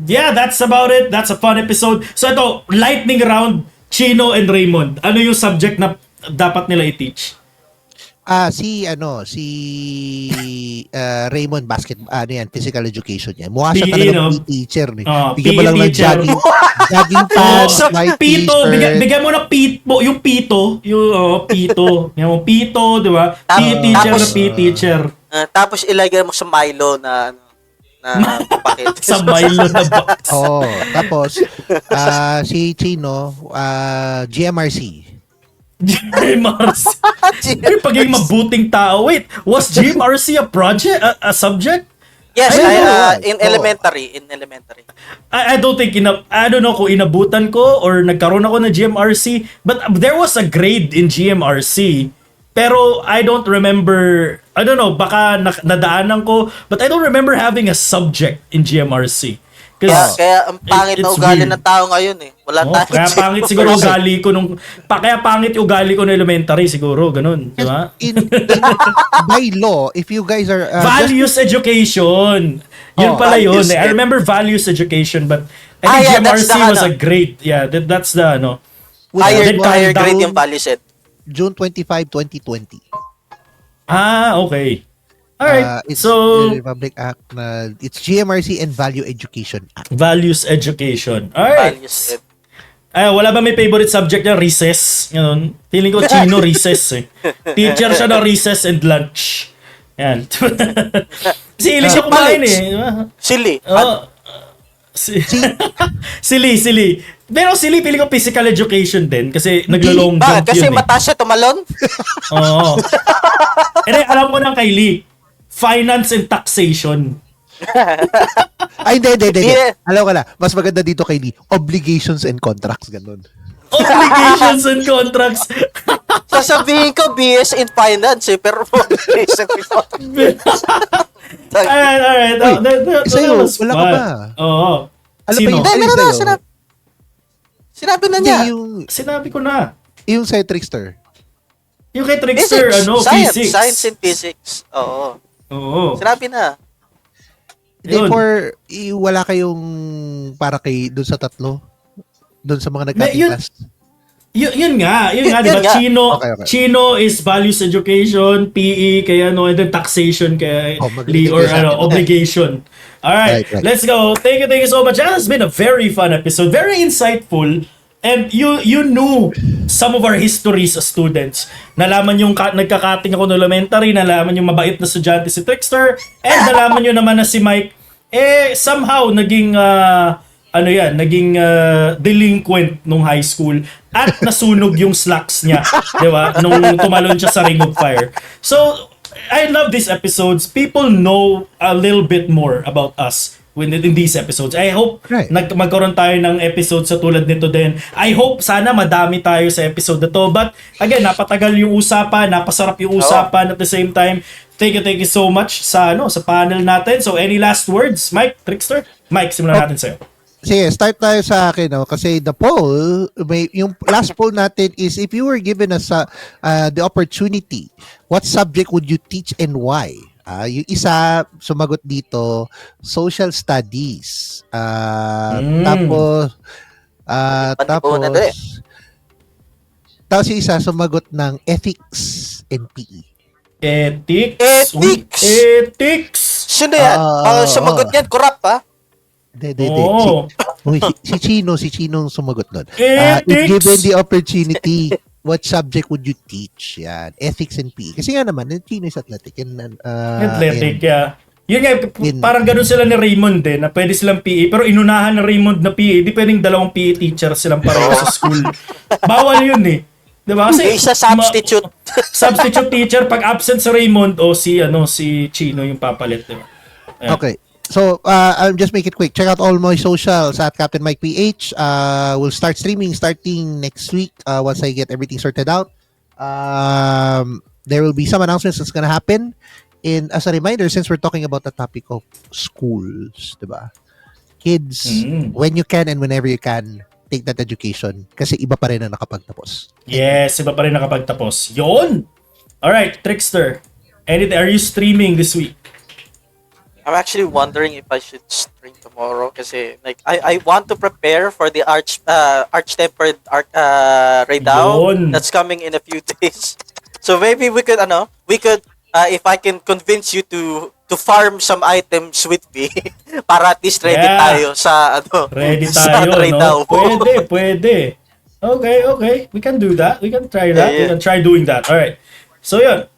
Yeah, that's about it. That's a fun episode. So ito, lightning round, Chino and Raymond. Ano yung subject na dapat nila i-teach? Si Raymond physical education yan. Mukha siya PE, talaga no? PE teacher eh. Oh, Bigyan mo PE lang ng teacher. jogging pants, So, white pito, t-shirt. bigyan mo ng pito, yung pito, pito. Yung pito, di ba? PE teacher na Tapos- PE teacher. Tapos ilagay mo sa Milo na pakit. Sa Milo na box. Oh, tapos si Chino, GMRC. GMRC. Ay, pagiging mabuting tao. Wait, was GMRC a project? A subject? Yes, Ay, in oo. elementary. I don't think, I don't know kung inabutan ko or nagkaroon ako ng GMRC, but there was a grade in GMRC. Pero I don't remember, I don't know, baka nadaanan ko, but I don't remember having a subject in GMRC. Kaya ang pangit na it's ugali weird. ng tao ngayon eh. Wala tayong Kaya pangit siguro ugali ko kaya pangit yung ugali ko na elementary siguro, ganun, di ba? By law, if you guys are Values education. Yun pala yun. values I remember values education, but I think that's GMRC the was a grade. Yeah, that's the higher Then grade down- yung value set. June 25, 2020. Okay. Alright. It's So, the Republic Act na it's GMRC and Value Education Act. values education. Alright. Value set. Wala ba may favorite subject niya? Recess. Ganun. Feeling ko Chino recess eh. Teacher siya ng recess and lunch. Yan. Kasi hilig siya kumain eh. Di ba? Silly. Oh, Sili. Pero sili, pili ko physical education din kasi naglo-long jump Bakit? Kasi yun mataas siya tumalon? Oo. Alam ko ng kay Lee. Finance and taxation. Ay, hindi. Yeah. Alam ko na, mas maganda dito kay Lee, obligations and contracts, ganun. Obligations and contracts. Sasabihin ko BS in finance pero obligation in contracts. Alright. That sa'yo, was wala fun. ka ba? Oo. Alam Sino? ba Hindi, meron na. Sinabi na niya. Sinabi ko na. Yung sa'yo, Trickster. Yung kay Trickster, physics. Science and physics. Oo. Sinabi na. Hindi, wala kayong para kay doon sa tatlo? Doon sa mga nagkating class? Yun nga, di ba? Yun nga. Okay. Chino is values education, PE, kaya and then taxation, kaya magaling or sa akin. obligation. Alright, Right. let's go. Thank you so much. That has been a very fun episode, very insightful. And you knew some of our histories as students. Nalaman yung nagkakating ako ng elementary, nalaman yung mabait na estudyante si Trickster, and nalaman nyo naman na si Mike, somehow naging delinquent nung high school at nasunog yung slacks niya, di ba? Nung tumalon siya sa Ring of Fire. So, I love these episodes. People know a little bit more about us in these episodes. I hope magkaroon tayo ng episodes sa tulad nito din. I hope sana madami tayo sa episode na to. But again, napatagal yung usapan, napasarap yung usapan at the same time. Thank you so much sa panel natin. So any last words, Mike, Trickster? Mike, simulan natin sa'yo. Sige, start tayo sa akin, kasi the poll, yung last poll natin is if you were given the opportunity, what subject would you teach and why? Yung isa sumagot dito, social studies. Tapos yung isa sumagot ng ethics and PE. Ethics. Sino yan? Sumagot yan, corrupt ha? Hindi. Si Chino sumagot nun. Ethics. If given the opportunity, what subject would you teach? Yan, ethics and PE. Kasi nga naman, Chino is athletic. Athletic, yeah. Yun nga, parang ganun sila ni Raymond na pwede silang PE, pero inunahan na Raymond na PE, di pwedeng dalawang PE teacher silang pareho sa school. Bawal yun Diba? Kasi isa substitute. Substitute teacher, pag absent sa Raymond, si Chino yung papalit. Diba? Ayan. Okay. So, I'll just make it quick. Check out all my socials at Captain Mike PH. We'll start streaming starting next week once I get everything sorted out. There will be some announcements that's gonna happen. And as a reminder, since we're talking about the topic of schools, diba? Kids, when you can and whenever you can, take that education kasi iba pa rin ang nakapagtapos. Yes, iba pa rin nakapagtapos. Yun! Alright, Trickster. Are you streaming this week? I'm actually wondering if I should stream tomorrow kasi I want to prepare for the Arch-Tempered Raidao that's coming in a few days. So maybe we could if I can convince you to farm some items with me para at least ready tayo sa ready sa tayo, Raidao. Pwede. Okay. We can do that. We can try that. Yeah. We can try doing that. Alright. So yun.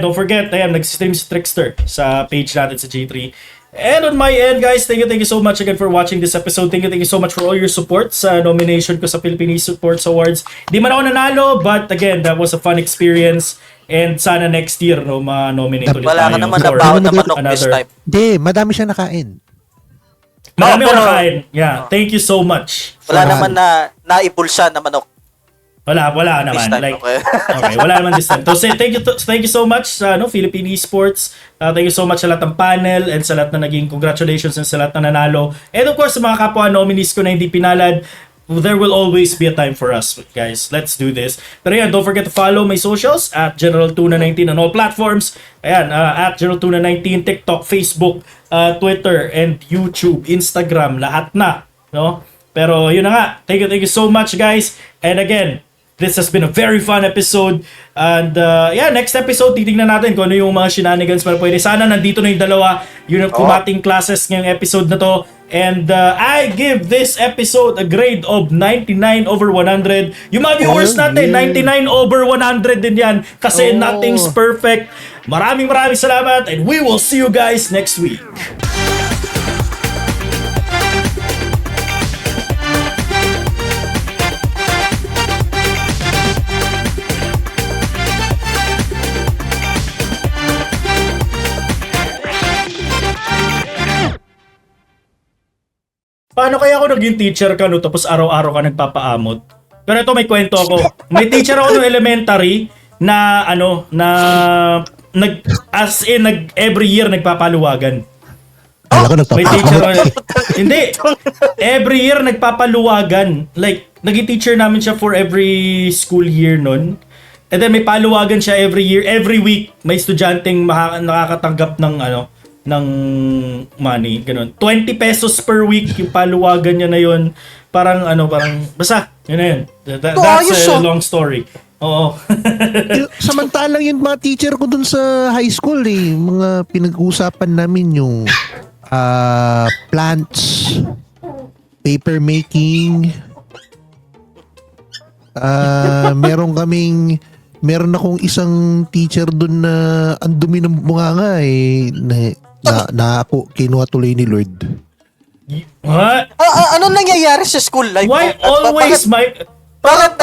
Don't forget, nag-stream si Trickster sa page natin sa G3. And on my end, guys, thank you so much again for watching this episode. Thank you so much for all your support sa nomination ko sa Philippine Sports Awards. Di man ako nanalo, but again, that was a fun experience. And sana next year, ma-nominate ulit tayo. Wala ka naman nabaho na manok this time. Hindi, madami siya nakain. Marami ako nakain. Yeah, thank you so much. Wala naman na naibulsa na manok. Wala naman. Time, Okay, wala naman this time. So thank you so much sa Philippine Esports. Thank you so much sa lahat ng panel and sa lahat na naging congratulations and sa lahat na nanalo. And of course, sa mga kapwa nominees ko na hindi pinalad, there will always be a time for us, guys. Let's do this. Pero yan, don't forget to follow my socials at GeneralTuna19 on all platforms. Ayan, at GeneralTuna19, TikTok, Facebook, Twitter, and YouTube, Instagram, lahat na. No? Pero yun na nga. Thank you so much, guys. And again, this has been a very fun episode. And next episode, titignan natin kung ano yung mga shenanigans para pwede. Sana nandito na yung dalawa, yung kumating classes ngayong episode na to. And I give this episode a grade of 99 over 100. Yung mga viewers natin, 99 over 100 din yan. Kasi nothing's perfect. Maraming salamat and we will see you guys next week. paano kaya ako naging teacher ka no tapos araw-araw ka nagpapaamot? Pero ito may kwento ako. May teacher ako no elementary na every year nagpapaluwagan. May teacher hindi. Every year nagpapaluwagan. Like naging teacher namin siya for every school year nun. And then may paluwagan siya every year, every week may estudyanteng nakakatanggap ng money, ganun. 20 pesos per week yung paluwagan niya na yun. Parang basta, yun na yun. That's a long story. Oo. Samantalang yung mga teacher ko dun sa high school mga pinag-uusapan namin yung plants, paper making, meron akong isang teacher dun na ang dumi ng bunganga na ako kinuha tuloy ni Lord. What? Ano nangyayari sa school life? Why always Mike? Parang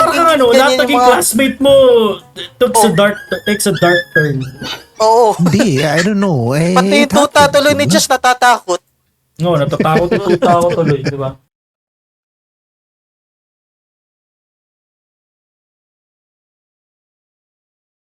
lahat naging classmate mo takes a dark turn. Oo. Hindi, I don't know. Pati yung tuta tuloy ni Just natatakot. No, natatakot yung tuta ko tuloy, di ba?